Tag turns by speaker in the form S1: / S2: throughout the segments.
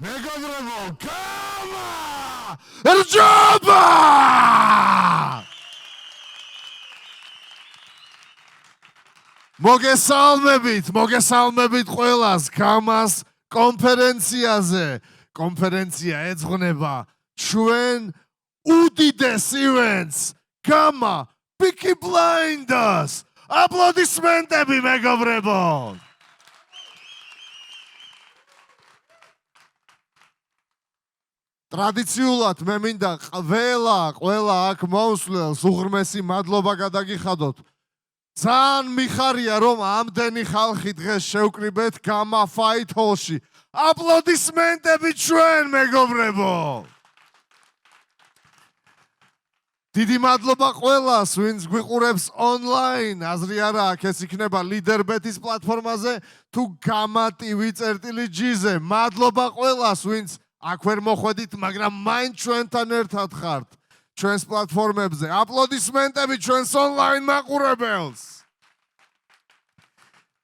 S1: მეგობრებო, გამა! რჯობა! მოგესალმებით ყველას გამას კონფერენციაზე. კონფერენცია ეძღვნება ჩვენ უდიდეს ივენტს გამა Peaky Blinders. აპლოდისმენტები მეგობრებო. ტრადიციულად მე მინდა ყველა აქ მოუსვლელს უღრმესი მადლობა გადაგიხადოთ. ძალიან მიხარია რომ ამდენი ხალხი დღეს შევკრიბეთ გამა ფაით ჰოლში. აპლოდისმენტები ჩვენ მეგობრებო. დიდი მადლობა ყველას, ვინც გვიყურებს ონლაინ. აზრი არა აქ ეს იქნება ლიდერბეთის პლატფორმაზე თუ გამა TV.GZ-ზე. მადლობა ყველას, ვინც აქ ვერ მოხვედით, მაგრამ მაინც ჩვენთან ერთად ხართ ჩვენს პლატფორმებზე. აპლოდისმენტები ჩვენს ონლაინ მაყურებელს.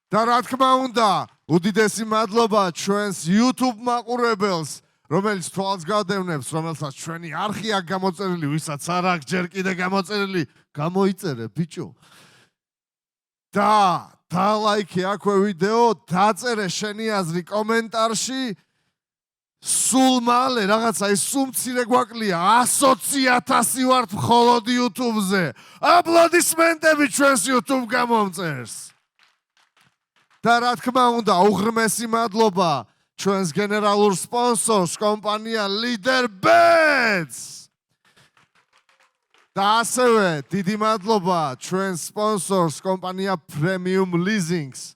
S1: და რა თქმა უნდა, უდიდესი მადლობა ჩვენს YouTube მაყურებელს, რომელიც თვალს გადევნებს, რომელსაც ჩვენი არხი აქვს გამოწერილი, ვისაც არ აქვს ჯერ კიდე გამოწერილი, გამოიწერე ბიჭო. და დალაიქე აქვე ვიდეო, დაწერე შენი აზრი კომენტარში. სულ მალე რაღაცა ის სულ მცირე გვაკლია 120,000 ვართ მხოლოდ YouTube-ზე. აპლოდისმენტები ჩვენს YouTube გამომწერს. და რა თქმა უნდა, უღრმესი მადლობა ჩვენს გენერალურ სპონსორს კომპანია ლიდერბეტს. და ასევე დიდი მადლობა ჩვენს სპონსორს კომპანია Premium Leasings.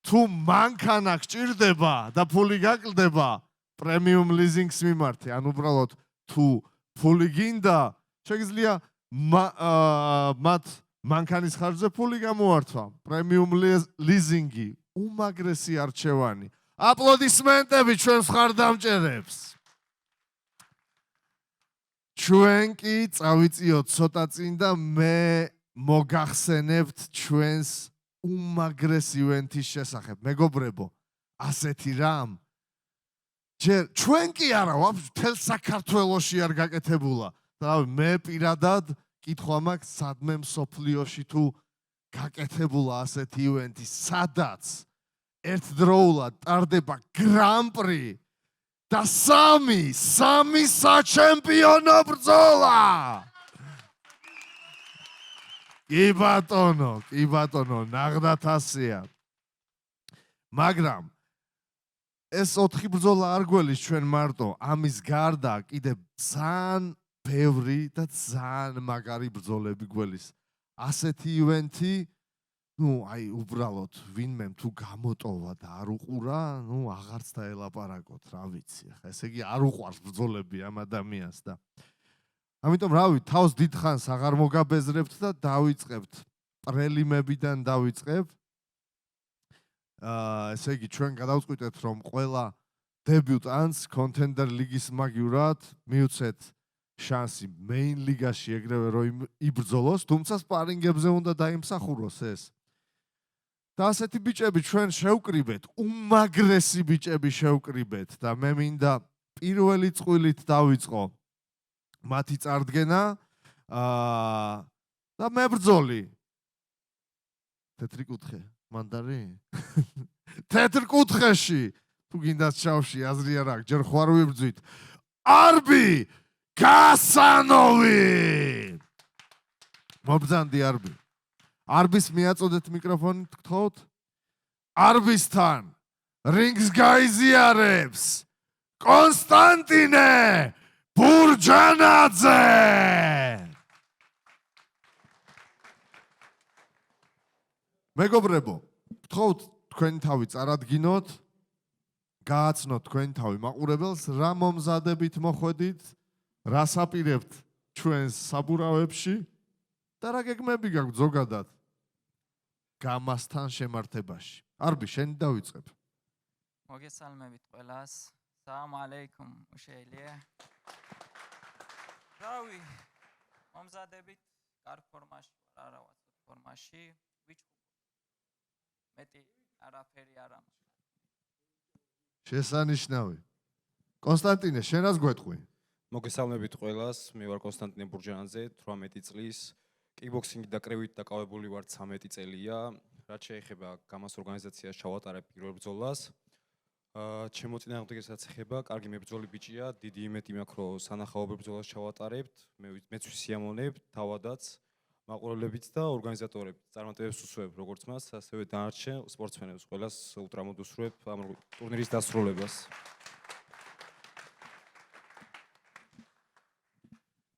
S1: თუ მანქანა გჭირდება და ფული გაკლდება, Premium Leasings მიმართე, ან უბრალოდ თუ ფული გინდა, შეგიძლია მათ მანქანის ხარჯზე ფული გამოართვა. Premium Leasing-ი უმაგრესი არჩევანი. აპლოდისმენტები ჩვენს მხარდამჭერებს. ჩვენ კი წავიწიოთ ცოტა წინ და მე მოგახსენებთ ჩვენს უმაგრეს ივენთის შესახებ. მეგობრებო, ასეთი რამ ჩვენ კი არა, მთელ საქართველოში არ გაკეთებულა. მე პირადად კითხვა მაქვს, სადმე მსოფლიოში თუ გაკეთებულა ასეთი ივენთი, სადაც ერთდროულად ტარდება გრან-პრი და სამი საჩემპიონო ბრძოლა. კი ბატონო, ნაღდათ ასეა. მაგრამ ეს 4 ბრძოლა არ გველის ჩვენ მარტო, ამის გარდა კიდე ძალიან ბევრი და ძალიან მაგარი ბრძოლები გველის. ასეთი ივენთი, უბრალოდ ვინმე თუ გამოტოვა და არ უყურა, აღარც დაელაპარაკოთ, რა ვიცი. ესე იგი არ უყვარს ბრძოლები ამ ადამიანს და ამიტომ რავი, თავს დიდ ხანს აღარ მოგაბეზრებთ და დავიწყებთ. პრელიმებიდან დავიწყებ. ესე იგი ჩვენ გადავწყვიტეთ რომ ყველა დებიუტანტს კონტენდერ ლიგის მაგივრად მიუცეთ შანსი მეინ ლიგაში ეგრევე რომ იბრძოლოს, თუმცა სპარინგებზე უნდა დაიმსახუროს ეს. და ასეთი ბიჭები ჩვენ შევკრიბეთ, უმაგრესი ბიჭები შევკრიბეთ და მე მინდა პირველი წვილით დავიწყო მათი წარდგენა და მებრძოლი. თეთრი კუთხე მანდარი? თეთრ კუთხეში, თუ გინდათ შავში, აზრი არ აქვს, ჯერ ხوار ვიბრძვით. არბი გასანოვი! მობრძანდი არბი. არბის მიაწოდეთ მიკროფონი, გთხოვთ. არბისთან რინგს გაიზიარებს კონსტანტინე ბურჯანაძე! მეგობრებო, გთხოვთ თქვენი თავი წარადგინოთ, გააცნოთ თქვენი თავი მაყურებელს, რა მომზადებით მოხვედით, რას აპირებთ ჩვენს საბურავებში და რა გეგმები გაქვთ ზოგადად გამასთან შემართებაში. არბი, შენი დავიწყებ.
S2: მოგესალმებით ყველას. სალამ ალეიკუმ, უშეილია. რავი, მომზადებით კარგ ფორმაში, არა ვაცოთ ფორმაში, მეტი არაფერი არ ამჩნევ.
S1: შესანიშნავი. კონსტანტინე, შენ რას გვეტყვი?
S3: მოგესალმებით ყველას, მე ვარ კონსტანტინე ბურჯანაძე, 18 წლის. კიკბოქსინგი დაკრევით დაკავებული ვარ 13 წელია. რაც შეეხება გამას ორგანიზაციას ჩავატარებ პირველ ბრძოლას. ჩემო წინააღმდეგესაც ეხება, კარგი მებრძოლი ბიჭია, დიდი იმედი მაქვს, რომ სანახაობრივ ბრძოლას ჩავატარებთ. მეც ვისიამოვნებ თავადაც, მაყურებლებიც და ორგანიზატორებს. წარმატებებს უსურვებ როგორც მას, ასევე დანარჩენ სპორტსმენებს, ყველას ულტრამოდ უსურვებ ამ ტურნირის დასრულებას.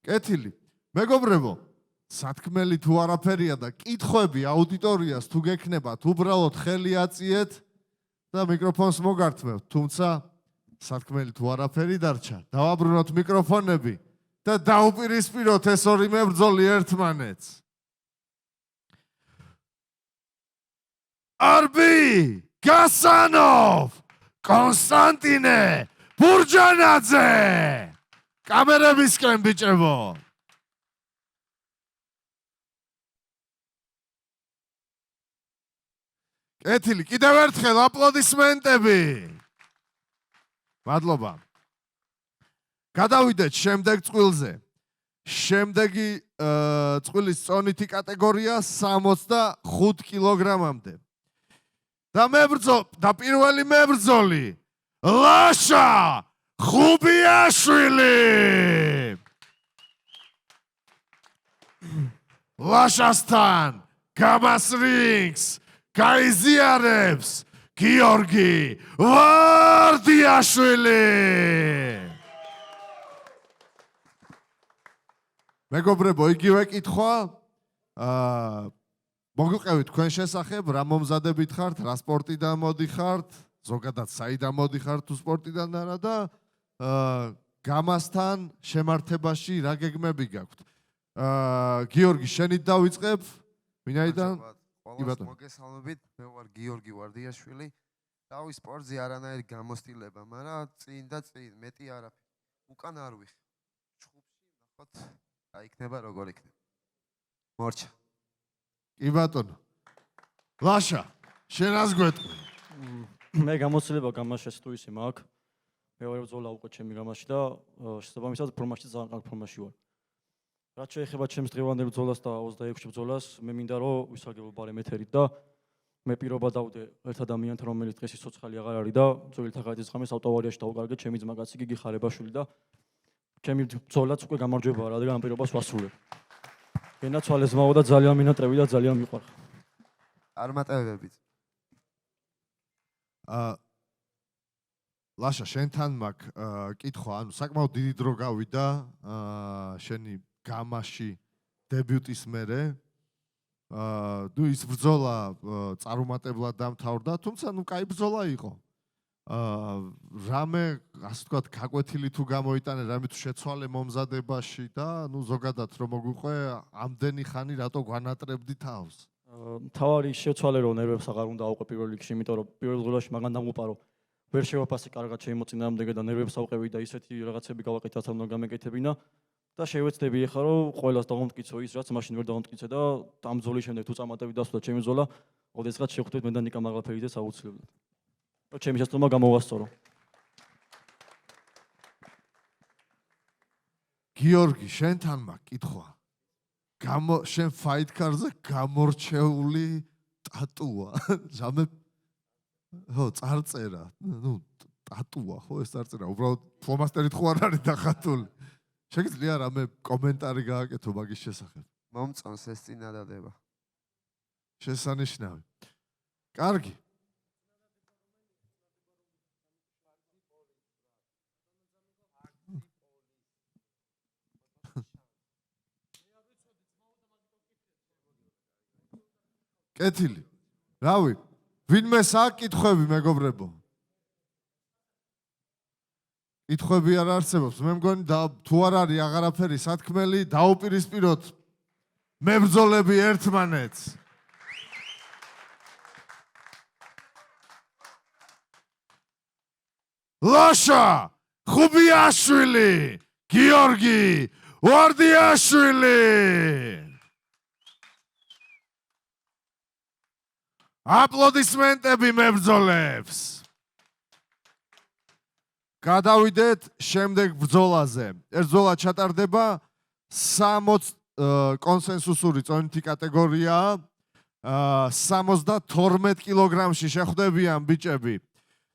S1: კეთილი. მეგობრებო, სათქმელი თუ არაფერია და კითხვები აუდიტორიას თუ გექნებათ, უბრალოდ ხელი აწიეთ და მიკროფონს მოგართმევთ. თუმცა სათქმელი თუ არაფერი დარჩა, დავაბრუნოთ მიკროფონები და დაუპირისპიროთ ეს ორი მებრძოლი ერთმანეთს. არბი გასანოვ, კონსტანტინე ბურჯანაძე. კამერებისკენ ბიჭებო. კეთილი, კიდევ ერთხელ აპლოდისმენტები. მადლობა. გადავიდეთ შემდეგ წყვილზე. შემდეგი წყვილის წონითი კატეგორია 65 კილოგრამამდე. და პირველი მებრძოლი ლაშა ხუბიაშვილი. ლაშასთან გამას რინგს გაიზიარებს გიორგი ვარდიაშვილი. მეგობრებო, იგივე კითხვა. მოგიყევით თქვენ შესახებ, რა მომზადებით ხართ, რა სპორტიდან მოდიხართ, ზოგადად საიდან მოდიხართ თუ სპორტიდან არა და გამასთან შემართებაში რა გეგმები გაქვთ. გიორგი, შენით დავიწყებ. ვინაიდან?
S4: ყველას მოგესალმებით, მე ვარ გიორგი ვარდიაშვილი. დავი სპორტზე არანაირი გამოცდილება, მაგრამ წინ და წინ მეტი არაფერი. უკან არ ვიხ. ჩხუბში ნახოთ, რა იქნება, როგორ იქნება. მორჩა.
S1: კი ბატონო. ლაშა, შენ რას გვეტყვი?
S5: მე გამოცდილება გამაშეს თუ ისე მაქვს. მეორე ბრძოლა უკვე ჩემი გამაში და შესაბამისად ფორმაში ძალიან კარგ ფორმაში ვარ. რაც შეეხება ჩემს დღევანდელ ბრძოლას და 26 ბრძოლას, მე მინდა რომ ვისარგებლო ბარემ ეთერით და მე პირობა დავდე ერთ ადამიანთან, რომელიც დღეს სიცოცხლე აღარ არის და ძველი თაღადის ღამეს ავტოავარიაში დაუკარგე ჩემი ძმა კაცი გიგი ხარებაშვილი და ჩემი ბრძოლაც უკვე გამარჯვებაა, რადგან ამ პირობას ვასრულებ. გენაცვალე ძმაო და ძალიან მინატრები და ძალიან მიყვარხ.
S4: წარმატებებით.
S1: ლაშა, შენთან მაქვს კითხვა, ანუ საკმაოდ დიდი დრო გავიდა შენი გამაში დებიუტის მერე. ნუ ის ბრძოლა წარუმატებლად დამთავრდა, თუმცა ნუ კაი ბრძოლა იყო. რამე, ასე ვთქვათ, გაკვეთილი თუ გამოიტანე, რამე თუ შეცვალე მომზადებაში და ნუ ზოგადად რომ მოგვიყვე, ამდენი ხანი რატო განატრებდი თავს?
S5: თავარი შეცვალე რომ ნერვებს აღარ უნდა აუყვე პირველ რიგში, იმიტომ რომ პირველ ბრძოლაში მაგან დამუპარო. ვერ შევაფასე კარგად შემოწინააღმდეგე და ნერვებს ავყევი და ისეთი რაღაცები გავაკეთე, რაც უნდა გამეკეთებინა და შევეცდები ახლა რომ ყველას დავამტკიცო ის, რაც მაშინ ვერ დავამტკიცე და ამ ბრძოლის შემდეგ თუ წამატები დასვლა ჩემი ბრძოლა, ოდესღაც შევხვდით მე და ნიკა მაღლაფერიძეს აუცილებლად. ჩემი შეცდომა გამოვასწორო.
S1: გიორგი, შენთან მაქვს კითხვა. შენ ფაით კარზე გამორჩეული ტატუა. რამე ხო, წარწერა. ნუ ტატუა ხო ეს წარწერა. უბრალოდ ფლომასტერით ხო არ არის დახატული. შეგიძლია რამე კომენტარი გააკეთო მაგის შესახებ?
S4: მომწონს ეს წინადადება.
S1: შესანიშნავი. კარგი. კეთილი. რავი, ვინმეს აქვს კითხვები, მეგობრებო? კითხვები არ არსებობს. მე მგონი თუ არ არის აღარაფერი სათქმელი, დაუპირისპიროთ მებრძოლები ერთმანეთს. ლაშა ხუბიაშვილი, გიორგი ვარდიაშვილი. აპლოდისმენტები მებრძოლებს. გადავიდეთ შემდეგ ბრძოლაზე. ერთ ბრძოლა ჩატარდება 60 კონსენსუსური წონითი კატეგორიაა. 72 კილოგრამში შეხვდებიან ბიჭები.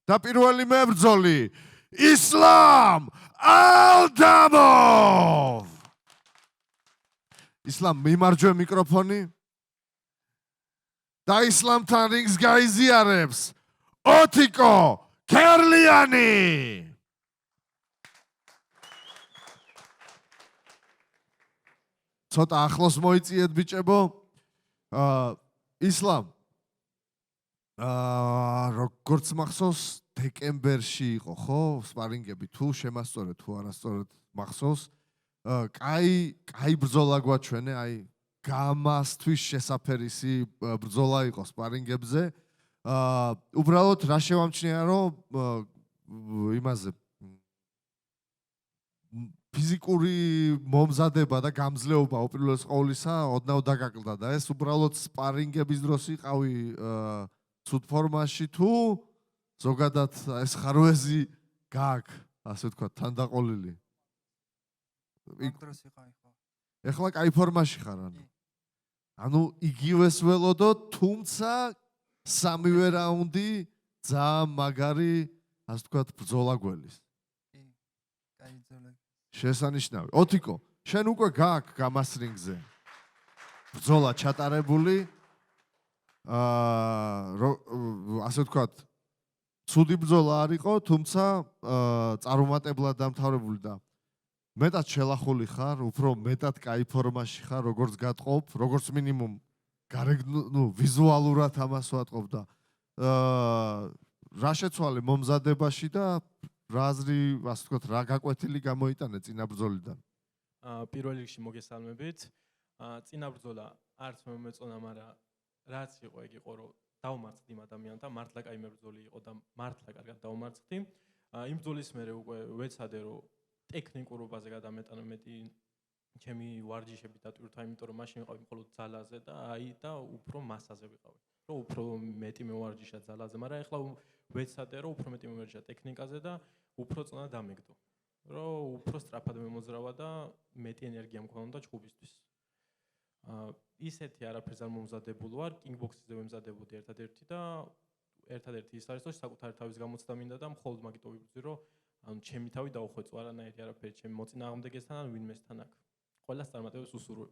S1: და პირველი მებრძოლი ისლამ ალდამოვ. ისლამ მიმარჯვე მიკროფონი. და ისლამთან რინგს გაიზიარებს ოტიკო ქერლიანი. ცოტა ახლოს მოიწიეთ ბიჭებო. ისლამ როგორც მახსოვს დეკემბერში იყო ხო სპარინგები თუ შემასწორეთ თუ არასწორად მახსოვს. კაი ბრძოლა გვაჩვენე, აი გამასთვის შესაფერისი ბრძოლა იყო სპარინგებზე. უბრალოდ რა შევამჩნია რომ იმაზე ფიზიკური მომზადება და გამძლეობა უპირველეს ყოვლისა ოდნავ დაგაკლდა და ეს უბრალოდ სპარინგების დროს იყავი ცუდ ფორმაში თუ ზოგადად ეს ხარვეზი გააქვს, ასე ვთქვათ, თანდაყოლილი. ეხლა კაი ფორმაში ხარ ანუ. ანუ იგივეს ველოდო, თუმცა სამივე რაუნდი ძალიან მაგარი, ასე ვთქვათ, ბრძოლა გველის.
S6: კაი ბრძოლა.
S1: შესანიშნავი. ოტიკო, შენ უკვე გააქვს გამას რინგზე. ბრძოლა ჩატარებული. ასე ვთქვათ, ცუდი ბრძოლა არ იყო, თუმცა წარუმატებლად დამთავრებული და მეტად შელახული ხარ, უფრო მეტად კაი ფორმაში ხარ, როგორც გატყობ, როგორც მინიმუმ ვიზუალურად ამას ვატყობ და რა შეცვალე მომზადებაში და რა აზრი, ასე ვთქვათ, რა გაკვეთილი გამოიტანე წინა ბრძოლიდან?
S7: პირველ რიგში მოგესალმებით. წინა ბრძოლა არც მე მეწონა, მაგრამ რაც იყო ეგ იყო, რომ დავმარცხდი იმ ადამიანთან, მართლა კაი მებრძოლი იყო და მართლა კარგად დავმარცხდი. იმ ბრძოლის მერე უკვე ვეცადე, რომ ტექნიკურობაზე გადამეტანო მეტი ჩემი ვარჯიშები და ტვირთვა, იმიტომ რომ მაშინ ვიყავი მხოლოდ ძალაზე და და უფრო მასაზე ვიყავი. რომ უფრო მეტი მევარჯიშა ძალაზე, მაგრამ ეხლა ვეცადე, რომ უფრო მეტი მევარჯიშა ტექნიკაზე და უფრო წონა დამეგდო. რომ უფრო სწრაფად მემოძრავა და მეტი ენერგია მქონოდა ჩხუბისთვის. ისეთი არაფერს არ მომზადებულ ვარ, კინგბოქსზე ვემზადებოდი ერთადერთი და ერთადერთი ის არის, რომ საკუთარი თავის გამოცდა მინდა და მხოლოდ მაგით ვიბრძვი, რომ ანუ ჩემი თავი დაუხვეწო, არანაირი არაფერი ჩემი მოწინააღმდეგესთან ან ვინმესთან აქ. ყველას წარმატებას უსურვებ.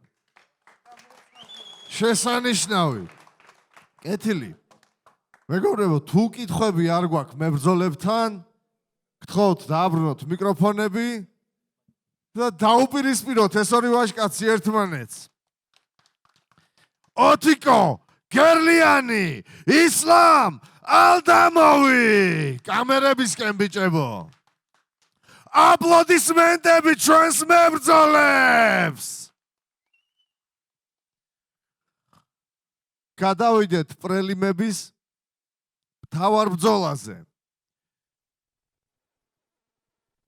S1: შესანიშნავი. კეთილი. მეგობრებო, თუ კითხვები არ გვაქვს მებრძოლებთან, გთხოვთ დააბრუნოთ მიკროფონები და დაუპირისპიროთ ეს ორი ვაჟკაცი ერთმანეთს. ოტიკო ქერლიანი, ისლამ ალდამოვი. კამერებისკენ ბიჭებო. აპლოდისმენტები ჩვენს მებრძოლებს. გადავიდეთ პრელიმების მთავარ ბრძოლაზე.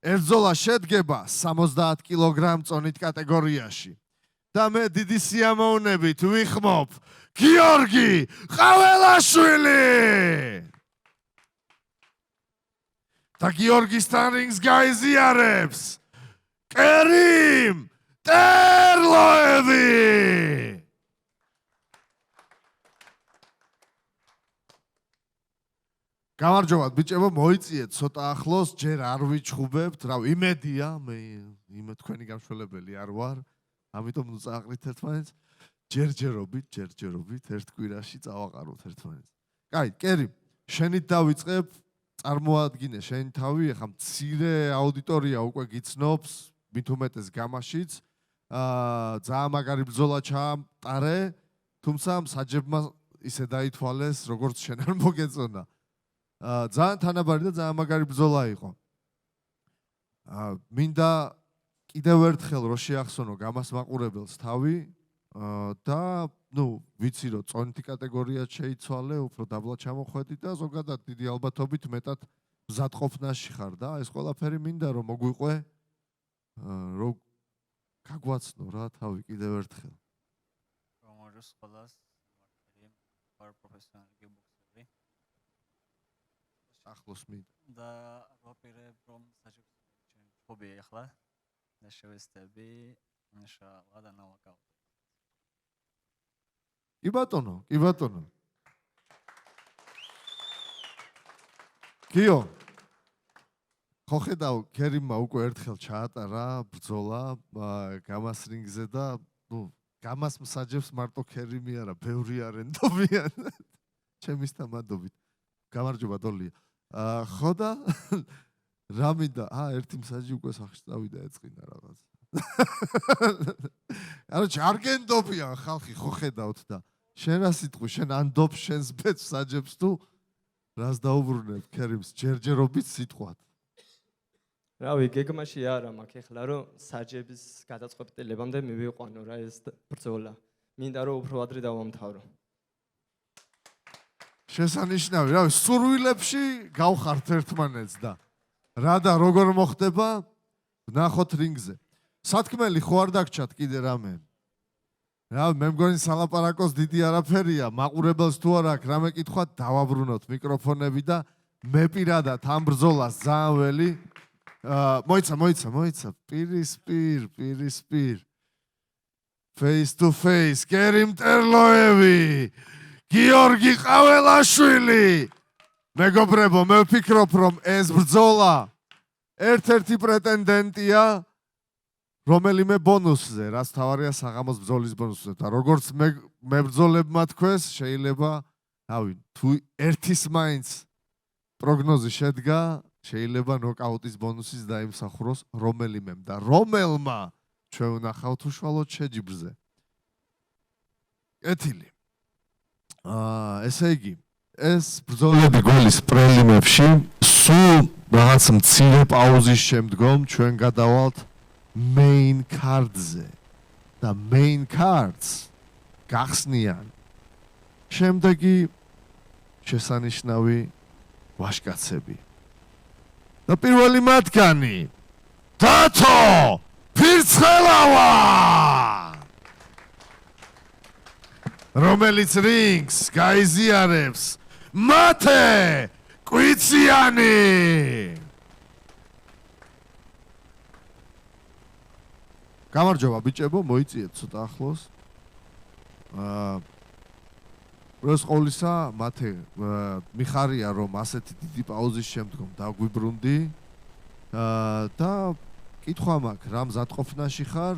S1: ერთ ბრძოლა შედგება 70 კილოგრამ წონით კატეგორიაში. და მე დიდი სიამოვნებით ვიხმობ გიორგი ყაველაშვილი. და გიორგისთან რინგს გაიზიარებს კერიმ ტერლოევი. გამარჯობათ ბიჭებო, მოიწიეთ ცოტა ახლოს, ჯერ არ ვიჩხუბებთ, რა იმედია, მე თქვენი გამშველებელი არ ვარ, ამიტომ ნუ წააყრით ერთმანეთს, ჯერჯერობით, ერთ კვირაში წავაყაროთ ერთმანეთს. კაი, კერიმ, შენით დავიწყებ, წარმოადგინე შენი თავი, ეხლა მცირე აუდიტორია უკვე გიცნობს, მით უმეტეს გამაშიც, ძალიან მაგარი ბრძოლა ჩაამტარე, თუმცა მსაჯებმა ისე დაითვალეს, როგორც შენ არ მოგეწონა. ძალიან თანაბარი და ძალიან მაგარი ბრძოლა იყო. მინდა კიდევ ერთხელ რო შეახსონო გამას მაყურებელს თავი და ვიცი რომ წონითი კატეგორია შეიცვალე, უფრო დაბლა ჩამოხვედი და ზოგადად დიდი ალბათობით მეტად მზადყოფნაში ხარ და ეს ყველაფერი მინდა რომ მოგვიყვე, რომ გაგვაცნო რა თავი კიდევ ერთხელ.
S8: გამარჯოს ყველას, ვარ პროფესიონალი გიმბოქსერი.
S1: ახლოს მიდ.
S8: და ვაპირებ რომ საჭიროა ჩვენ ხობი ახლა და შევესწრები ინშაალლა და ნავაკავ.
S1: კი ბატონო, კი ბატონო. გიო. ხო ხედავ, ქერიმმა უკვე ერთხელ ჩაატარა ბრძოლა გამას რინგზე და გამას მსაჯებს მარტო ქერიმი არა, ბევრი არენდობიან. ჩემის თამადობით. გამარჯობა დოლია. ხო და რა მინდა? ერთი მსაჯი უკვე სახში წავიდა ეწყინა რაღაც. არაჩ არ გენდობიან ხალხი, ხო ხედავთ და შენ რა სიტყვი, შენ ანდობ შენს ბედს მსაჯებს თუ რას დაუბრუნებ ქერიმს ჯერჯერობით სიტყვად.
S9: რავი, გეგმაში არა მაქვს ეხლა რომ საჯების გადაწყვეტილებამდე მივიყვანო რა ეს ბრძოლა. მინდა რომ უფრო ადრე დავამთავრო.
S1: შესანიშნავი, რავი, სურვილებში გავხართ ერთმანეთს და რა და როგორ მოხდება? ნახოთ რინგზე. სათქმელი ხო არ დაგჭათ კიდე რამე? რა, მე მგონი სალაპარაკოს დიდი არაფერია, მაყურებელს თუ არ აქვს რამე კითხვა, დავაბრუნოთ მიკროფონები და მე პირადად ამ ბრძოლას ძალიან ველი მოიცა, პირისპირ. Face to face, კერიმ ტერლოევი, გიორგი ყაველაშვილი. მეგობრებო, მე ვფიქრობ, რომ ეს ბრძოლა ერთ-ერთი პრეტენდენტია რომელიმე ბონუსზე, რაც თავარია საღამოს ბრძოლის ბონუსზე და როგორც მებრძოლებმა თქვეს, შეიძლება, რავი, თუ ერთის მაინც პროგნოზი შედგა, შეიძლება ნოკაუტის ბონუსის დაიმსახუროს რომელიმემ და რომელმა ჩვენ ვნახავთ უშუალოდ შეჯიბრზე. კეთილი. ესე იგი, ეს ბრძოლები გოლის პრელიმებში სულ რაღაც მცირე პაუზის შემდგომ ჩვენ გადავალთ main card-ზე და main cards გახსნიან შემდეგი შესანიშნავი ვაჟკაცები. და პირველი მათგანი დათო ფირცხელავა, რომელიც რინგს გაიზიარებს მათე კვიციანი. გამარჯობა ბიჭებო, მოიწიეთ ცოტა ახლოს. როს ყოვლისა მათე მიხარია რომ ასეთი დიდი პაუზის შემდგომ დაგვიბრუნდი და კითხვა მაქვს, რა მზადყოფნაში ხარ?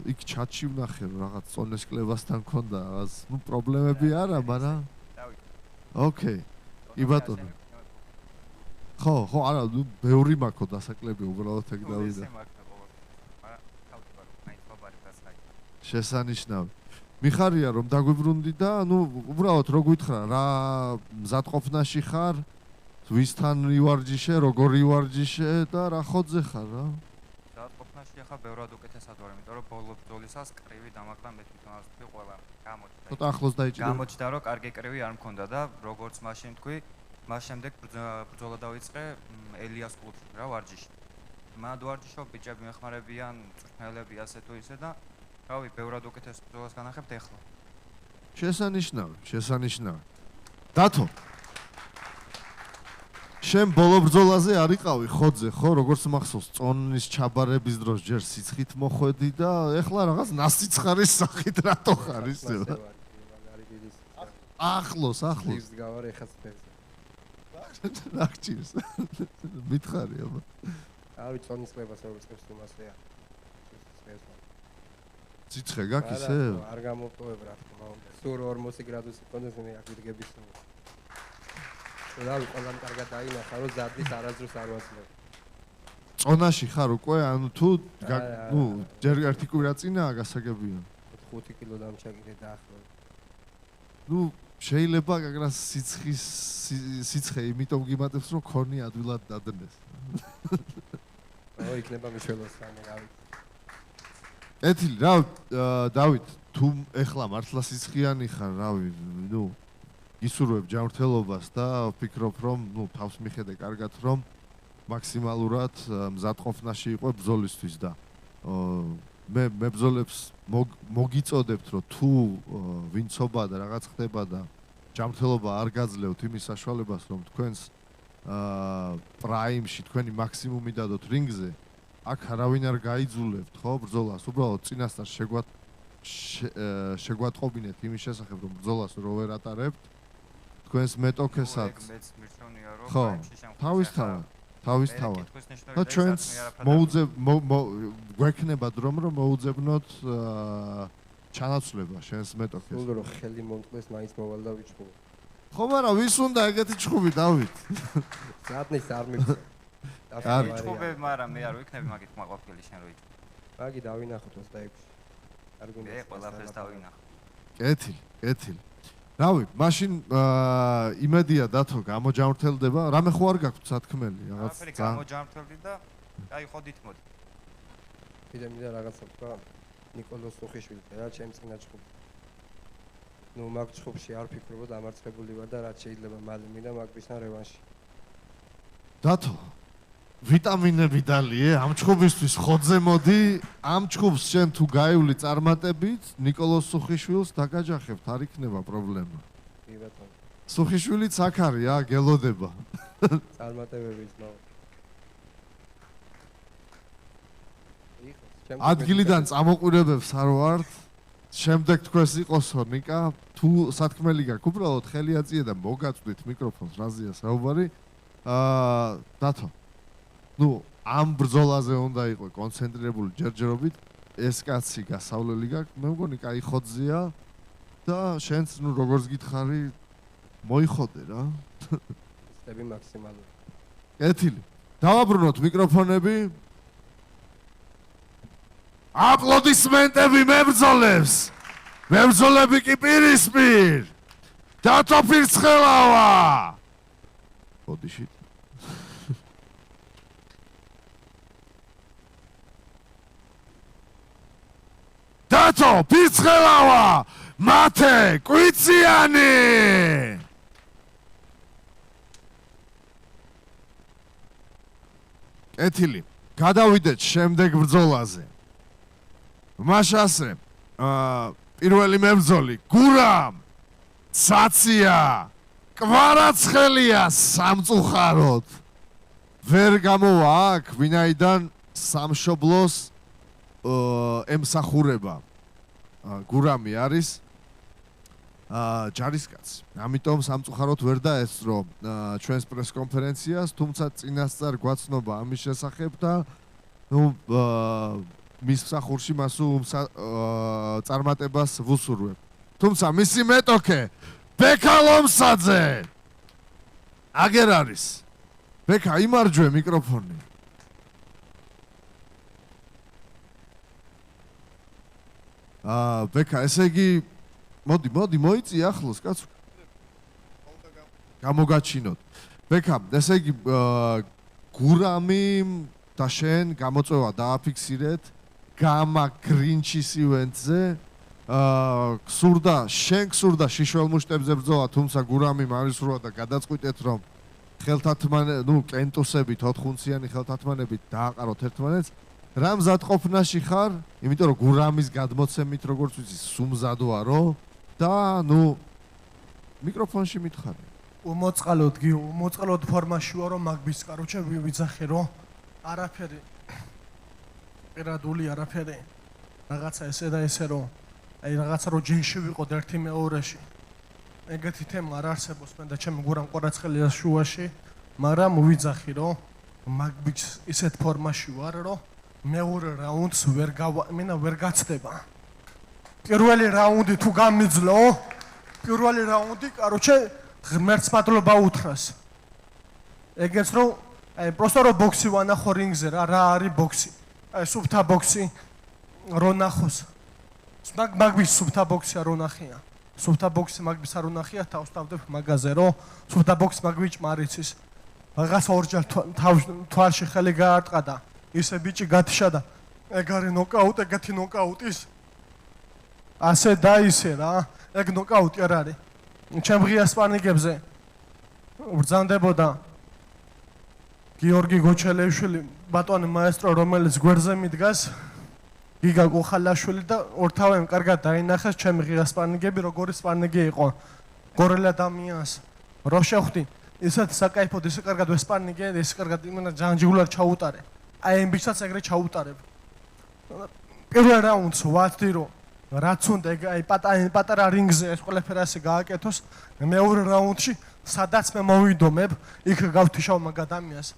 S1: იქ ჩატში ვნახე რომ რაღაც წონეს კლებასთან ქონდა რაღაც პრობლემები არა, მაგრამ ოკეი. კი ბატონო. ხო, არა, ბევრი მაქვს დასაკლები უბრალოდ ეგ დავიდა. შესანიშნავი. მიხარია რომ დაგვიბრუნდი და უბრალოდ რო გითხრა რა მზადყოფნაში ხარ, ვისთან ივარჯიშე, როგორ ივარჯიშე და რა ხოძე ხარ რა?
S10: მზადყოფნაში ახლა ბევრად უკეთესად ვარ, იმიტომ რომ ბოლო ბრძოლისას კრივი დამაკლა მე თვითონაც თქვი ყველა გამოჩნდა.
S1: ცოტა ახლოს დაიჭირე.
S10: გამოჩნდა რომ კარგი კრივი არ მქონდა და როგორც მაშინ თქვი, მას შემდეგ ბრძოლა დავიწყე ელიას კლუბში რა ვარჯიში. მან ვარჯიშო ბიჭები მეხმარებიან, წვრთნელები ასე თუ ისე და რავი, ბევრად უკეთეს ბრძოლას განახებთ ახლა.
S1: შესანიშნავი. დათო. შენ ბოლო ბრძოლაზე არ იყავი ხოძე, ხო, როგორც მახსოვს, წონის ჩაბარების დროს ჯერ სიცხით მოხვედი და ეხლა რაღაც ნასიცხარის სახით რატო ხარ ისე? ახლოს. ის გავარ ეხაც ფერზე. რა გჭირს? მითხარი აბა.
S11: ავი წონის ყებას როგორც წევს იმასეა.
S1: ციცხე გაქვს ისე?
S11: არ გამოპოვებ რა თქმა უნდა. სულ 40 გრადუსი კონდეს მე აქ ვიდგების. რავი, ყველამ კარგად დაინახა, რომ ზარდის არასდროს არ ვაძლევ.
S1: წონაში ხარ უკვე, ანუ თუ ჯერ ერთი კვირა წინაა გასაგებია.
S11: 5 კილო დამჩაგირე დაახლოებით.
S1: შეიძლება გაგრას სიცხე იმიტომ გიმატებს, რომ ქონი ადვილად დადნეს.
S11: იქნება მიშველოსანი, რავი.
S1: ეთილი, რა დავით, თუ ეხლა მართლა სიცხიანი ხარ, რავი, გისურვებ ჯანმრთელობას და ვფიქრობ, რომ თავს მიხედე კარგად, რომ მაქსიმალურად მზადყოფნაში იყო ბრძოლისთვის და მე მებრძოლებს მოგიწოდებთ, რომ თუ ვინცობა და რაღაც ხდება და ჯანმრთელობა არ გაძლევთ იმის საშუალებას, რომ თქვენს პრაიმში თქვენი მაქსიმუმი დადოთ რინგზე, აქ არავინ არ გაიძულებთ, ხო, ბრძოლას. უბრალოდ წინასწარ შეგვატყობინეთ იმის შესახებ, რომ ბრძოლას რო ვერ ატარებთ. თქვენს მეტოქესაც.
S10: მეც მირჩევნია, რომ
S1: ხო, თავისთავად. და ჩვენც გვექნება დრო რომ მოუძებნოთ ჩანაცვლება შენს მეტოქეს.
S11: სულ რომ ხელი მომწყდეს, მაინც მოვალ და ვიჩხუბო.
S1: ხო, მაგრამ ვის უნდა ეგეთი ჩხუბი, დავით?
S11: სათნის არ მიგწევ.
S1: არ
S10: ვიჩხუბე, მაგრამ მე არ ვიქნები მაგით მაყოფილი შენ რო იჩხუბე.
S11: მაგი დავინახოთ 26-ში. არ გვინდა.
S10: ყველაფერს დავინახო.
S1: კეთილი. რავი, მაშინ იმედია დათო გამოჯამრთელდება. რამე ხო არ გაქვთ სათქმელი, რაღაც.
S10: არაფერი გამოჯამრთელდი და აი ხოდით მოდი.
S11: კიდე მინდა რაღაცა ვთქვა ნიკოლოზ სუხიშვილი რა ჩემ წინა ჩხუბი. ნუ მაგ ჩხუბში არ ფიქრობ დამარცხებული ვარ და რაც შეიძლება მალე მინდა მაგისთან რევანში.
S1: დათო ვიტამინები დალიე ამ ჩხუბისთვის ხოძე მოდი ამ ჩხუბს შენ თუ გაივლი წარმატებით ნიკოლოზ სუხიშვილს დაგაჯახებთ არ იქნება პრობლემა.
S11: კი ბატონო.
S1: სუხიშვილიც აქ არის გელოდება.
S11: წარმატებებით მაო.
S1: ადგილიდან წამოყვირებებს არ ვართ. შემდეგ თქვენს იყოსო ნიკა თუ სათქმელი გაქვს უბრალოდ ხელი აწიე და მოგაწვდით მიკროფონს რაზეა საუბარი. დათო ნუ ამ ბრძოლაზე უნდა იყო კონცენტრირებული ჯერჯერობით ეს კაცი გასავლელი გაქვს მე მგონი კაი ხოძია და შენც ნუ როგორც გითხარი მოიხოდე რა
S11: სტები მაქსიმალური
S1: კეთილი დავაბრუნოთ მიკროფონები აპლოდისმენტები მებრძოლებს მებრძოლები კი პირისპირ დათო ფირცხელავა ბოდიში დათო ფირცხელავა მათე კვიციანი კეთილი გადავიდეთ შემდეგ ბრძოლაზე მაშასე პირველი მებრძოლი გურამ ცაცია კვარაცხელია სამწუხაროდ ვერ გამოვა აქ ვინაიდან სამშობლოს ემსახურება გურამი არის ჯარისკაცი ამიტომ სამწუხაროდ ვერ დაესწრო ჩვენს პრესკონფერენციას თუმცა წინასწარ გვაცნობა ამის შესახებ და ნუ მის მსახურში მას წარმატებას ვუსურვებ თუმცა მისი მეტოქე ბექა ლომსაძე აგერ არის ბექა იმარჯვე მიკროფონი ბექა ესე იგი მოდი მოიწი ახლოს კაცო გამოგაჩინოთ ბექა ესე იგი გურამი და შენ გამოწვევა დააფიქსირეთ გამა გრინჩის ივენტზე შენ გსურდა შიშველმუშტებზე ბრძოლა თუმცა გურამი მარისროა და გადაწყვიტეთ რომ კენტუსებით 4-ხუნციანი ხელთათმანებით დააყაროთ ერთმანეთს რა მზადყოფნაში ხარ იმიტომ რომ გურამის გადმოცემით როგორც ვიცი სუმზად ვარო და მიკროფონში მითხარი
S6: უმოწყალოდ ფორმაში ვარო მაგბის კაროჩე ვიძახე რომ არაფერი პირადული არაფერი რაღაცა ესე და ესე რომ აი რაღაცა რომ ჯინში ვიყოთ ერთი მეორეში ეგეთი თემა არ არსებობს მე და ჩემი გურამ კვარაცხელიას შუაში მაგრამ ვიძახი რომ მაგბის ისეთ ფორმაში ვარ რომ მეორე რაუნდს ვერ გაცდება პირველი რაუნდი თუ გამიძლო პირველი რაუნდი კაროჩე ღმერთს მადლობა უთხრას ეგეც რომ აი პროსტო რომ ბოქსი ვანახო რინგზე რა არის ბოქსი აი სუფთა ბოქსი რო ნახოს მაგბის სუფთა ბოქსი არ უნახია სუფთა ბოქსი მაგბის არ უნახია თავს თავდებ მაგაზე რომ სუფთა ბოქსი მაგბიჭ მარიცის რაღაც ორჯერ თვალში ხელი გაარტყა და ისე ბიჭი გათიშა და ეგარი ნოკაუტ ეგეთი ნოკაუტის ასე და ისე რა ეგ ნოკაუტი არ არის ჩემ ღია სპარინგებზე ბრძანდებოდა გიორგი გოჩელეშვილი ბატონი მაესტრო რომელიც გვერდზე მიდგას გიგა გოხალაშვილი და ორთავემ კარგად დაინახეს ჩემი ღია სპარინგები როგორი სპარინგი იყო გორელ ადამიანს რო შეხვდი ისეთ საკაიფოდ ისე კარგად ვესპარნიგე, ისე კარგად იმენა ჯანჯგულად ჩაუტარე. აი ამ ბიჭსაც ეგრე ჩაუტარებ. პირველ რაუნდს ვაცდი რომ რაც უნდა აი პატარა რინგზე ეს ყველაფერი ასე გააკეთოს, მეორე რაუნდში სადაც მე მოვიდომებ, იქ გავთიშავ მაგ ადამიანს.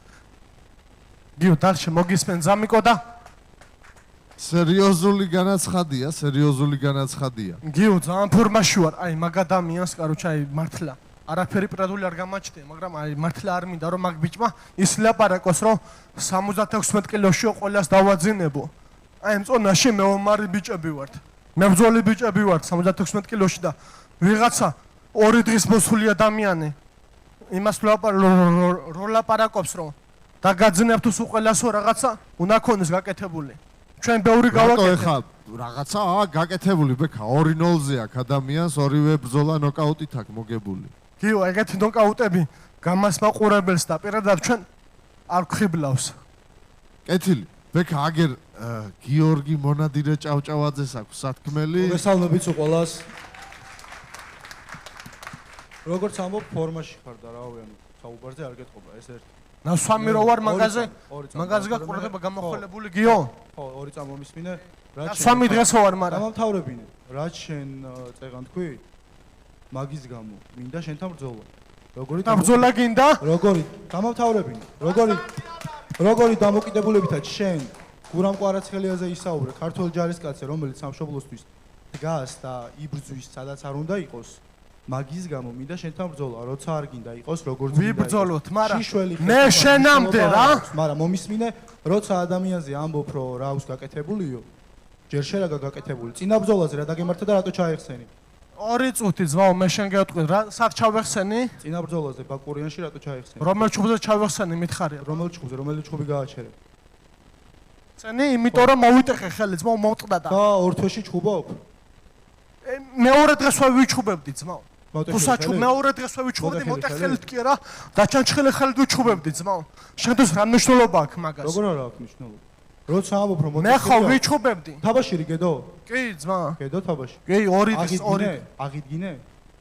S6: გიო დალში მოგისმენ ზამიკო და
S1: სერიოზული განაცხადია.
S6: გიო ძალიან ფორმაში ვარ, აი მაგ ადამიანს, კაროჩა, აი მართლა არაფერი პრადული არ გამაჩნია, მაგრამ აი მართლა არ მინდა რომ მაგ ბიჭმა ის ლაპარაკოს, რომ 76 კილოშიო ყველას დავაძინებო. აი ამ წონაში მე ომარი ბიჭები ვართ. მე ბრძოლი ბიჭები ვართ 76 კილოში და ვიღაცა 2 დღის მოსული ადამიანი იმას ლაპარაკობს, რომ დაგაძინებთ უსო ყველასო რაღაცა უნდა ქონდეს გაკეთებული. ჩვენ ბევრი გავაკეთეთ.
S1: ეხა რაღაცაა გაკეთებული ბექა 2-0-ზე აქ ადამიანს ორივე ბრძოლა ნოკაუტით აქ მოგებული.
S6: გიო, ეგეთი ნოკაუტები გამას მაყურებელს და პირადად ჩვენ არ ვხიბლავს.
S1: კეთილი. ბექა აგერ გიორგი მონადირე ჭავჭავაძეს აქვს სათქმელი.
S12: მოგესალმებით ყველას. როგორც ამბობ, ფორმაში ხარ და რავი, ანუ საუბარზე არ გეტყობა ეს ერთი.
S6: ნასვამი რო ვარ მაგაზე გაყურება გამოხოლებული გიო?
S12: ხო, 2 წამ მომისმინე.
S6: ნასვამი დღესო ვარ, მაგრამ
S12: დამთავრებინე. რაც შენ წეგან თქვი? მაგის გამო მინდა შენთან ბრძოლა. როგორი
S6: ბრძოლა გინდა?
S12: როგორი? დამთავრებინე. როგორი დამოკიდებულებითაც შენ გურამ კვარაცხელიაზე ისაუბრე, ქართულ ჯარისკაცზე, რომელიც სამშობლოსთვის დგას და იბრძვის, სადაც არ უნდა იყოს. მაგის გამო მინდა შენთან ბრძოლა, როცა არ გინდა იყოს როგორც გინდა.
S6: ვიბრძოლოთ, მაგრამ მე შენამდე რა.
S12: მაგრამ მომისმინე, როცა ადამიანზე ამბობ, რომ რა აქვს გაკეთებულიო, ჯერ შენ რა გაკეთებული. წინა ბრძოლაზე რა დაგემართა და რატო ჩაეხსენი?
S6: 2 წუთი ძმაო, მე შენ გეტყვი რა, სად ჩავეხსენი?
S12: წინა ბრძოლაზე ბაკურიანში რატო ჩაეხსენი?
S6: რომელ ჩხუბზე ჩავეხსენი მითხარია?
S12: რომელი ჩხუბი გააჩერე?
S6: წენი, იმიტომ რომ მოვიტეხე ხელი, ძმაო, მომწყდა და.
S12: და ორ თვეში ჩხუბობ?
S6: მეორე დღესვე ვიჩხუბებდი, ძმაო. თუსაჩუ მეორე დღესვე ვიჩხუბებდი, მოტეხელით კი არა, დაჩანჩხელი ხელით ვიჩხუბებდი, ძმაო. შენთვის რა მნიშვნელობა აქვს მაგას?
S12: როგორ არა აქვს მნიშვნელობა? როცა ამბობ რომ
S6: მე ხო ვიჩხუბებდი.
S12: თაბაშირი გედო?
S6: კი, ძმა.
S12: გედო თაბაში?
S6: კი, 2 დღეს 2.
S12: აღიდგინე?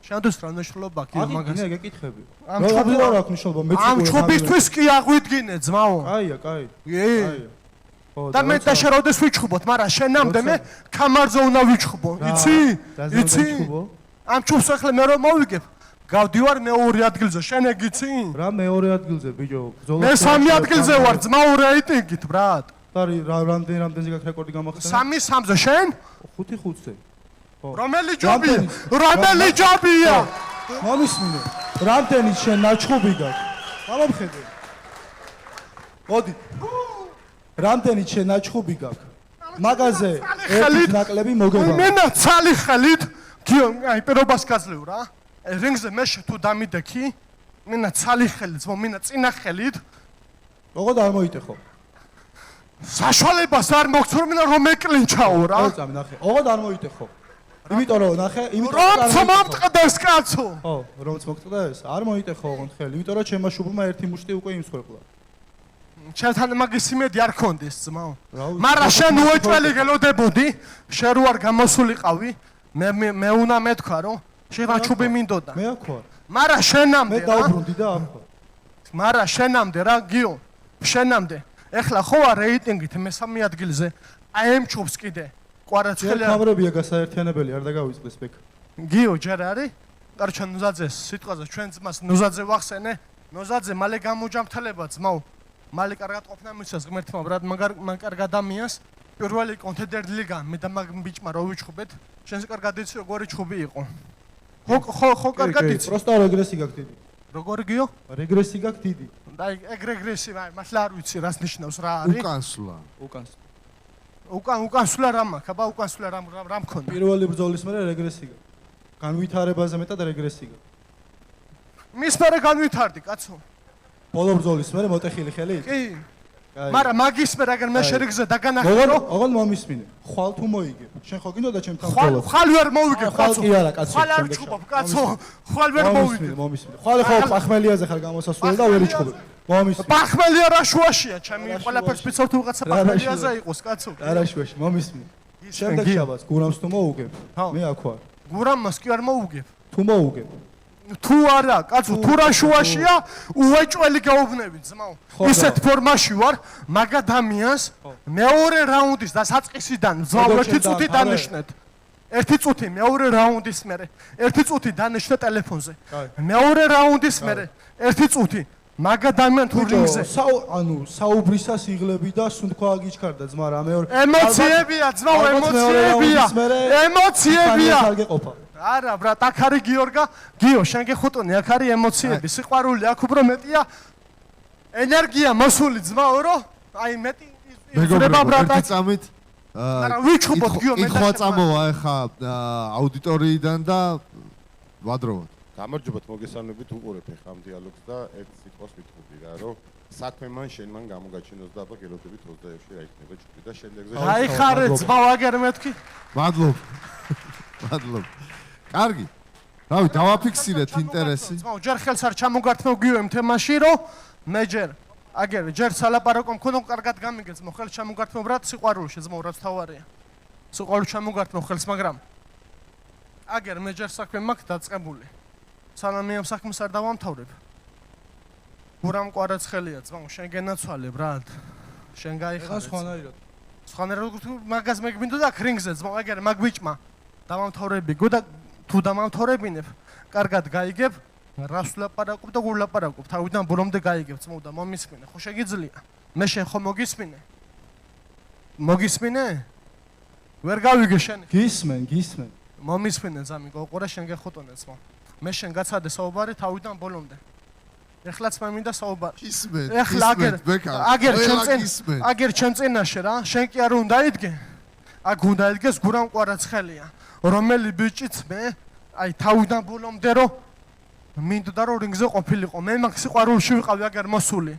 S6: შენთვის რა მნიშვნელობა აქვს მაგას?
S12: აღიდგინე, გეკითხები.
S6: ამ ჩხუბი
S12: რა აქვს მნიშვნელობა? მეც
S6: ამ ჩხუბისთვის კი აღვიდგინე, ძმაო.
S12: კაია, კაი.
S6: კი. და მე და შენ როდეს ვიჩხუბოთ, მაგრამ შენამდე მე კამარზე უნდა ვიჩხუბო. იცი? ამ ჩხუბს ახლა მე რომ მოვიგებ, გავდივარ მეორე ადგილზე, შენ ეგ იცი?
S12: რა მეორე ადგილზე, ბიჭო?
S6: მე 3 ადგილზე ვარ, ძმაო, რეიტინგით, ბრატ.
S12: რამდენზე გაქვს რეკორდი გამახსენე?
S6: 3-3-ზე შენ?
S12: 5-5-ზე.
S6: რომელი ჯობია? რომელი ჯობია?
S12: მომისმინე. რამდენი შენ ნაჩხუბი გაქვს? გამომხედე. მოდი. რამდენი შენ ნაჩხუბი გაქვს? მაგაზე ერთი ნაკლები მოგება.
S6: მენა ცალი ხელით, გიო, აი პირობას გაძლევ რა. რინგზე მე თუ დამიდექი, მენა ცალი ხელით, მენა წინა ხელით.
S12: როგორ არ მოიტეხო?
S6: საშუალებას არ მოგცემ, რომ მეკლინჩაო რა.
S12: წამი ნახე. ოღონდ არ მოიტეხო. იმიტომ რომ ნახე, იმიტომ
S6: რომ მომწყდეს კაცო.
S12: ხო, რომც მომწყდეს? არ მოიტეხო ოღონდ ხელი, იმიტომ რომ ჩემმა შუბლმა ერთი მუშტი უკვე იმსხვერპლა.
S6: ჩემთან მაგის იმედი არ ქონდეს, ძმაო. მაგრამ შენ უეჭველი გელოდებოდი, შენ რო არ გამოსულიყავი, მე უნდა მეთქვა, რომ შენ ჩუბი მინდოდა.
S12: მე აქ ვარ.
S6: მაგრამ შენამდე
S12: მე დაუბრუნდი და აქ ვარ.
S6: მაგრამ შენამდე რა, გიო, შენამდე. ეხლა ხო არ რეიტინგით მე-3 ადგილზე. აი ამ ჩუბს კიდე. კვარაცხელი
S12: კამერებია გასაერთიანებელი, არ დაგავიწყდეს ბექ.
S6: გიო, ჯერ არის? კარჩა ნუზაძეს სიტყვაზე ჩვენ ძმას ნუზაძე ვახსენე. ნუზაძე მალე გამოჯამთელება ძმაო. მალე კარგად ყოფნა მისცეს ღმერთმა, ბრად, მაგ კარგ ადამიანს. პირველი კონტენდერ ლიგა, მე და მაგ ბიჭმა რო ვიჩხუბეთ, შენს კარგად იცი როგორი ჩხუბი იყო. ხო, კარგად იცი.
S12: პროსტა რეგრესი გაქვს დიდი.
S6: როგორი გიო?
S12: რეგრესი გაქვს დიდი.
S6: და ეგ რეგრესი, მართლა არ ვიცი რას ნიშნავს რა არის.
S1: უკანსვლა.
S6: უკანსვლა რა მაქვს, აბა უკანსვლა რა მქონდა?
S12: პირველი ბრძოლის მერე რეგრესი გაქვს. განვითარებაზე მეტად რეგრესი გაქვს.
S6: მის მერე განვითარდი, კაცო.
S12: ბოლო ბრძოლის მერე მოტეხილი ხელით?
S6: კი. მაგრამ მაგის მერე აგერ მე შერიგზე დაგანახე.
S12: ოღონდ მომისმინე. ხვალ თუ მოიგებ. შენ ხო გინდოდა ჩემთან ბრძოლა?
S6: ხვალ ვერ მოვიგებ, კაცო.
S12: ხვალ კი არა, კაცო.
S6: ხვალ არ ჩხუბობ, კაცო. ხვალ ვერ მოვიგებ.
S12: მომისმინე. ხვალ ხო პახმელიაზე ხარ გამოსასვლელი და ვერ იჩხუბებ. მომისმინე.
S6: პახმელია რა შუაშია, ჩემი ყველაფერს ვიცავ თუ ვიღაცა პახმელიაზე იყოს, კაცო.
S12: არა შუაში, მომისმინე. შემდეგ შაბათს გურამს თუ მოუგებ? მე აქ ვარ.
S6: გურამს კი არ მოუგებ.
S12: თუ მოუგებ?
S6: თუ არა, კაცო, თუ რა შუაშია, უეჭველი გაუბნები ძმაო. ისეთ ფორმაში ვარ, მაგ ადამიანს მეორე რაუნდის დასაწყისიდან ძმაო 1 წუთი დანიშნეთ. 1 წუთი მეორე რაუნდის მერე, 1 წუთი დანიშნე ტელეფონზე. მეორე რაუნდის მერე 1 წუთი მაგ ადამიან თურნირზე.
S12: ანუ საუბრისას იღლები და სუნთქვა გიჩქარდა ძმა რა მეორე.
S6: ემოციებია ძმაო, ემოციებია. ემოციებია.
S12: არ გეყოფა.
S6: არა ბრატ, აქ არის გიორგა, გიო, შენ გეხუტონი, აქ არის ემოციები, სიყვარული, აქ უფრო მეტია ენერგია მოსული ძმაო, რომ აი მეტი იზრდება ბრატ.
S1: ერთი წამით
S6: არა, ვიჩუბოთ გიო, მე
S1: კითხვა წამოვა ახლა აუდიტორიიდან და ვადრობოთ.
S13: გამარჯობათ, მოგესალმებით, უყურებ ახლა ამ დიალოგს და ერთ სიტყვას ვიტყუდი რა, რომ საქმე შენ მან გამოგაჩინოს და აბა გელოდებით 21-ში რა იქნება ჯგუფი და შემდეგზე
S6: აიხარე ძმაო, აგერ მეთქი.
S1: მადლობ. მადლობ. კარგი. რავი, დავაფიქსირეთ ინტერესი.
S6: ძმაო, ჯერ ხელს არ ჩამოგართმევ გიო იმ თემაში, რომ მე ჯერ სალაპარაკო მქონდა, კარგად გამიგე ძმაო, ხელს ჩამოგართმევ ბრატ სიყვარულში ძმაო, რაც თავარია. სიყვარულში ჩამოგართმევ ხელს, მაგრამ აგერ მე ჯერ საქმე მაქვს დაწყებული. სანამ ამ საქმეს არ დავამთავრებ. გურამ კვარაცხელია ძმაო, შენ გენაცვალე ბრატ. შენ გაიხარე.
S12: სხვანაირად.
S6: სხვანაირად მაგას მეგმინდოდა ქრინგზე ძმაო, აგერ მაგ ბიჭმა დავამთავრებიგო და თუ დამამთავრებინებ, კარგად გაიგებ, რას ვლაპარაკობ და გულ ლაპარაკობ, თავიდან ბოლომდე გაიგებ ძმაო და მომისმინე, ხო შეგიძლია? მე შენ ხო მოგისმინე? მოგისმინე? ვერ გავიგე შენ.
S12: გისმენ.
S6: მომისმინე ძამი, გოყურე შენ გეხუტონე ძმაო. მე შენ გაცადე საუბარი თავიდან ბოლომდე. ეხლაც მე მინდა საუბარი.
S1: ისმენ.
S6: ეხლა აგერ ჩემ წინაშე რა, შენ კი არ უნდა იდგე. აქ უნდა იდგეს გურამ კვარაცხელია. რომელი ბიჭიც მე აი თავიდან ბოლომდე რომ მინდოდა რომ რინგზე ყოფილიყო. მე მაგ სიყვარულში ვიყავი აგერ მოსული.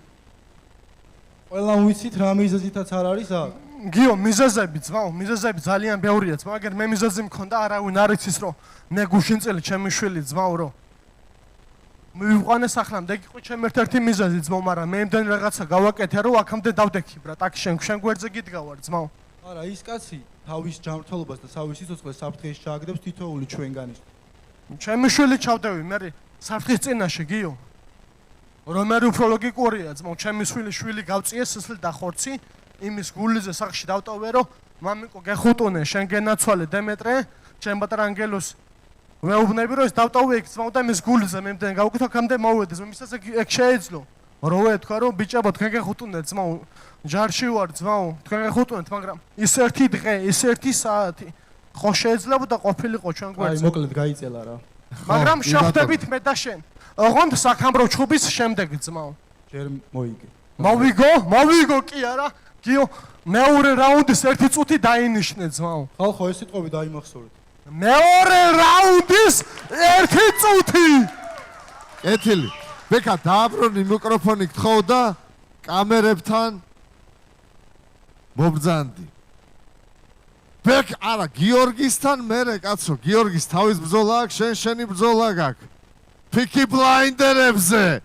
S12: ყველა ვიცით რა მიზეზითაც არ არის აქ.
S6: გიო, მიზეზები ძმაო, მიზეზები ძალიან ბევრია ძმაო. აგერ მე მიზეზი მქონდა, არავინ არ იცის რომ მე გუშინწილი ჩემი შვილი ძმაო რომ მივიყვანე სახლამდე, ეგ იყო ჩემი ერთ-ერთი მიზეზი ძმაო, მაგრამ მე იმდენ რაღაცა გავაკეთე რომ აქამდე დავდექი ბრატ, აქ შენ გვერდზე გიდგავარ ძმაო.
S12: არა, ის კაცი თავის ჯანმრთელობას და თავის სიცოცხლეს საფრთხეში ჩააგდებს თითოეული ჩვენგანის.
S6: ჩემი შვილი ჩავდევი მე საფრთხის წინაშე გიო. რომ მე უფრო ლოგიკურია ძმაო, ჩემი შვილი გავწიე სისხლი და ხორცი, იმის გულიზე სახში დავტოვე რომ მამიკო გეხუტუნე, შენ გენაცვალე დემეტრე, ჩემ ბატრანგელოს მეუბნები რომ ეს დავტოვე იქ ძმაო და იმის გულიზე მე იმდენ გავუკეთე, აქამდე მოვედეს, მე მისაც ეგ შეეძლო. რო ეთქვა რომ ბიჭებო თქვენ გეხუტუნეთ ძმაო, ჯარში ვარ ძმაო, თქვენ გეხუტუნეთ, მაგრამ ის ერთი დღე, ის ერთი საათი ხო შეიძლებოდა ყოფილიყო ჩვენ გვერდზე.
S12: აი, მოკლედ გაიწელა რა.
S6: მაგრამ შეხვდებით მე და შენ. ოღონდ საქამბრო ჩხუბის შემდეგ ძმაო.
S12: ჯერ მოიგე.
S6: მოვიგო კი არა. გიო, მეორე რაუნდის 1 წუთი დაინიშნე ძმაო.
S12: ხალხო, ეს სიტყვები დაიმახსოვრეთ.
S6: მეორე რაუნდის 1 წუთი.
S1: კეთილი. ბეკა, დააბრუნი მიკროფონი გთხოვ და კამერებთან მობრძანდი. ბეკ, არა, გიორგისთან მერე, კაცო, გიორგის თავის ბრძოლა აქვს, შენი ბრძოლა გაქვს. პიკი ბლაინდერებზე.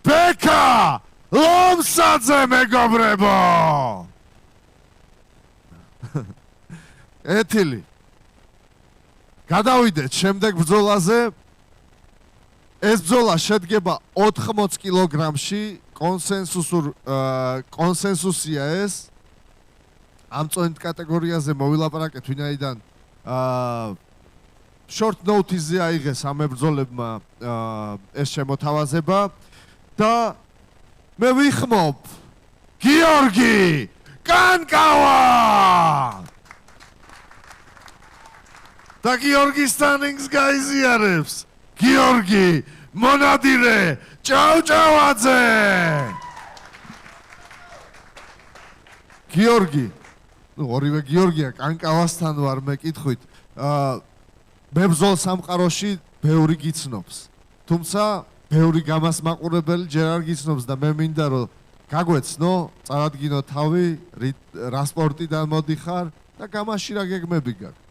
S1: ბეკა, ლომსაძე მეგობრებო. ეთილი. გადავიდეთ შემდეგ ბრძოლაზე. ეს ბრძოლა შედგება 80 კილოგრამში, კონსენსუსია ეს. ამ წონით კატეგორიაზე მოვილაპარაკეთ, ვინაიდან short notice-ზე აიღეს ამ მებრძოლებმა ეს შემოთავაზება და მე ვიხმობ გიორგი კანკავა და გიორგი სტანინგს გაიზიარებს გიორგი მონადირე ჭავჭავაძე გიორგი ორივე გიორგია კანკავასთან ვარ მე კითხვით მებრძოლ სამყაროში ბევრი გიცნობს თუმცა ბევრი გამას მაყურებელი ჯერ არ გიცნობს და მე მინდა რომ გაგვეცნო წარადგინო თავი რა სპორტიდან მოდიხარ და გამაში რა გეგმები გაქვს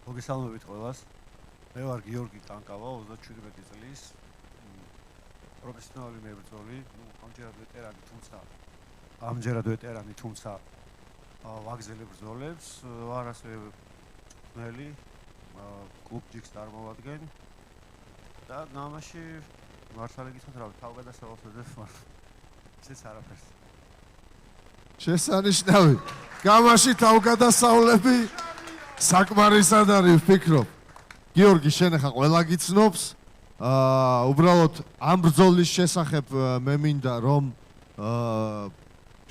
S14: მოგესალმებით ყველას მე ვარ გიორგი კანკავა 37 წლის პროფესიონალი მებრძოლი ამჯერად ვეტერანი თუმცა ვაგზელებ ბრძოლებს ვარ ასევე მელი კლუბ ჯიქს წარმოვადგენ და ნამაში მართალი გითხრათ რა თავგადასავალს ვეძებ ისეც არაფერს
S1: შესანიშნავი გამაში თავგადასავლები საკმარისად არის ვფიქრობ გიორგი შენ ახლა ყველა გიცნობს უბრალოდ ამ ბრძოლის შესახებ მე მინდა რომ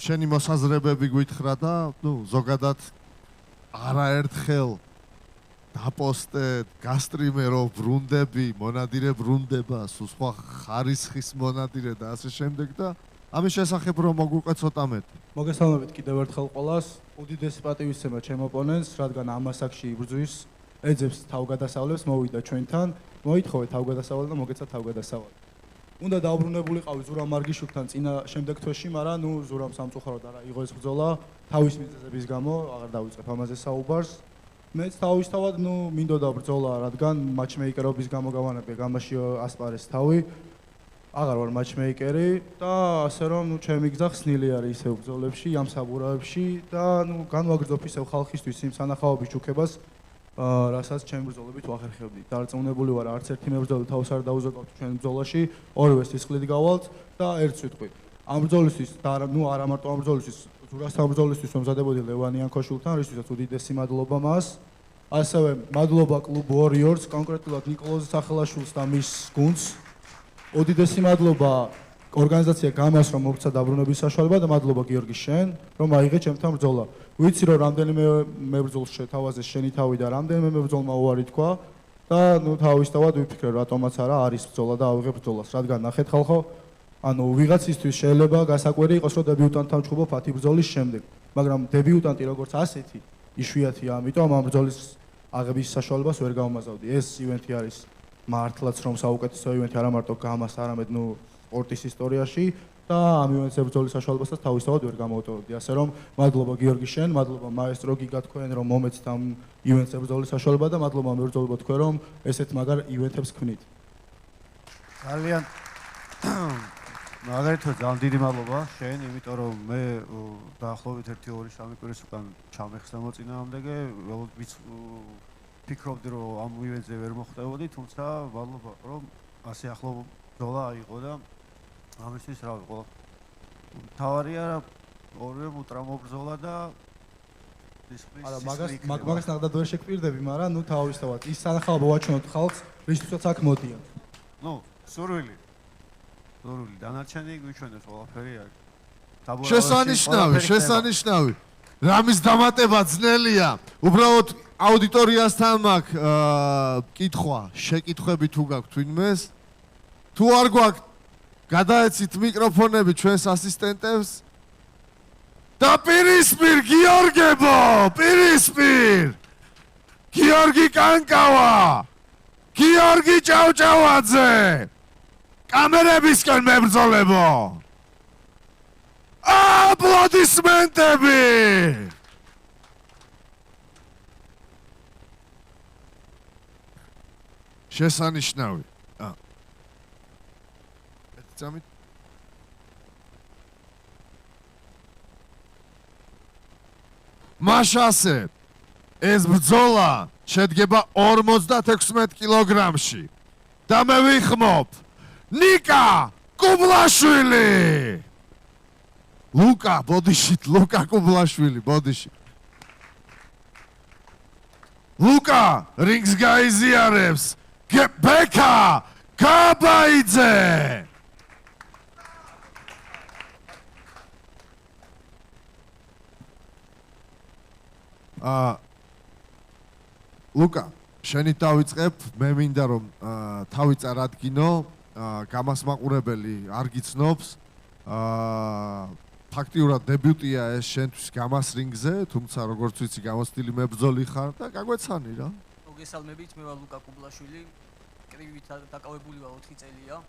S1: შენი მოსაზრებები გვითხრა და ნუ ზოგადად არაერთხელ დაპოსტეთ, გასტრიმერო, ბრუნდები, მონადირე ბრუნდება, სულ სხვა ხარისხის მონადირე და ასე შემდეგ და ამის შესახებ რომ მოგვიყვა ცოტა მეტი.
S12: მოგესალმებით კიდევ ერთხელ ყველას. უდიდესი პატივისცემა ჩემ ოპონენტს, რადგან ამ ასაკში იბრძვის, ეძებს თავგადასავლებს, მოვიდა ჩვენთან. მოითხოვე თავგადასავალი და მოგეცა თავგადასავალი. უნდა დაუბრუნებულიყავი ზურამ მარგიშვილთან წინა შემდეგ თვეში, მაგრამ ნუ ზურამ სამწუხაროდ არა იღო ეს ბრძოლა თავის მიზეზების გამო, აღარ დავიწყებ ამაზე საუბარს. მეც თავისთავად ნუ მინდოდა ბრძოლა, რადგან მატჩმეიკერობის გამო გავანებე გამაში ასპარეს თავი. აღარ ვარ მატჩმეიკერი და ასე რომ ნუ ჩემი გზა ხსნილი არის ისევ ბრძოლებში, ამ საბურავებში და ნუ განვაგრძობ ისევ ხალხისთვის იმ სანახაობის ჯუქებას, რასაც ჩემი ბრძოლებით ვახერხებდი. დარწმუნებული ვარ, არც ერთი მებრძოლი თავს არ დაუზოგავთ ჩვენ ბრძოლაში, ორივე სისხლით გავალთ და ერთს ვიტყვი. ამ ბრძოლისთვის და ნუ არა მარტო ამ ბრძოლისთვის, ზურასთან ბრძოლისთვის მომზადებოდი ლევან იანქოშვილთან, რისთვისაც უდიდესი მადლობა მას. ასევე მადლობა კლუბ Warriors, კონკრეტულად ნიკოლოზ სახელაშვილს და მის გუნდს. უდიდესი მადლობა ორგანიზაცია გამას რომ მოგცა დაბრუნების საშუალება და მადლობა გიორგი შენ რომ აიღე ჩემთან ბრძოლა. ვიცი რომ რამდენიმე მებრძოლს შეთავაზეს შენი თავი და რამდენიმე მებრძოლმა უარი თქვა და ნუ თავისთავად ვიფიქრე რატომაც არა არის ბრძოლა და ავიღე ბრძოლას, რადგან ნახეთ ხალხო, ანუ ვიღაცისთვის შეიძლება გასაკვირი იყოს რომ დებიუტანტთან ვჩხუბო ფათი ბრძოლის შემდეგ, მაგრამ დებიუტანტი როგორც ასეთი იშვიათია, ამიტომ ამ ბრძოლის აღების საშუალებას ვერ გავმაზავდი. ეს ივენთი არის მართლაც რომ საუკეთესო ივენთი არა მარტო გამას, არამედ ნუ სპორტის ისტორიაში და ამ ივენთზე ბრძოლის საშუალებასაც თავისთავად ვერ გამოვტოვებდი. ასე რომ მადლობა გიორგი შენ, მადლობა მაესტრო გიგა თქვენ რომ მომეცით ამ ივენთზე ბრძოლის საშუალება და მადლობა მებრძოლებო თქვენ რომ ესეთ მაგარ ივენთებს ქმნით.
S14: ძალიან მაგალითად ძალიან დიდი მადლობა შენ, იმიტომ რომ მე დაახლოებით 1-2-3 კვირის უკან ჩამეხსნა მოწინააღმდეგე, ველოდაც ფიქრობდი რომ ამ ივენთზე ვერ მოხვდებოდი, თუმცა მადლობა რომ ასე ახლო ბრძოლა აიღო და ამისთვის რა ვიყო. თავარია ორივე უტრამობრძოლა და
S12: არა მაგას ნახდად ვერ შეგპირდები, მაგრამ ნუ თავისთავად ის სანახაობა ვაჩვენოთ ხალხს, რისთვისაც აქ მოდიან.
S14: ნუ სურვილი დანარჩენი გვიჩვენებს ყველაფერი არის.
S1: შესანიშნავი. რამის დამატება ძნელია. უბრალოდ აუდიტორიასთან მაქვს კითხვა, შეკითხვები თუ გაქვთ ვინმეს? თუ არ გვაქვს, გადაეცით მიკროფონები ჩვენს ასისტენტებს. და პირისპირ გიორგებო, პირისპირ. გიორგი კანკავა. გიორგი ჭავჭავაძე. კამერებისკენ მებრძოლებო. აპლოდისმენტები. შესანიშნავი. წამით მაშასე ეს ბრძოლა შედგება 56 კილოგრამში და მე ვიხმობ ნიკა კუბლაშვილი. ლუკა ბოდიშით, ლუკა კუბლაშვილი ბოდიში. ლუკა რინგს გაიზიარებს ბეკა გაბაიძე. ლუკა, შენი დავიწყებ, მე მინდა რომ თავი წარადგინო, გამას მაყურებელი არ გიცნობს. ფაქტიურად დებიუტია ეს შენთვის გამას რინგზე, თუმცა როგორც ვიცი გამოცდილი მებრძოლი ხარ და გაგვეცანი რა.
S15: მოგესალმებით, მე ვარ ლუკა კუბლაშვილი. კრივით დაკავებული ვარ 4 წელია.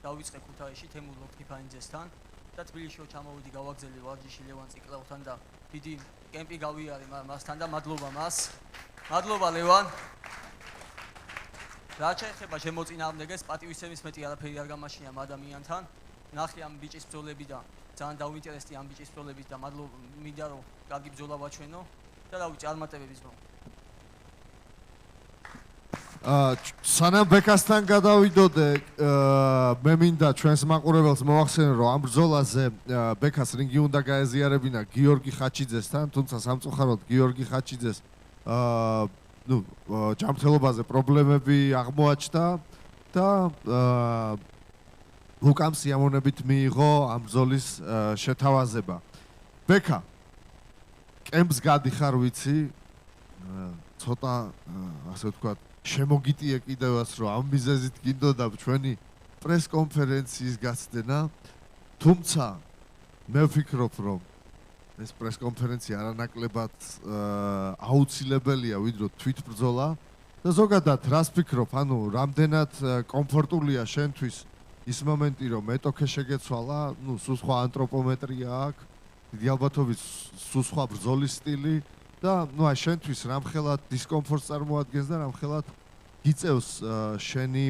S15: დავიწყე ქუთაისში თემურ ლოქიფანიძესთან და თბილისში ჩამოვიდი გავაგზავნე ვარჯიში ლევან ციკლაუთან და დიდი კემპი გავიარე მასთან და მადლობა მას. მადლობა ლევან. რა შეეხება შემოწინააღმდეგეს, პატივისცემის მეტი არაფერი არ გამაშინა ამ ადამიანთან. ნახე ამ ბიჭის ბრძოლები და ძალიან დავინტერესდი ამ ბიჭის ბრძოლებით და მადლობა მინდა რომ კარგი ბრძოლა ვაჩვენო და რავი წარმატებების ბრძოლა.
S1: სანამ ბექასთან გადავიდოდე, მე მინდა ჩვენს მაყურებელს მოვახსენო, რომ ამ ბრძოლაზე ბექას რინგი უნდა გაეზიარებინა გიორგი ხაჩიძესთან, თუმცა სამწუხაროდ გიორგი ხაჩიძეს ჯანმრთელობაზე პრობლემები აღმოაჩნდა და ლუკამ სიამოვნებით მიიღო ამ ბრძოლის შეთავაზება. ბექა, კემპს გადიხარ ვიცი, ცოტა ასე ვთქვათ, შემოგიტიე კიდევაც, რომ ამ მიზეზით გინდოდა ჩვენი პრეს კონფერენციის გაცდენა, თუმცა მე ვფიქრობ, რომ ეს პრეს კონფერენცია არანაკლებად აუცილებელია ვიდრე თვითბრძოლა და ზოგადად რას ვფიქრობ, ანუ რამდენად კომფორტულია შენთვის ის მომენტი, რომ მეტოქე შეგეცვალა, სულ სხვა ანთროპომეტრია აქვს, დიდი ალბათობით სულ სხვა ბრძოლის სტილი და აი შენთვის რამხელად დისკომფორტს წარმოადგენს და რამხელად გიწევს შენი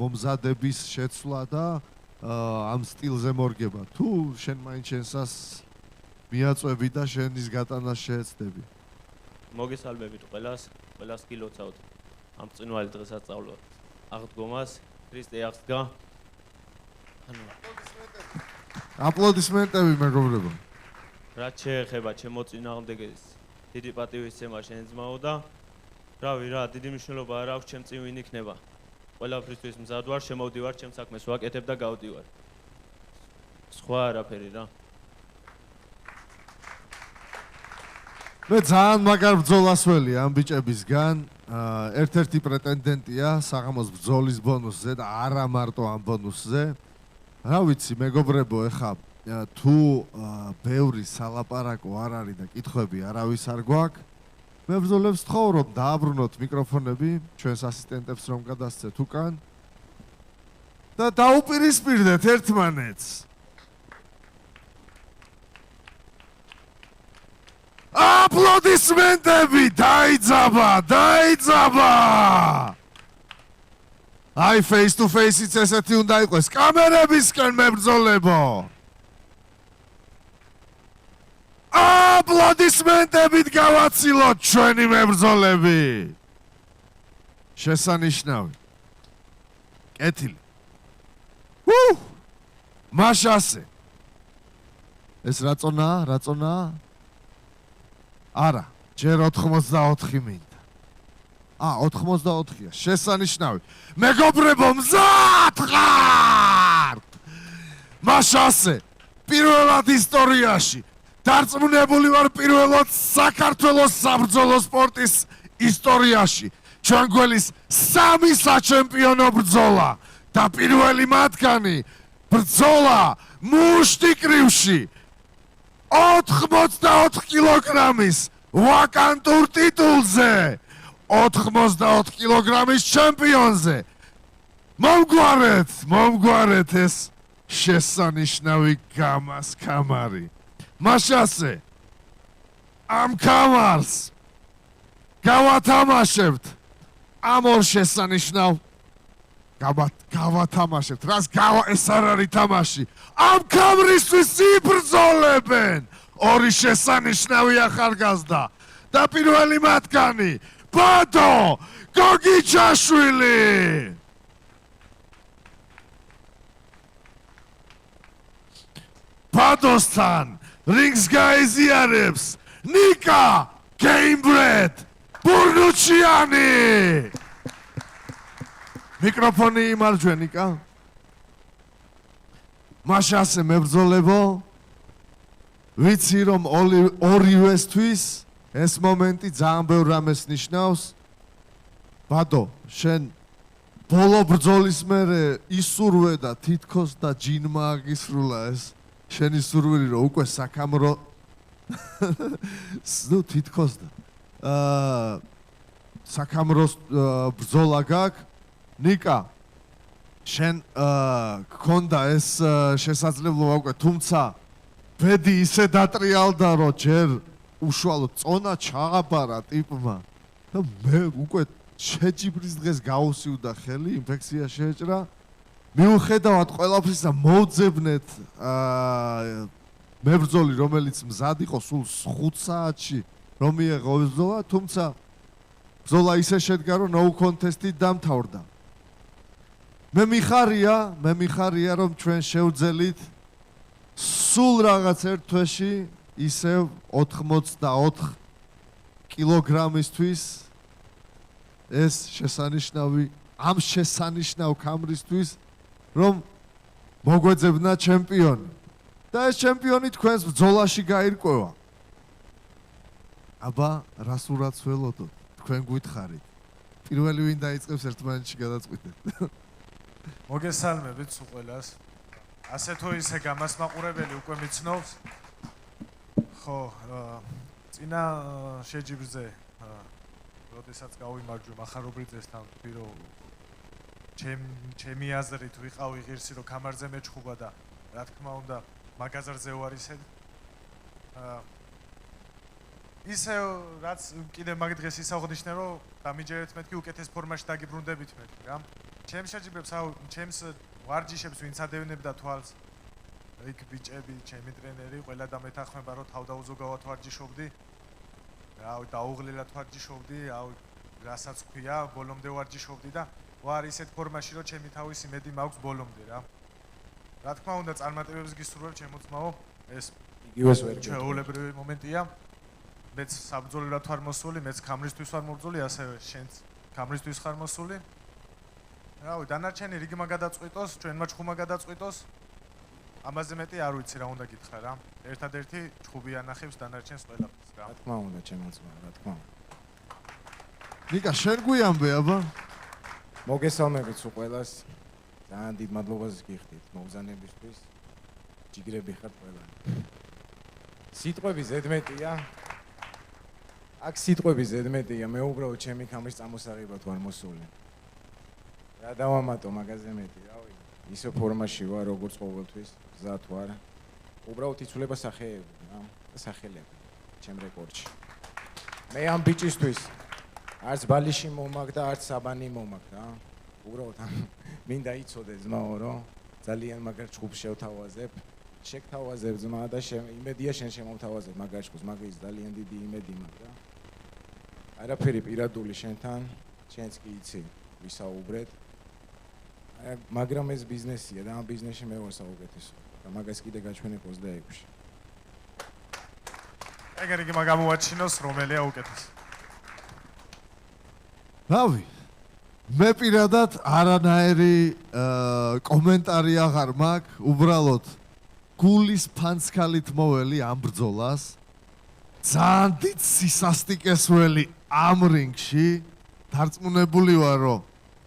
S1: მომზადების შეცვლა და ამ სტილზე მორგება. თუ შენ მაინც შენსას მიაწვევი და შენის გატანას შეეცდები.
S16: მოგესალმებით ყველას გილოცავთ ამ წინვალი დღესასწაულო აღდგომას. ქრისტე აღსდგა.
S1: აპლოდისმენტები მეგობრებო.
S16: რაც შეეხება ჩემო წინააღმდეგეს დიდი პატივისცემა შენ ძმაო და რავი რა დიდი მნიშვნელობა არ აქვს ჩემ წინ ვინ იქნება. ყველაფრისთვის მზად ვარ, შემოვდივარ ჩემ საქმეს ვაკეთებ და გავდივარ. სხვა არაფერი რა.
S1: მე ძალიან მაგარ ბრძოლას ველი ამ ბიჭებისგან. ერთ-ერთი პრეტენდენტია საღამოს ბრძოლის ბონუსზე და არა მარტო ამ ბონუსზე. რა ვიცი მეგობრებო, ეხა თუ ბევრი სალაპარაკო არ არის და კითხვები არავის არ გვაქვს, მე ბრძოლებს ვთხოვ, დააბრუნოთ მიკროფონები ჩვენს ასისტენტებს რომ გადასცეთ უკან და დაუპირისპირდეთ ერთმანეთს. აპლოდისმენტები, დაიძაბა! აი face to face-იც ესეთი უნდა იყოს, კამერებისკენ მებრძოლებო! აპლოდისმენტებით გავაცილოთ ჩვენი მებრძოლები! შესანიშნავი. კეთილი. მაშასე. ეს რაწონაა? არა, ჯერ 84 მინდა. 84-ია, შესანიშნავი. მეგობრებო, მზად ხართ! მაშასე, პირველად ისტორიაში დარწმუნებული ვარ პირველად საქართველოს საბრძოლო სპორტის ისტორიაში ჩვენგველის 3 საჩემპიონო ბრძოლა და პირველი მათგანი ბრძოლა მუშტიკრივში 84 კილოგრამის ვაკანტურ ტიტულზე 84 კილოგრამის ჩემპიონზე მომგვარეთ ეს შესანიშნავი გამას კამარი. მაშასე ამ კამარს გავათამაშებთ ამ ორ შესანიშნავ გავათამაშებთ. რას ეს არ არის თამაში. ამ კამრისთვის იბრძოლებენ ორი შესანიშნავი ახალგაზრდა და პირველი მათგანი ბადო გოგიჩაშვილი. ბადოსთან რინგს გაეზიარებს ნიკა გეიმბრედ ბურნუჩიანი. მიკროფონი იმარჯვე ნიკა. მაშასე მებრძოლებო, ვიცი რომ ორივესთვის ეს მომენტი ძალიან ბევრ რამეს ნიშნავს. ბადო, შენ ბოლო ბრძოლის მერე ისურვე და თითქოს და ჯინმა აგისრულა ეს შენი სურვილი რომ უკვე საქამრო თითქოს და საქამროს ბრძოლა გაქვს. ნიკა, შენ გქონდა ეს შესაძლებლობა უკვე, თუმცა ბედი ისე დატრიალდა რომ ჯერ უშუალოდ წონა ჩააბარა ტიპმა და მე უკვე შეჯიბრის დღეს გაუსიუდა ხელი, ინფექცია შეეჭრა. მიუხედავად ყველაფრისა მოვძებნეთ მებრძოლი, რომელიც მზად იყო სულ 5 საათში რომ მიეღო ეს ბრძოლა, თუმცა ბრძოლა ისე შედგა, რომ no contest-ით დამთავრდა. მე მიხარია, რომ ჩვენ შევძელით სულ რაღაც ერთ თვეში ისევ 84 კილოგრამისთვის ეს ამ შესანიშნავ კამრისთვის, რომ მოგვეძებნა ჩემპიონი. და ეს ჩემპიონი თქვენს ბრძოლაში გაირკვევა. აბა, რას ურაც ველოდოთ, თქვენ გითხარით. პირველი ვინ დაიწყებს ერთმანეთში გადაწყვეტეთ.
S17: მოგესალმებით სულ ყველას. ასე თუ ისე გამასმაყურებელი უკვე მიცნობს. ხო, წინა შეჯიბრზე, როდესაც გავიმარჯვე მახარობრიძესთან, ვთქვი რომ ჩემი აზრით ვიყავი ღირსი, რომ კამარზე მეჩხუბა და რა თქმა უნდა მაგაზრზე ვარ ისე. ისე რაც კიდე მაგ დღეს ისაუღნიშნე რომ დამიჯერეთ მეთქი უკეთეს ფორმაში დაგიბრუნდებით მეთქი რა. ჩემს შეჯიბრებს, ჩემს ვარჯიშებს ვინც ადევნებდა თვალს, იქ ბიჭები, ჩემი ტრენერი, ყველა დამეთანხმება რომ თავდაუზოგავად ვარჯიშობდი. დაუღლელად ვარჯიშობდი, რასაც ქვია, ბოლომდე ვარჯიშობდი და ვარ ისეთ ფორმაში რომ ჩემი თავისი მედი მაქვს ბოლომდე რა. რა თქმა უნდა წარმატებებს გისურვებ ჩემო ძმაო, ეს
S18: იგივეს ვერ
S17: ჩვეულებრივი მომენტია. მეც საბრძოლველად ვარ მოსული, მეც კამრისთვის ვარ მობრძოლი, ასევე შენც კამრისთვის ხარ მოსული. რავი, დანარჩენი რიგმა გადაწყვიტოს, ჩვენმა ჩხუბმა გადაწყვიტოს. ამაზე მეტი არ ვიცი რა უნდა გითხრა რა. ერთადერთი ჩხუბი ანახებს დანარჩენს ყველაფერს რა.
S18: რა თქმა უნდა, ჩემო ძმა, რა თქმა უნდა.
S1: ნიკა, შენ გვიამბე, აბა.
S18: მოგესალმებით სულ ყველას. ძალიან დიდ მადლობას გიხდით მოგზანებისთვის. ჯიგრები ხართ ყველა. სიტყვები ზედმეტია. აქ სიტყვები ზედმეტია, მე უბრალოდ ჩემი კამრის წამოსაღებად ვარ მოსული. რა დავამატო მაგაზე მეტი, რავი. ისო ფორმაში ვარ, როგორც ყოველთვის, გზად ვარ. უბრალოდ იცვლება სახეები, რა, სახელები ჩემ რეკორდში. მე ამ ბიჭისთვის არც ბალიში მომაგ და არც საბანი მომაგ რა. უბრალოდ მინდა იცოდე ძმაო, რომ ძალიან მაგარ ჩხუბს შევთავაზებ. შეგთავაზებ ძმა და იმედია შენ შემოვთავაზებ მაგარ ჩხუბს, მაგის ძალიან დიდი იმედი მაქვს რა. არაფერი პირადული შენთან, შენც კი იცი, ვისაუბრეთ. მაგრამ ეს ბიზნესია და ამ ბიზნესში მე ვარ საუკეთესო. და მაგას კიდე გაჩვენებ 26-ში.
S17: ეგ რიგი მაგამოვაჩინოს, რომელია უკეთესი.
S1: რავი, მე პირადად არანაირი კომენტარი აღარ მაქვს, უბრალოდ გულის ფანცქალით მოველი ამ ბრძოლას. ძალიან დიდ სისასტიკეს ველი ამ რინგში. დარწმუნებული ვარ, რომ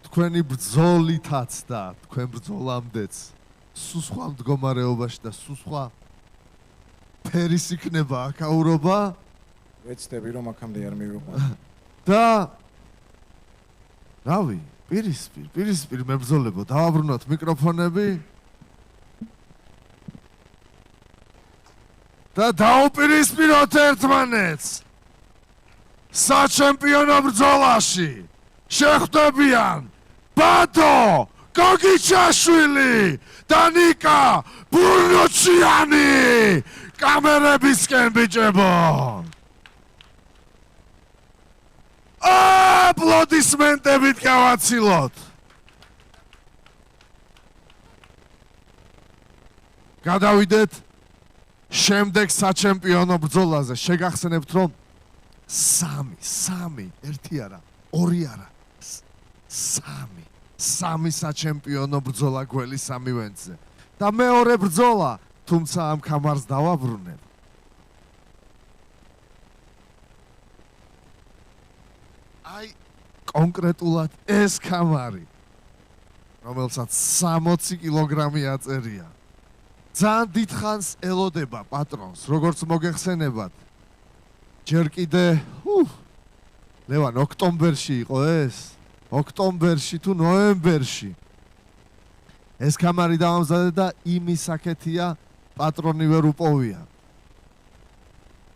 S1: თქვენი ბრძოლითაც და თქვენ ბრძოლამდეც სულ სხვა მდგომარეობაში და სულ სხვა ფერის იქნება აკაურობა.
S18: ვეცდები რომ აქამდე არ მივიყვანო.
S1: და რავი, პირისპირ მებრძოლებო, დავაბრუნოთ მიკროფონები. და დაუპირისპიროთ ერთმანეთს. საჩემპიონო ბრძოლაში შეხვდებიან ბატო გოგიჩაშვილი და ნიკა ბურნოჩიანი. კამერებისკენ ბიჭებო. აპლოდისმენტებით გავაცილოთ. გადავიდეთ შემდეგ საჩემპიონო ბრძოლაზე. შეგახსენებთ რომ 3, 1 არა, 2 არა, 3 საჩემპიონო ბრძოლა გველი სამივენზე. და მეორე ბრძოლა, თუმცა ამ კამარს დავაბრუნებ. აი კონკრეტულად ეს კამარი, რომელსაც 60 კილოგრამი აწერია. ძალიან დიდხანს ელოდება პატრონს, როგორც მოგეხსენებათ. ჯერ კიდე, ლევან, ოქტომბერში იყო ეს? ოქტომბერში თუ ნოემბერში. ეს კამარი დავამზადე და იმის აქეთია პატრონი ვერ უპოვია.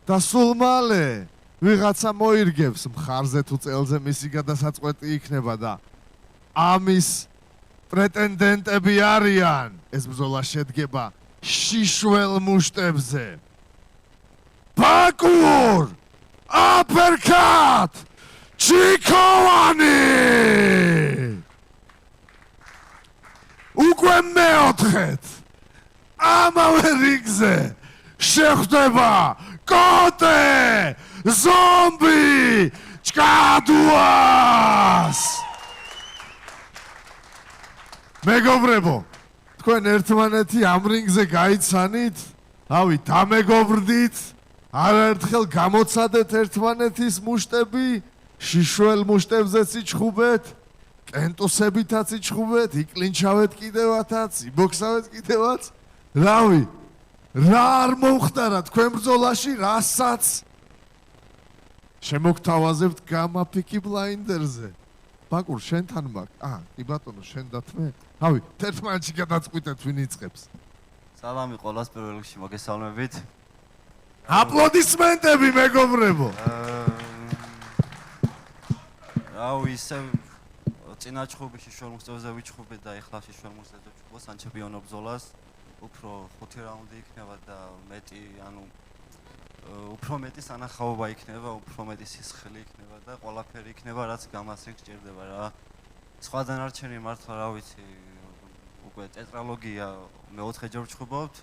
S1: და სულ მალე ვიღაცა მოირგებს მხარზე თუ წელზე მისი გადასაწყვეტი იქნება და ამის პრეტენდენტები არიან. ეს ბრძოლა შედგება შიშվել მუშტებზე. ბაკურ! აპერკატ! ჩიქოვანი უკვე მეოთხედ ამავე რიგზე შეხვდება კოტე ზომბი ჭკადუას მეგობრებო თქვენ ერთმანეთი ამ რინგზე გაიცანით ავი დამეგობრდით არაერთხელ გამოცადეთ ერთმანეთის მუშტები შიშველ მუშტებზეც იჩხუბეთ კენტუსებითაც იჩხუბეთ იკლინჩავეთ კიდევათაც იბოქსავეთ კიდევაც რავი რა არ მომხდარა თქვენ ბრძოლაში რასაც შემოგთავაზებთ გამაფიკი ბლაინდერზე ბაკურ შენთან მაგ კი ბატონო შენ დათმე რავი ერთმანეთში გადაწყვიტეთ ვინ იწყებს
S19: სალამი ყველას პირველ რიგში მოგესალმებით
S1: აპლოდისმენტები მეგობრებო
S19: რავი ისე წინა ჩხუბში შორმუსტებზე ვიჩხუბე და ეხლა შორმუსტებზე ვჩხუბო სანჩემპიონო ბრძოლას უფრო 5 რაუნდი იქნება და მეტი ანუ უფრო მეტი სანახაობა იქნება უფრო მეტი სისხლი იქნება და ყველაფერი იქნება რაც გამასრიგ სჭირდება რა სხვა დანარჩენი მართლა რა ვიცი უკვე ტეტრალოგია მე 4 ჯერ ვჩხუბობთ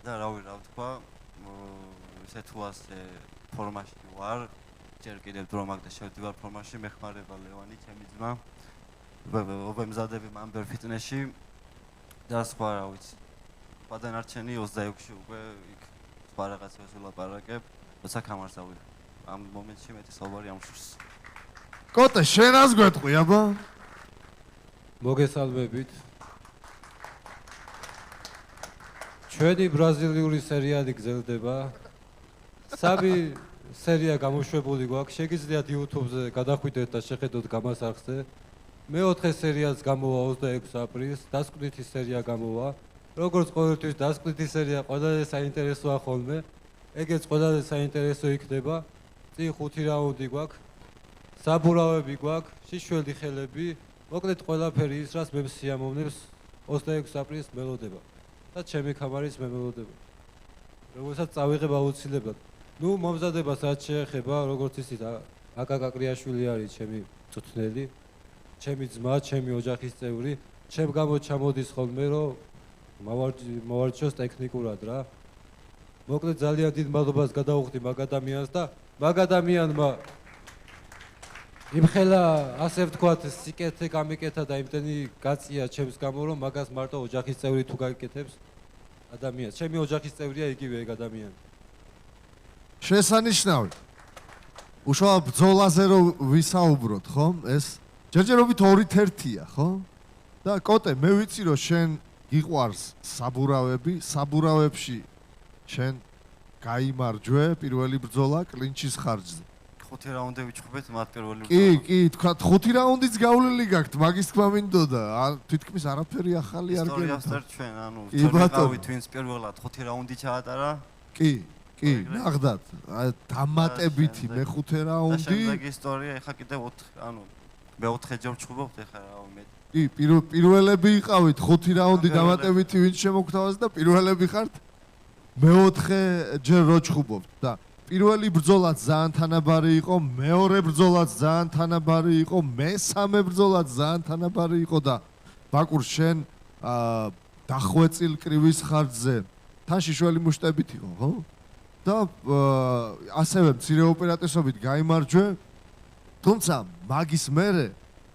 S19: და რავი რა ვთქვა ესე თუ ასე ფორმაში ვარ ჯერ კიდევ დრო მაგ და შევდივარ ფორმაში მეხმარება ლევანი ჩემი ძმა ვემზადები მამბერ ფიტნესში და სხვა რა ვიცი სხვა დანარჩენი 26-ში უკვე იქ სხვა რაღაცას ვილაპარაკებ როცა კამარს ავიღე ამ მომენტში მეტი საუბარი ამშვენს
S1: კოტე შენას გვეტყვი აბა
S20: მოგესალმებით ჩვენი ბრაზილიური სერიალი გრძელდება სამი სერია გამოშვებული გვაქვს შეგიძლიათ YouTube-ზე გადახვიდეთ და შეხედოთ გამასახზე მეოთხე სერიაც გამოვა 26 აპრილს დასკვნითი სერია გამოვა როგორც ყოველთვის დასკვნითი სერია ყველაზე საინტერესოა ხოლმე ეგეც ყველაზე საინტერესო იქნება წინ 5 რაუნდი გვაქვს საბურავები გვაქვს შიშველი ხელები მოკლედ ყველაფერი ის რაც მე სიამოვნებს 26 აპრილს მელოდება და ჩემი კამარის მემელოდება როგორცაც წავიღებ აუცილებლად ნუ მომზადებას რაც შეეხება როგორც ისიც აკაკა კრიაშვილი არის ჩემი წუთნელი ჩემი ძმა ჩემი ოჯახის წევრი ჩემ გამო ჩამოდის ხოლმე რომ მოვარჩიოს ტექნიკურად რა მოკლედ ძალიან დიდ მადლობას გადავუხდი მაგ ადამიანს და მაგ ადამიანმა იმხელა ასე ვთქვათ სიკეთე გამიკეთა და იმდენი გაწია ჩემს გამო რომ მაგას მარტო ოჯახის წევრი თუ გაიკეთებს ადამიანს ჩემი ოჯახის წევრია იგივე ეგ ადამიანი
S1: შესანიშნავი უშუალოდ ბრძოლაზე რომ ვისაუბროთ ხო ეს ჯერჯერობით 2-1-ია ხო და კოტე მე ვიცი რომ შენ გიყვარს საბურავებში შენ გაიმარჯვე პირველი ბრძოლა კლინჩის ხარჯზე
S19: 5 რაუნდი ვიჩხუბეთ მათ პირველი
S1: კი თქვა 5 რაუნდიც გავლილი გაქვთ მაგის თქმა მინდოდა თითქმის არაფერი ახალი არ გეუბნებათ
S19: ისტორიას წერ ჩვენ ანუ ჩვენ ვინც პირველად 5 რაუნდი ჩაატარა
S1: კი ნახდათ დამატებითი მე-5 რაუნდი
S19: და შემდეგი ისტორია ეხა კიდევ 4 ანუ მე 4 ჯერ ვჩხუბობთ ეხა რა მე
S1: კი პირველები იყავით 5 რაუნდი დამატებითი ვინც შემოგთავაზა და პირველები ხართ მე-4 ჯერ რო ჩხუბობთ და პირველი ბრძოლაც ძალიან თანაბარი იყო, მეორე ბრძოლაც ძალიან თანაბარი იყო, მესამე ბრძოლაც ძალიან თანაბარი იყო და ბაკურ შენ დახვეწილ კრივის ხარჯზე თან შიშველი მუშტებით იყო, ხო? და ასევე მცირე ოპერატესობით გაიმარჯვე. თუმცა მაგის მერე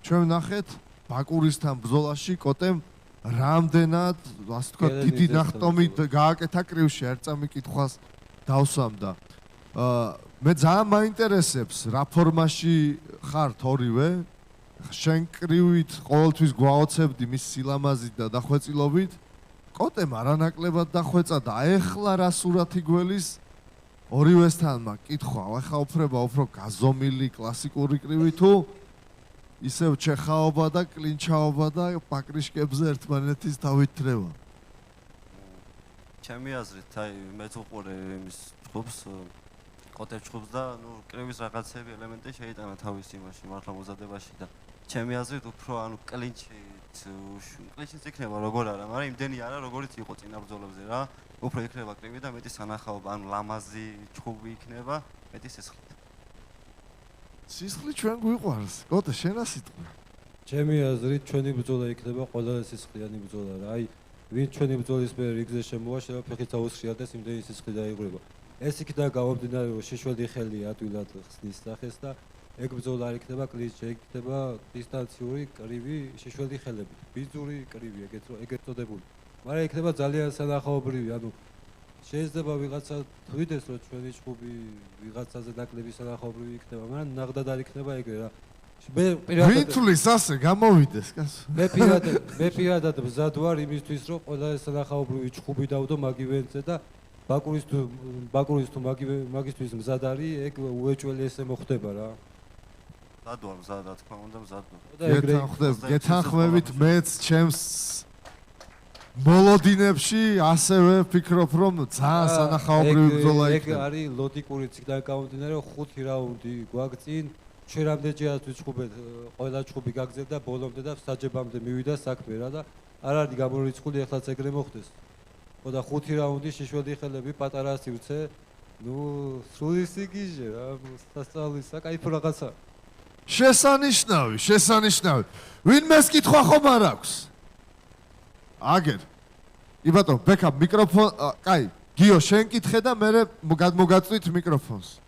S1: ჩვენ ვნახეთ ბაკურისთან ბრძოლაში კოტემ რამდენად, ასე ვთქვათ, დიდი ნახტომით გააკეთა კრივში, ერთ წამიკითხვას დავსვამ და მე ძალიან მაინტერესებს რა ფორმაში ხართ ორივე შენ კრივით ყოველთვის გვაოცებდი მის სილამაზით და დახვეწილობით კოტემ არანაკლებად დახვეწა და ეხლა რა სურათი გველის ორივესთან მაკითხვა ახლა უფრო გაზომილი კლასიკური კრივი თუ ისევ ჩეხაობა და კლინჩაობა და პაკრიშკებზე ერთმანეთის დავითრევა
S19: ჩემი აზრით აი მე ვუყურე იმის ჯგუფს კოტებს ჯგუფს და ნუ კრივის რაღაცები ელემენტი შეიტანა თავის იმაში მართლა მოზადებაში და ჩემი აზრით უფრო ანუ კლინჩიც იქნება როგორ არა მაგრამ იმდენი არა როგორიც იყო წინა ბრძოლებზე რა უფრო იქნება კრივი და მეტი სანახაობა ანუ ლამაზი ჯგუფი იქნება მეტი სისხლით
S1: სისხლი ჩვენ გვიყვარს. კოტე, შენა სიტყვა.
S20: ჩემი აზრით ჩვენი ბრძოლა იქნება ყველა სისხლიანი ბრძოლა რა. აი ვინ ჩვენი ბრძოლის მე რიგზე შემოვა, შეიძლება ფეხით აუსრიალდეს, იმდენი სისხლი დაიღრება. ეს იქიდან გამომდინარე, რომ შეშველი ხელი ადვილად ხსნის სახეს და ეგ ბრძოლა არ იქნება კლიშე, ეგ იქნება დისტანციური, კრივი, შეშველი ხელებით. ბიძური კრივი, ეგეთ წოდებული. მაგრამ იქნება ძალიან სანახაობრივი, ანუ შეიძლება ვიღაცა თვითეს რომ ჩვენი ჯგუფი ვიღაცაზე ნაკლები სანახაობრივი იქნება, მაგრამ ნახდად არ იქნება ეგრე რა. მე
S1: ვინ თulis ასე გამოვიდეს კაცო.
S20: მე პირადად მზად ვარ იმისთვის რომ ყველა სანახაობრივი ჯგუფი დავდო მაგივენზე და ბაკურის თუ მაგისთვის მზად არის, ეგ უეჭველი ესე მოხდება რა.
S19: მზად ვარ, მზად რა თქმა უნდა მზად ვარ.
S1: გეთანხმებით მეც ჩემს მოლოდინებში ასევე ვფიქრობ რომ ძალიან სანახაობრივი ბრძოლა იქნება.
S20: ეგ არის ლოგიკური ციკლიდან გამომდინარე 5 რაუნდი გვაქვს წინ. ჩვენ რამდენჯერაც ვიწყობთ, ყველა ჯგუფი გაგზავნა ბოლომდე და საჯებამდე მივიდა საქმე რა და არ არის გამორიცხული ახლაც ეგრე მოხდეს. და 5 რაუნდი შეშველი ხელები პატარა სივრცე, ნუ სრული სიგიჟე რა, სასწაულის საკაიფო რაღაცა.
S1: შესანიშნავი. ვინმეს კითხვა ხომ არ აქვს? აგერ. იბატონ, ბექა მიკროფონ, კაი, გიო შენ კითხე და მე მოგაწვით მიკროფონს.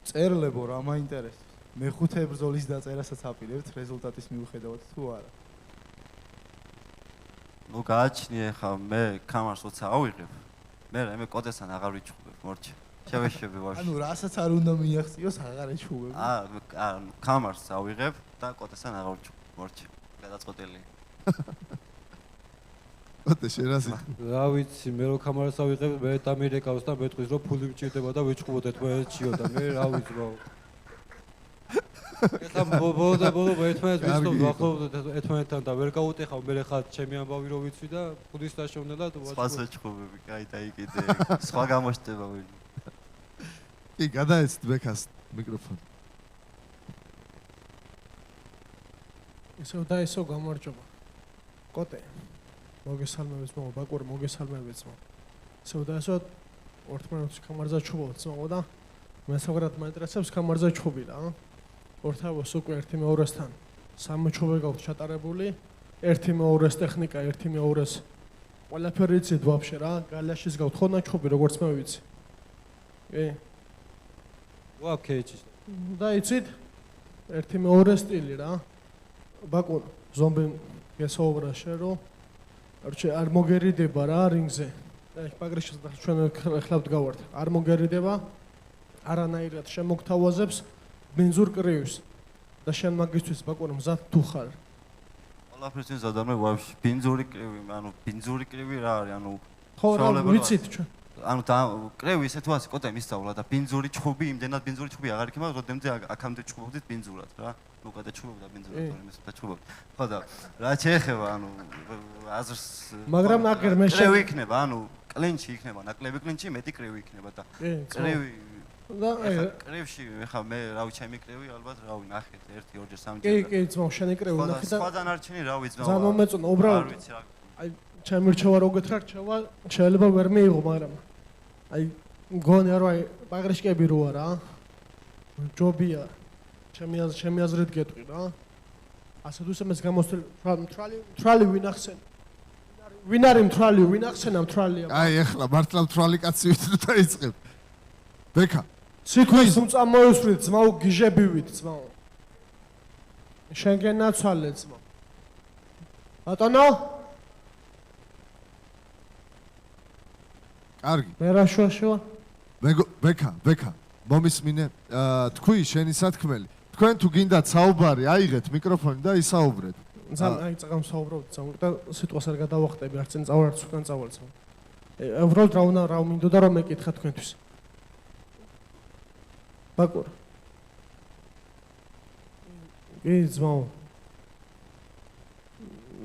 S12: წერლებო რა მაინტერესებს. მეხუთე ბრძოლის დაწერასაც აპირებთ რეზულტატის მიუხედავად თუ არა?
S19: ნუ გააჩნიე ხა მე კამარს როცა ავიღებ, მე კოდესთან აღარ ვიჩხუბებ, მორჩა. შევეშები ვარ.
S12: ანუ რასაც არ უნდა მიაღწიოს, აღარ ეჩხუბებ.
S19: კამარს ავიღებ და კოდესთან აღარ ვიჩხუბებ, მორჩა. გადაწყვეტილია.
S1: ოტე შენასი.
S20: რა ვიცი, მე რო კამარას ავიღებ, მე დამირეკავს და მეტყვის რომ ფული მჭირდება და ვიჩხუბოთ ერთმანეთშიო და მე რა ვიცი ბაო. ეხლა ბოლო ერთმანეთს ვიცნობ, ვახლობთ ერთმანეთთან და ვერ გავუტეხავ, მე ხა ჩემი ამბავი რო ვიცი და ფულის დაშოვნელად
S19: სხვა საჩხუბები, კაი დაიკიდე. სხვა გამოშტება ვინ.
S1: კი, გადაეცით ბექას მიკროფონი.
S6: ისევ და ისევ გამარჯობა. კოტე. მოგესალმებით ძმაო, ბაკური მოგესალმებით ძმაო. ისევ და ისევ ორთმანეთში კამარზე ჩუბობთ ძმაო და მე საგრად მაინტერესებს კამარზე ჩუბი რა. ორთავოს უკვე ერთი მეორესთან სამჩუბე გაქვთ ჩატარებული, ერთი მეორეს ტექნიკა, ერთი მეორეს ყველაფერი იცით ვაფშე რა, გალაშის გაქვთ ხო ნაჩუბი როგორც მე ვიცი. კი.
S20: ვაკეჭი.
S6: და იცით ერთი მეორე სტილი რა. ბაკურ ზომბი გესაუბრა შენ რომ არ მოგერიდება რა რინგზე. პაგრეშის ჩვენ ახლა ვდგავართ. არ მოგერიდება. არანაირად შემოგთავაზებს ბინზურ კრივს და შენ მაგისთვის ბაკურ მზად თუ ხარ?
S19: ყველაფერს ზადამე ვაფშე ბინზური კრივი, ანუ ბინზური კრივი რა არის, ანუ
S6: ხო რა ვიცით ჩვენ.
S19: ანუ და კრივი ისე თუ ასე კოტე მისწავლა და ბინზური ჩხუბი, იმდენად ბინზური ჩხუბი აღარ იქნება, როდემდე აქამდე ჩხუბობდით ბინზურად რა. ნუ კატე ჩხუბობდა ბინზურად, თორემ და ჩხუბობთ. ხო და რა შეეხება, ანუ აზრს
S6: მაგრამ აგერ მე
S19: კრივი იქნება, ანუ კლინჩი იქნება, ნაკლები კლინჩი, მეტი კრივი იქნება და კრივი და კრივში ეხა მე რავი ჩემი კრივი ალბათ რავი ნახეთ 1 2 3 ჯერ.
S6: კი, ძმაო, შენი კრივი ნახე და
S19: სხვა დანარჩენი რავი ძმაო.
S6: ძალიან მომეწონა, უბრალოდ. აი, ჩემი რჩევა როგორ რჩევა, შეიძლება ვერ მიიღო, მაგრამ აი მგონი რომ აი პაგრიშკები როა რა. ჯობია. ჩემი აზრით გეტყვი რა. ასე თუ ისე მეც გამოსწრ მთრალი ვინ ახსენ? ვინ არის მთრალი? ვინ ახსენა მთრალია?
S1: აი ეხლა მართლა მთრალი კაცი ვით დაიწყებ. ბექა
S6: სიკვდილს უწამოისვრით ძმაო, გიჟებივით ძმაო. შენ გენაცვალე ძმაო. ბატონო?
S1: კარგი.
S6: მე რა შოაშოა?
S1: ბექა, მომისმინე, თქვი შენი სათქმელი. თქვენ თუ გინდათ საუბარი, აიღეთ მიკროფონი და ისაუბრეთ.
S6: აი წაღამ საუბრობთ ძმაო და სიტყვას არ გადავახტები, არც წინ წავალ, არც უკან წავალ ძმაო. უბრალოდ რა მინდოდა რომ მეკითხა თქვენთვის. ბაკურ. კი ძმაო.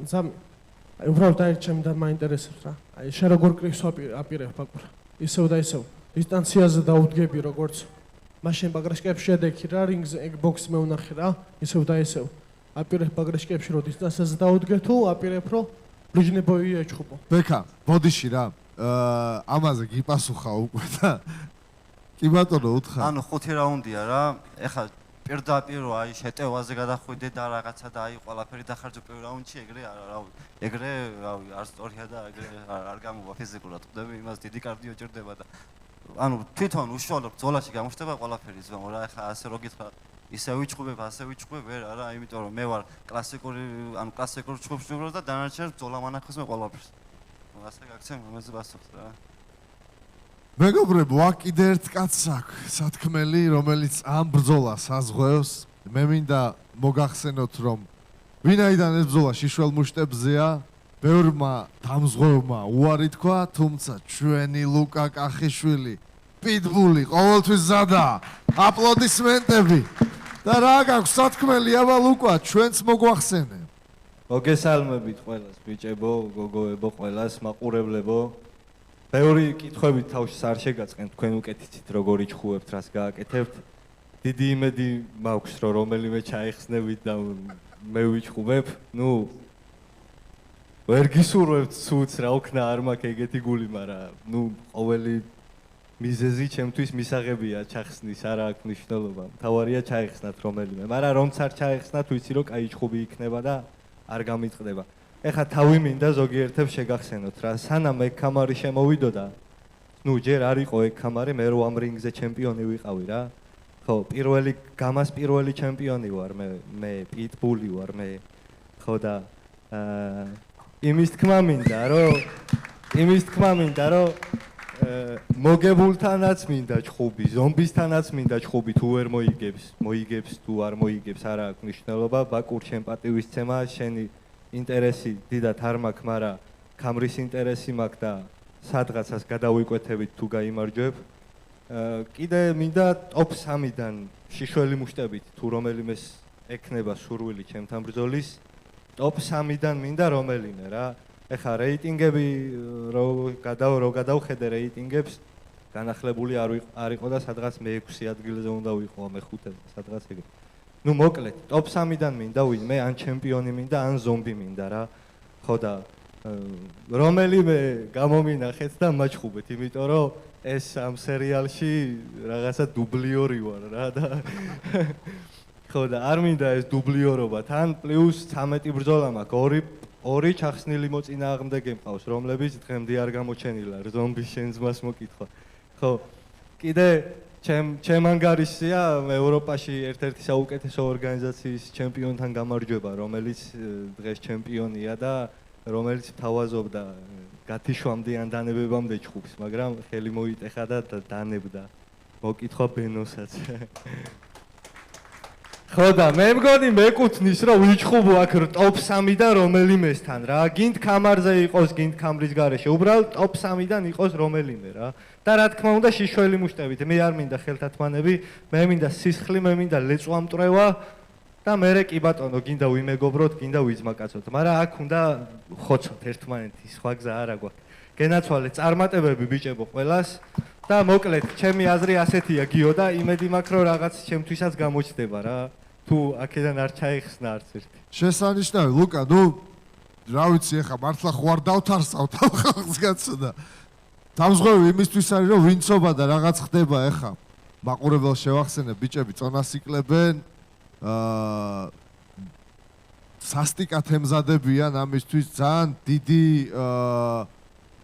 S6: ზამი. აი უბრალოდ აი ჩემ და მაინტერესებს რა. აი შენ როგორ კრივს აპირებ ბაკურ. ისევ და ისევ დისტანციაზე დაუდგები როგორც მაშინ ბაგრაშკებში შედექი რა რინგზე ეგ ბოქსი მე ვნახე რა. ისევ და ისევ აპირებ ბაგრაშკებში რომ დისტანციაზე დაუდგე თუ აპირებ რომ ბლიჟნი ბოი ეჩხუბო.
S1: ბექა, ბოდიში რა. ამაზე გიპასუხა უკვე და კი ბატონო უთხრა.
S19: ანუ 5 რაუნდია რა. ეხლა პირდაპირ აი შეტევაზე გადახვიდე და რაღაცა და აი ყველაფერი დახარჯო პირველ რაუნდში, ეგრე ეგრე რავი არ სწორია და ეგრე არ გამოვა ფიზიკურად, ხვდები, იმას დიდი კარდიო ჭირდება და ანუ თვითონ უშუალო ბრძოლაში გამოჩნდება ყველაფერი ზემო რა, ეხლა ასე რო გითხრა ისე ვიჩხუბებ, ასე ვიჩხუბებ, ვერ არა, იმიტომ რომ მე ვარ კლასიკური, ანუ კლასიკურ ჩხუბში ვარ და დანარჩენს ბრძოლა მანახავს მე ყველაფერს. ასე გაქცევ ამაზე ვასწავლე რა.
S1: მეგობრებო, აქ კიდე ერთ კაცს აქვს სათქმელი, რომელიც ამ ბრძოლას საზღვევს. მე მინდა მოგახსენოთ, რომ ვინაიდან ეს ბრძოლა შიშველ მუშტებზეა, ბევრმა დამზღვევმა უარი თქვა, თუმცა ჩვენი ლუკა კახიშვილი, პიტბული, ყოველთვის ზადა. აპლოდისმენტები. და რა გაქვს სათქმელი, აბა ლუკა, ჩვენც მოგვახსენე.
S9: მოგესალმებით ყველას, ბიჭებო, გოგოებო, ყველას, მაყურებლებო. ბევრი კითხვებით თავშს არ შეგაწყენ, თქვენ უკეთიცით როგორ იჩხუებთ, რას გააკეთებთ. დიდი იმედი მაქვს, რომ რომელიმე ჩაიხსნებით და მე ვიჩხუბებ. ნუ ვერ გისურვებთ ცუც, რა ვქნა, არ მაქვს ეგეთი გული, მაგრამ ნუ ყოველი მიზეზი ჩემთვის მისაღებია ჩახსნის, არა აქვს მნიშვნელობა. მთავარია ჩაიხსნათ რომელიმე, მაგრამ რომც არ ჩაიხსნათ, ვიცი რომ კაი ჩხუბი იქნება და არ გამიწყდება. ეხლა თავი მინდა ზოგიერთებს შეგახსენოთ რა, სანამ ეგ კამარი შემოვიდოდა, ნუ ჯერ არ იყო ეგ კამარი, მე რო ამ რინგზე ჩემპიონი ვიყავი რა. ხო, გამას პირველი ჩემპიონი ვარ, მე პიტბული ვარ, მე ხო და იმის თქმა მინდა, რომ მოგებულთანაც მინდა ჩხუბი, ზომბისთანაც მინდა ჩხუბი, თუ ვერ მოიგებს თუ არ მოიგებს, არ აქვს მნიშვნელობა, ბაკურ შენ პატივისცემა, შენი ინტერესი დიდად არ მაქვს, მაგრამ კამრის ინტერესი მაქვს და სადღაცას გადავიკვეთებით თუ გაიმარჯვებ. კიდე მინდა ტოპ 3-დან შიშველი მუშტებით, თუ რომელიმეს ექნება სურვილი ჩემთან ბრძოლის, ტოპ 3-დან მინდა რომელიმე რა. ეხლა რეიტინგები რო გადავხედე რეიტინგებს, განახლებული არ იყო და სადღაც მე-6 ადგილზე უნდა ვიყო, მე-5-ზე, სადღაც ეგრე. ნუ მოკლედ, ტოპ 3-დან მინდა ვინმე, ან ჩემპიონი მინდა, ან ზომბი მინდა რა. ხო და რომელიმე გამომინახეთ და მაჩხუბეთ, იმიტომ რომ ეს ამ სერიალში რაღაცა დუბლიორი ვარ რა და ხო და არ მინდა ეს დუბლიორობა, თან პლუს 13 ბრძოლა მაქვს, ორი ჩახსნილი მოწინააღმდეგე მყავს, რომლებიც დღემდე არ გამოჩენილა, ზომბის შენ ძმას მოკითხვა. ხო, კიდე ჩემ ანგარიშია ევროპაში ერთ-ერთი საუკეთესო ორგანიზაციის ჩემპიონთან გამარჯვება, რომელიც დღეს ჩემპიონია და რომელიც თავაზობდა გათიშვამდე ან დანებებამდე ჩხუბს, მაგრამ ხელი მოიტეხა და დანებდა. მოკითხვა ბენოსაც. ხო და მე მგონი მეკუთვნის რომ ვიჩხუბო აქ ტოპ 3-დან რომელიმესთან რა. გინდ კამარზე იყოს, გინდ კამრის გარეშე, უბრალოდ ტოპ 3-დან იყოს რომელიმე რა. და რა თქმა უნდა შიშველი მუშტებით. მე არ მინდა ხელთათმანები, მე მინდა სისხლი, მე მინდა ლეწვამტრევა და მე კი ბატონო გინდა ვიმეგობროთ, გინდა ვიძმაკაცოთ. მაგრამ აქ უნდა ხოცოთ ერთმანეთი, სხვა გზა არ აქვს. გენაცვალე წარმატებები ბიჭებო ყველას. და მოკლედ, ჩემი აზრი ასეთია გიო და იმედი მაქვს რომ რაღაც ჩემთვისაც გამოჩნდება რა. თუ აქედან არ ჩაიხსნა არც ერთი.
S1: შესანიშნავი ლუკა, ნუ რა ვიცი ახლა მართლა ხوار დავთარსავთ ამ ხალხს კაცო და დამზღვევი იმისთვის არის რომ ვინცობა და რაღაც ხდება ახლა. მაყურებელს შევახსენებ, ბიჭები წონას იკლებენ, სასტიკად ემზადებიან ამისთვის ძალიან დიდი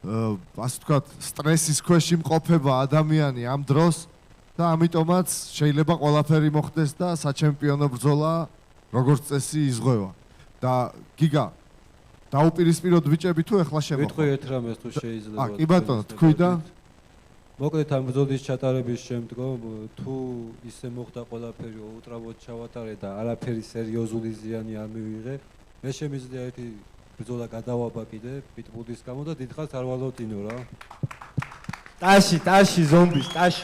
S1: ასე ვთქვათ, სტრესის ქვეშ იმყოფება ადამიანი ამ დროს და ამიტომაც შეიძლება ყველაფერი მოხდეს და საჩემპიონო ბრძოლა როგორც წესი იზღვევა. და გიგა, დაუპირისპიროთ ბიჭები თუ ეხლა შემოხვალ.
S20: ვიტყვი ერთ რამეს თუ შეიძლება.
S1: კი ბატონო, თქვი და
S20: მოკლედ ამ ბრძოლის ჩატარების შემდგომ თუ ისე მოხდა ყველაფერი უტრაბოდ ჩავატარე და არაფერი სერიოზული ზიანი არ მივიღე, მე შემიძლია ერთი ბრძოლა გადავაბა კიდე პიტბულის გამო და დიდხანს არ ვალოდინო რა.
S9: ტაში ზომბის, ტაში.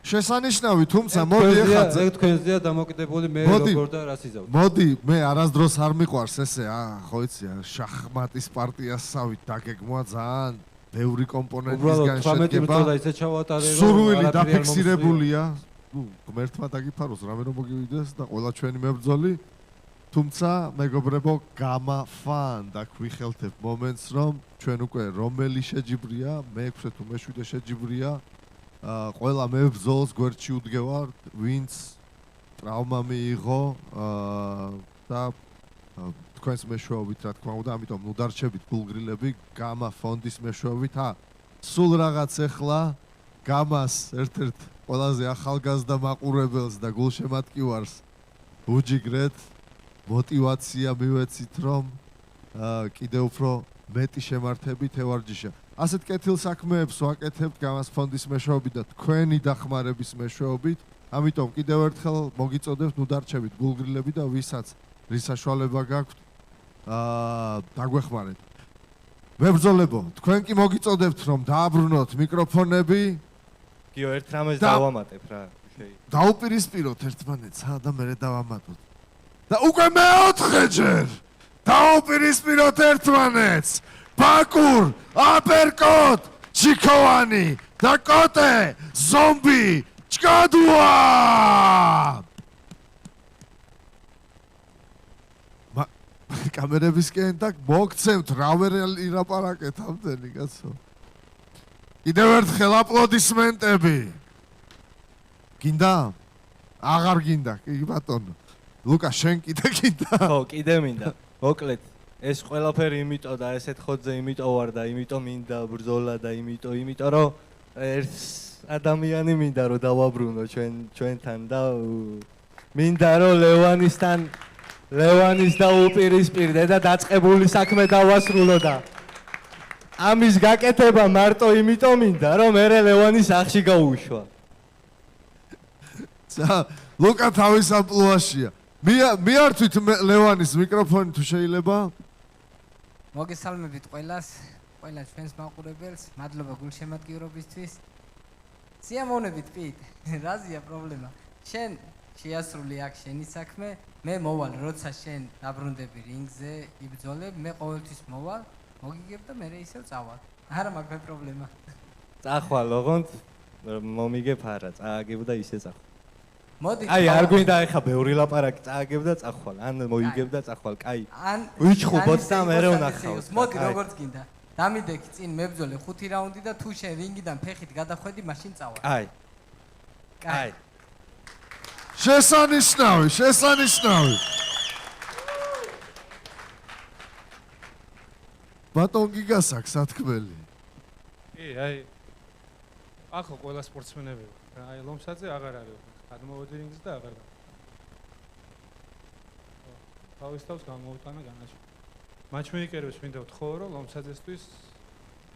S1: შესანიშნავი, თუმცა მოდი ახლა
S20: თქვენზეა დამოკიდებული მე როგორ და რას იზავ.
S1: მოდი, მე არასდროს არ მიყვარს ესე, ხო იცი, შახმატის პარტიასავით დაგეგმვა ძალიან ბევრი კომპონენტისგან შედგება. სურვილი დაფიქსირებულია. ნუ ღმერთმა დაგიფაროს, რამე რომ მოგივიდეს და ყველა ჩვენი მებრძოლი. თუმცა მეგობრებო, გამაფან და გვიხელთებ მომენტს, რომ ჩვენ უკვე რომელი შეჯიბრია, მე-6 თუ მე-7 შეჯიბრია ყველა მებრძოლს გვერდში უდგევარ, ვინც ტრავმა მიიღო და თქვენს მეშვეობით, რა თქმა უნდა, ამიტომ ნუ დარჩებით გულგრილები, გამა ფონდის მეშვეობით. სულ რაღაც ახლა გამას ერთ-ერთ ყველაზე ახალგაზრდა მაყურებელს და გულშემატკივარს უჯიგრეთ, мотивация მივეცით, რომ კიდევ უფრო მეტი შემართებით ევარჯიშა. ასეთ კეთილ საქმეებს ვაკეთებთ გამას ფონდის მეშვეობით და თქვენი დახმარების მეშვეობით. ამიტომ კიდევ ერთხელ მოგიწოდებთ, ნუ დარჩებით გულგრილები და ვისაც რის საშუალება გაქვთ, დაგვეხმარეთ. მებრძოლებო, თქვენ კი მოგიწოდებთ, რომ დააბრუნოთ მიკროფონები.
S9: გიო, ერთ რამეს დავამატებ რა.
S1: დაუპირისპიროთ ერთმანეთს და მერე დავამატოთ. და უკვე მეოთხეჯერ დაუპირისპიროთ ერთმანეთს. ბაკურ, აპერკოტ, ჩიქოვანი და კოტე, ზომბი, ჭკადუა! კამერებისკენ და მოგცემთ რა ვერ ილაპარაკეთ ამდენი კაცო. კიდევ ერთხელ აპლოდისმენტები. გინდა? აღარ გინდა, კი ბატონო. ლუკა, შენ კიდე გინდა?
S9: ხო, კიდე მინდა. მოკლედ, ეს ყველაფერი იმიტომ და ესეთ ხოძე იმიტომ ვარ და იმიტომ მინდა ბრძოლა და იმიტომ რომ ერთ ადამიანი მინდა რომ დავაბრუნო ჩვენთან და მინდა რომ ლევანის დაუპირისპირდე და დაწყებული საქმე დავასრულო და ამის გაკეთება მარტო იმიტომ მინდა რომ მერე ლევანის სახში გაუუშვა.
S1: ლუკა თავის ამპლუაშია. მიართვით ლევანის მიკროფონი თუ შეიძლება.
S21: მოგესალმებით ყველას, ყველა ჩვენს მაყურებელს, მადლობა გულშემატკივრობისთვის. სიამოვნებით პიტ, რაზეა პრობლემა? შენ შეასრულე აქ შენი საქმე, მე მოვალ, როცა შენ დაბრუნდები რინგზე, იბრძოლებ, მე ყოველთვის მოვალ, მოგიგებ და მე ისევ წავალ. არა მაქვს პრობლემა.
S9: წახვალ, ოღონდ მომიგებ არა, წააგებ და ისე წახვალ.
S21: მოდი.
S9: აი, არ გვინდა ეხა ბევრი ლაპარაკი, წააგებ და წახვალ, ან მოიგებ და წახვალ, კაი. ვიჩხუბოთ და მერე ვნახავთ.
S21: მოდი, როგორც გინდა. დამიდექი წინ მებრძოლე 5 რაუნდი და თუ შენ რინგიდან ფეხით გადახვედი, მაშინ წავალ.
S9: კაი. კაი.
S1: შესანიშნავი, შესანიშნავი. ბატონ გიგას აქვს სათქმელი.
S7: კი, აი ახო ყველა სპორტსმენები. აი ლომსაძე აღარ არის. გადმოვედი რინგზე და აღარ. თავის თავს გამოვიტანა განაში. მაჩმეიკერებს მინდა ვთხოვო, რომ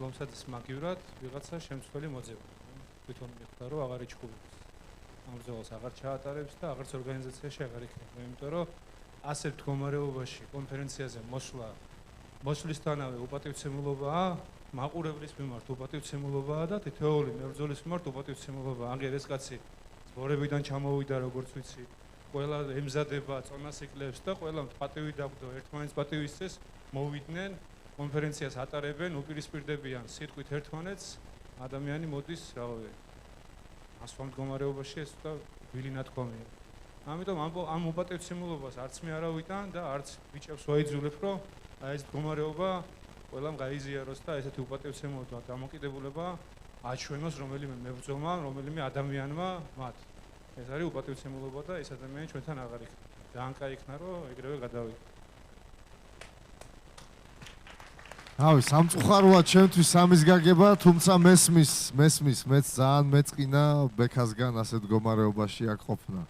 S7: ლომსაძეს მაგივრად ვიღაცა შემცველი მოძება. თვითონ მიხვდა, რომ აღარ იჩხუბებს. ამ ბრძოლას აღარ ჩაატარებს და აღარც ორგანიზაციაში აღარ იქნება. იმიტომ რომ ასეთ მდგომარეობაში კონფერენციაზე მოსვლისთანავე უპატივცემულობაა, მაყურებლის მიმართ უპატივცემულობაა და თითოეული მებრძოლის მიმართ უპატივცემულობაა. აგერ ეს კაცი ზღორებიდან ჩამოვიდა, როგორც ვიცი. ყველა ემზადება, წონას იკლებს და ყველა პატივი დაგვდო, ერთმანეთს პატივის წეს მოვიდნენ, კონფერენციას ატარებენ, უპირისპირდებიან სიტყვით ერთმანეთს, ადამიანი მოდის, რა ვიცი. ასვამ მდგომარეობაში ეს და ვილი ნათქვამია. ამიტომ ამ უპატივცემულობას არც მე არა ვიტან და არც ბიჭებს ვაიძულებ, რომ აი ეს მდგომარეობა ყველამ გაიზიაროს და ესეთი უპატივცემულობა დამოკიდებულება აჩვენოს რომელიმე მებრძოლმა, რომელიმე ადამიანმა მათ. ეს არის უპატივცემულობა და ეს ადამიანი ჩვენთან აღარ იქნება. ძალიან კაი იქნა, რომ ეგრევე გადავიდე.
S1: ავი, სამწუხაროა ჩემთვის ამის გაგება, თუმცა მესმის, მეც ძალიან მეწყინა ბექასგან ასეთ მდგომარეობაში აქ ყოფნა.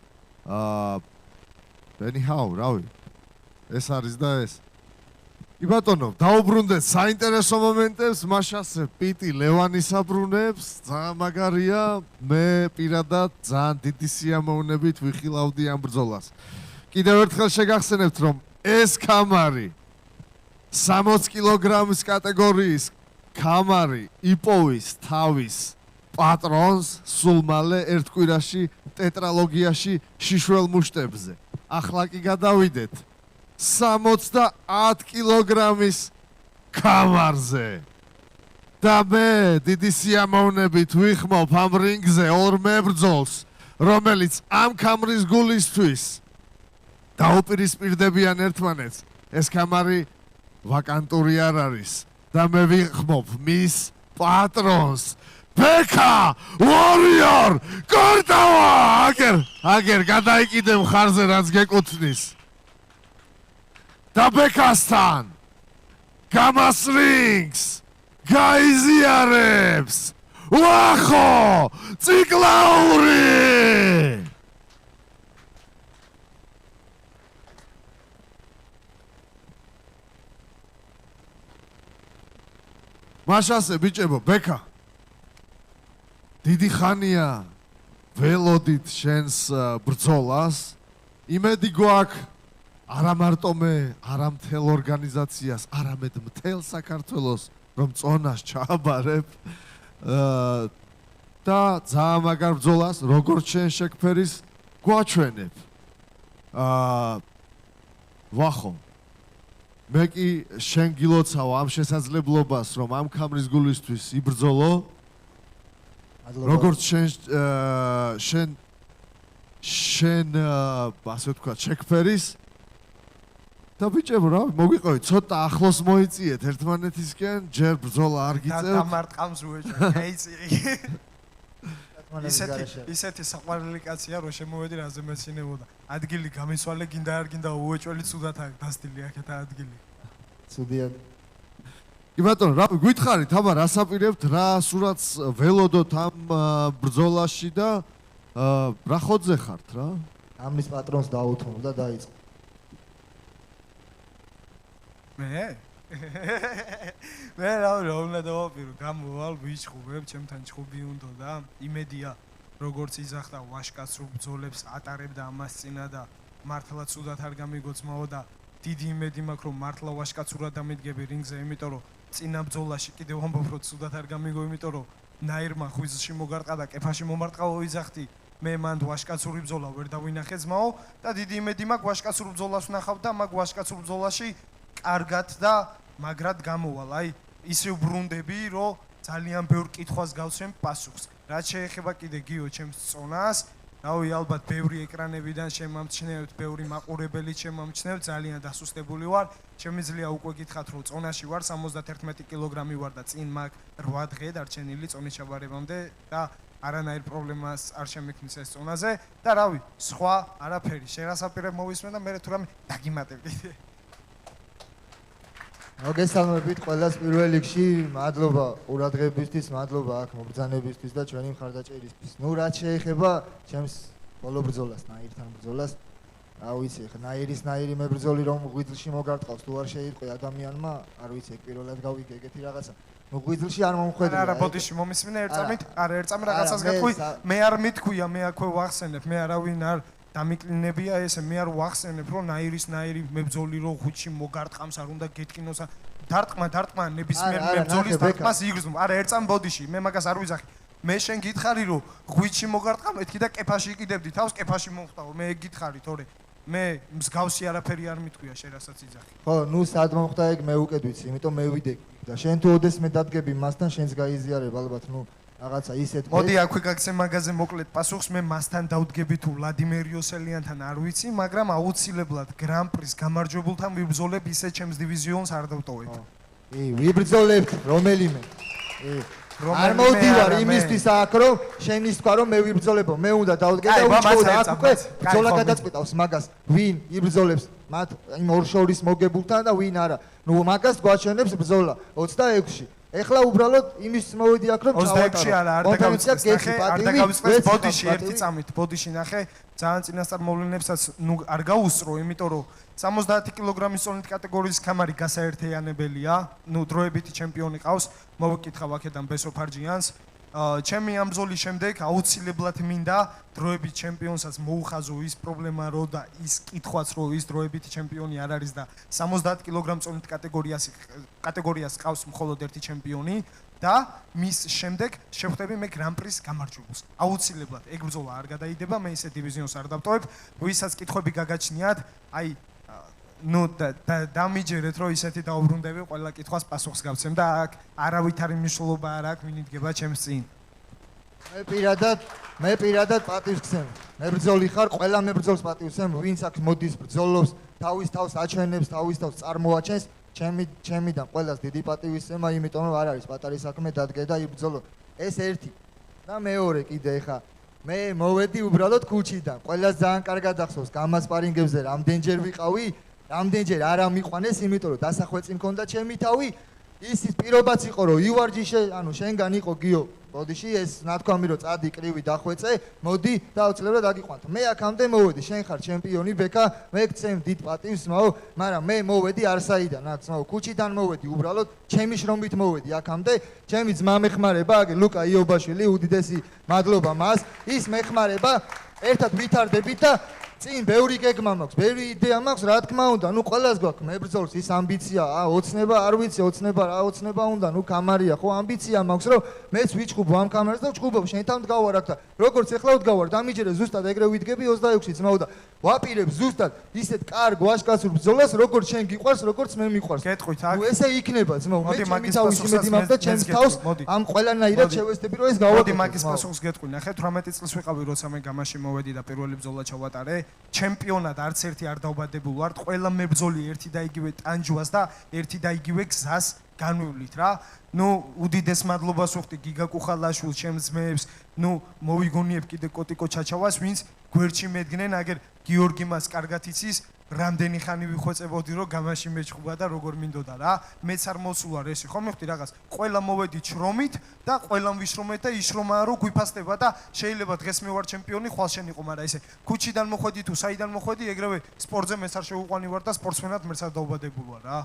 S1: anyhow, რავი. ეს არის და ეს. კი ბატონო, დაუბრუნდეთ საინტერესო მომენტებს, მაშასე პიტი ლევანის აბრუნებს, ძალიან მაგარია, მე პირადად ძალიან დიდი სიამოვნებით ვიხილავდი ამ ბრძოლას. კიდევ ერთხელ შეგახსენებთ, რომ ეს კამარი 60 კილოგრამის კატეგორიის კამარი იპოვის თავის პატრონს სულ მალე ერთ კვირაში ტეტრალოგიაში შიშველ მუშტებზე. ახლა კი გადავიდეთ 70 კილოგრამის კამარზე. და მე დიდი სიამოვნებით ვიხმობ ამ რინგზე ორ მებრძოლს, რომელიც ამ კამრის გულისთვის დაუპირისპირდებიან ერთმანეთს. ეს კამარი ვაკანტური არ არის და მე ვიხმობ მის პატრონს, ბეკა ვარიორ კორტავა აგერ გადაიკიდე მხარზე რაც გეკუთვნის და ბეკასთან გამას რინგს გაიზიარებს ვახო ციკლაური მაშასე ბიჭებო ბეკა დიდი ხანია ველოდით შენს ბრძოლას იმედი გვაქვს არა მარტო მე არა მთელ ორგანიზაციას არამედ მთელ საქართველოს რომ წონას ჩააბარებ და ძალიან მაგარ ბრძოლას როგორც შენ შეგფერის გვაჩვენებ ვახო მე კი შენ გილოცავ ამ შესაძლებლობას რომ ამ ქამრის გულისთვის იბრძოლო როგორც შენ ასე ვთქვათ შეგფერის და ბიჭებო რა მოგვიყევით ცოტა ახლოს მოიწიეთ ერთმანეთისკენ ჯერ ბრძოლა არ გიწევთ
S17: და მარტყამს უეჭვე გაიწირი ისეთი საყვარელი კაცია რომ შემოვედი რაზე მეცინებოდა ადგილი გამისვალე გინდა არ გინდა უეჭველი ცუდად დასდილი აქეთ ადგილი
S11: ცუდია
S1: კი ბატონო რა გითხარით აბა რას აპირებთ რა სურათს ველოდოთ ამ ბრძოლაში და რა ხოძე ხართ რა
S11: ამის პატრონს დაუთმო და დაიწყო
S17: მე რა უნდა დავაპირო გამოვალ ვიჩხუბებ ჩემთან ჩხუბი უნდა და იმედია როგორც იზახდა ვაშკაცრ ბრძოლებს ატარებდა ამას წინა და მართლა ცუდად არ გამიგოცმაო და დიდი იმედი მაქვს რომ მართლა ვაშკაცურად დამიდგები რინგზე იმიტომ რომ წინა ბრძოლაში კიდევ ამბობ რომ ცუდად არ გამიგო იმიტომ რომ ნაირმა ხვიზში მოგარტყა და კეფაში მომარტყაო იზახდი მე მანდ ვაშკაცური ბრძოლა ვერ დავინახე ძმაო და დიდი იმედი მაქვს ვაშკაცურ ბრძოლას ვნახავ და მაგ ვაშკაცურ ბრძოლაში კარგად და მაგრად გამოვალ აი ისევ ბრუნდები რომ ძალიან ბევრ კითხვას გავცემ პასუხს რაც შეეხება კიდე გიო ჩემს წონას რავი ალბათ ბევრი ეკრანებიდან შემამჩნევთ ბევრი მაყურებელი შემამჩნევთ ძალიან დასუსტებული ვარ შემიძლია უკვე გითხრათ რომ წონაში ვარ 71 კილოგრამი ვარ და წინ მაგ 8 დღე დარჩენილი წონის ჩაბარებამდე და არანაირ პრობლემას არ შემექმნის ეს წონაზე და რავი სხვა არაფერი შეგასაპირებ მოვისმენ და მე თუ რამე დაგიმატებ კიდე
S11: მოგესალმებით ყველას პირველ რიგში მადლობა ყურადღებისთვის მადლობა აქ მობრძანებისთვის და ჩვენი მხარდაჭერისთვის ნუ რაც შეეხება ჩემს ბოლო ბრძოლას ნაირთან ბრძოლას რა ვიცი ხა ნაირი მებრძოლი რომ ღვიძლში მოგარტყავს თუ არ შეიტყვი ადამიანმა არ ვიცი ეგ პირველად გავიგე ეგეთი რაღაცა ნუ ღვიძლში არ მომხედრია
S17: არა ბოდიში მომისმინე ერთამით არა ერთამ რაღაცას გეტყვი მე არ მithქვია მე აქვე ვახსენებ მე არავინ არ დამიკლინებია ესე მე არ ვახსენებ რომ ნაირი მებრძოლი რომ ღვიძლში მოგარტყამს არ უნდა გეტკინოს დარტყმა ნებისმიერ მებრძოლის დარტყმას იგრძნო არა ერთამ ბოდიში მე მაგას არ ვიზახი მე შენ გითხარი რომ ღვიძლში მოგარტყამ მეთქი და კეფაში იყიდებდი თავს კეფაში მომხდაო მე გითხარი თორე მე მსგავსი არაფერი არ მithქვია შენ რასაც იძახი
S11: ხო ნუ სად მომხდა ეგ მე უკეთ ვიცი იმიტომ მე ვიდე და შენ თუ ოდეს მე დადგები მასთან შენს გაიზიარებ ალბათ ნუ რაღაცა ისეთ
S17: მოდი აქვე გაგცემ მაგაზე მოკლედ პასუხს მე მასთან დავდგები თუ ვლადიმერ იოსელიანთან არ ვიცი მაგრამ აუცილებლად გრან-პრის გამარჯვებულთან ვიბრძოლებ ისე ჩემს დივიზიონს არ დავტოვებ
S11: კი ვიბრძოლებთ რომელიმე არ მოვდივარ იმისთვის აქ რომ შენის თქვა რომ მე ვიბრძოლებო მე უნდა დავდგე და უჩვეუდა აქ უკვე ბრძოლა გადაწყვეტავს მაგას ვინ იბრძოლებს მათ იმ ორ შორის მოგებულთან და ვინ არა ნუ მაგას გვაჩვენებს ბრძოლა 26-ში ეხლა უბრალოდ იმის მოვიდი აქ რომ ჩავატარო
S17: 26-ში არა არ დაგავიწყდეს ბოდიში ერთი წამით ბოდიში ნახე ძალიან წინასწარმოვლენებსაც ნუ არ გაუსწრო იმიტომ რომ 70 კილოგრამის წონით კატეგორიის ქამარი გასაერთიანებელია ნუ დროებითი ჩემპიონი ყავს მოვიკითხავ აქედან ბესო ფარჯიანს ჩემი ამ ბრძოლის შემდეგ აუცილებლად მინდა დროებით ჩემპიონსაც მოუხაზო ის პრობლემა რო და ის კითხვაც რო ის დროებითი ჩემპიონი არ არის და 70 კილოგრამ წონით კატეგორიას ყავს მხოლოდ ერთი ჩემპიონი და მის შემდეგ შევხვდები მე გრან-პრის გამარჯვებულს აუცილებლად ეგ ბრძოლა არ გადაიდება მე ისე დივიზიონს არ დავტოვებ ვისაც კითხვები გაგაჩნიათ აი ნუ დამიჯერეთ რომ ისეთი დაუბრუნდები ყველა კითხვას პასუხს გავცემ და აქ არავითარი მნიშვნელობა არ აქვს ვინ იდგება ჩემს წინ
S11: მე პირადად პატივს გცემ მებრძოლი ხარ ყველა მებრძოლს პატივს გცემ ვინც აქ მოდის ბრძოლობს თავის თავს აჩვენებს თავის თავს წარმოაჩენს ჩემიდან ყველას დიდი პატივისცემა იმიტომ რომ არ არის პატარი საქმე დადგე და იბრძოლო ეს ერთი. და მეორე კიდე ხა მე მოვედი უბრალოდ ქუჩიდან. ყველას ძალიან კარგად ახსოვს გამასპარინგებზე რამდენჯერ ვიყავი, რამდენჯერ არ ამიყვანეს, იმიტომ რომ დასახვეწი მქონდა ჩემი თავი. ის პირობაც იყო რომ ივარჯიშე, ანუ შენგან იყო გიო ბოდიში ეს ნათქვამი რომ წადი კრივი დახვეწე, მოდი და აუცილებლად აგიყვანთ. მე აქამდე მოვედი, შენ ხარ ჩემპიონი ბექა, მე გცემ დიდ პატივს, მაო, მაგრამ მე მოვედი არსაიდანაც, მაო, ქუჩიდან მოვედი, უბრალოდ ჩემი შრომით მოვედი აქამდე, ჩემი ძმა მეხმარება, აგე ლუკა იობაშვილი, უდიდესი მადლობა მას, ის მეხმარება, ერთად ვითარდებით და წინ ბევრი გეგმა მაქვს, ბევრი იდეა მაქვს, რა თქმა უნდა, ნუ ყველას გვაქვს მებრძოლს ის ამბიცია, ოცნება არ ვიცი, ოცნება რა ოცნება უნდა, ნუ კამარია, ხო, ამბიცია მაქვს, რომ მეც ვიჩხუბ ამ კამერას და ვჩხუბობ, შენთან ვდგავარ აქ და როგორც ეხლა ვდგავარ, დამიჯერე ზუსტად ეგრე ვიდგები 26-ით, ძმაო და ვაპირებ ზუსტად ისეთ კარგ ვაჟკაცურ ბრძოლას, როგორც შენ გიყვარს, როგორც მე მიყვარს.
S17: გეტყვით აქ.
S11: ნუ ესე იქნება, ძმაო, მე ჩემი თავის იმედი მაქვს და ჩემს თავს ამ ყველანაირად შევესწრები, რომ ეს გავაკეთო.
S17: მოდი მაგის პასუხს გეტყვი, ნახე 18 წელს ვიყავი, როცა მე გამაში მოვედი და პირველი ბრძოლა ჩავატარე. ჩემპიონად არც ერთი არ დაუბადებულ ვარ, ყველა მებრძოლი ერთი და იგივე ტანჯვას და ერთი და იგივე გზას განვივლით რა. ნუ უდიდეს მადლობას ვუხდი გიგა კუხალაშვილს, ჩემს ძმებს, ნუ მოვიგონიებ კიდე კოტიკო ჩაჩავას, ვინც გვერდში მედგნენ, აგერ გიორგი მას კარგად იცის, რამდენი ხანი ვიხვეწებოდი, რომ გამაში მეჩხუბა და როგორ მინდოდა რა. მეც არ მოსულა რესი, ხო მივხვდი რაღაც. ყველა მოვედი შრომით და ყველამ ვიშრომეთ და იშრომაა რომ გვიფასდება და შეიძლება დღეს მე ვარ ჩემპიონი, ხვალ შენ იყო, მაგრამ ესე ქუჩიდან მოხვედი თუ საიდან მოხვედი, ეგრევე სპორტზე მეც არ შეუყვანი ვარ და სპორტსმენად მეც არ დაუბადებულ ვარ რა.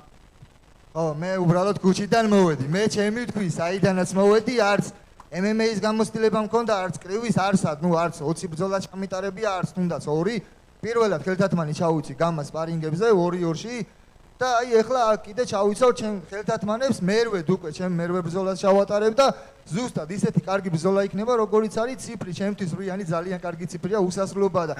S11: ხო, მე უბრალოდ ქუჩიდან მოვედი. მე ჩემი თქვი, საიდანაც მოვედი, არც MMA-ის გამოცდილება მქონდა, არც კრივის, არცად, ნუ არც 20 ბრძოლა ჩამიტარებია, არც თუნდაც 2. პირველად ხელთათმანი ჩავუცი გამას სპარინგებზე 2-2-ში და აი ეხლა კიდე ჩავიცავ ჩემ ხელთათმანებს, მერვედ უკვე ჩემ მერვე ბრძოლას ჩავატარებ და ზუსტად ისეთი კარგი ბრძოლა იქნება, როგორიც არის ციფრი, ჩემთვის რიანი ძალიან კარგი ციფრია, უსასრულობაა და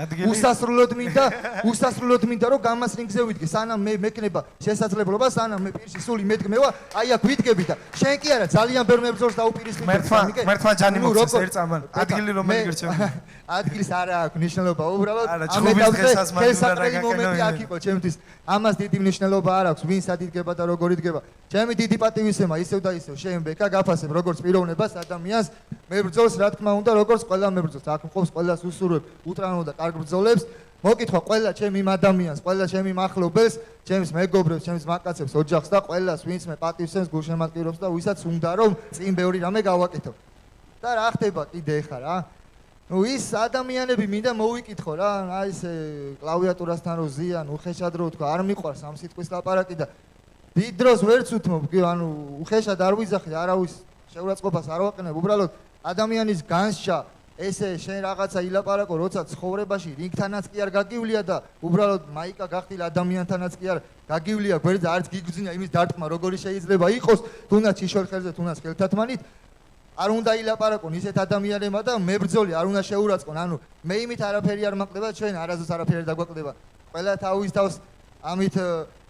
S11: უსასრულოდ მინდა რომ გამას რინგზე ვიდგე, სანამ მე მექნება შესაძლებლობა, სანამ მე პირში სული მედგმევა, აი აქ ვიდგები და შენ კი არა, ძალიან ბევრ მებრძოლს დაუპირისპირებ.
S17: მერთმა ჯანი მოხდეს ერთ წამან. ადგილი რომელი გირჩევია?
S11: ადგილის არა აქვს მნიშვნელობა, უბრალოდ ამ ეტაპზე ხელსაყრელი მომენტი აქ იყო ჩემთვის. ამას დიდი მნიშვნელობა არ აქვს, ვინ სად იდგება და როგორ იდგება. ჩემი დიდი პატივისცემა ისევ და ისევ შენ ბეკა გაფასებ როგორც პიროვნებას ადამიანს, მებრძოლს რა თქმა უნდა, როგორც ყველა მებრძოლს, აქ მყოფს ყველას უსურვებ, უტრანო და კარგ ბრძოლებს. მოკითხვა ყველა ჩემი ადამიანს, ყველა ჩემი მახლობელს, ჩემს მეგობრებს, ჩემს მაკაცებს, ოჯახს და ყველას, ვინც მე პატივისცემს, გულშემატკივრობს და ვისაც უნდა რომ წინ ბევრი რამე გავაკეთო. და რა ხდება კიდე ხა რა? ნუ ის ადამიანები მინდა მოვიკითხო რა, აი ეს კლავიატურასთან რო ზიან, უხეშად რო თქვა, არ მიყვარს ამ სიტყვის ლაპარაკი და დიდ დროს ვერც უთმობ, ანუ უხეშად არ ვიზახი, არავის შეურაცხყოფას არ ვაყენებ, უბრალოდ ადამიანის განსჯა, ესე შენ რაღაცა ილაპარაკო, როცა ცხოვრებაში რინგთანაც კი არ გაგივლია და უბრალოდ მაიკა გახდილ ადამიანთანაც კი არ გაგივლია გვერდზე, არც გიგრძნია იმის დარტყმა, როგორი შეიძლება იყოს, თუნდაც შიშոր ხელზე, თუნდაც ხელთათმანით. არ უნდა ილაპარაკონ ისეთ ადამიანებმა და მებრძოლი არ უნდა შეურაცხონ, ანუ მე იმით არაფერი არ მაყდება, ჩვენ არასდროს არაფერი არ დაგვაყდება. ყველა თავის თავს ამით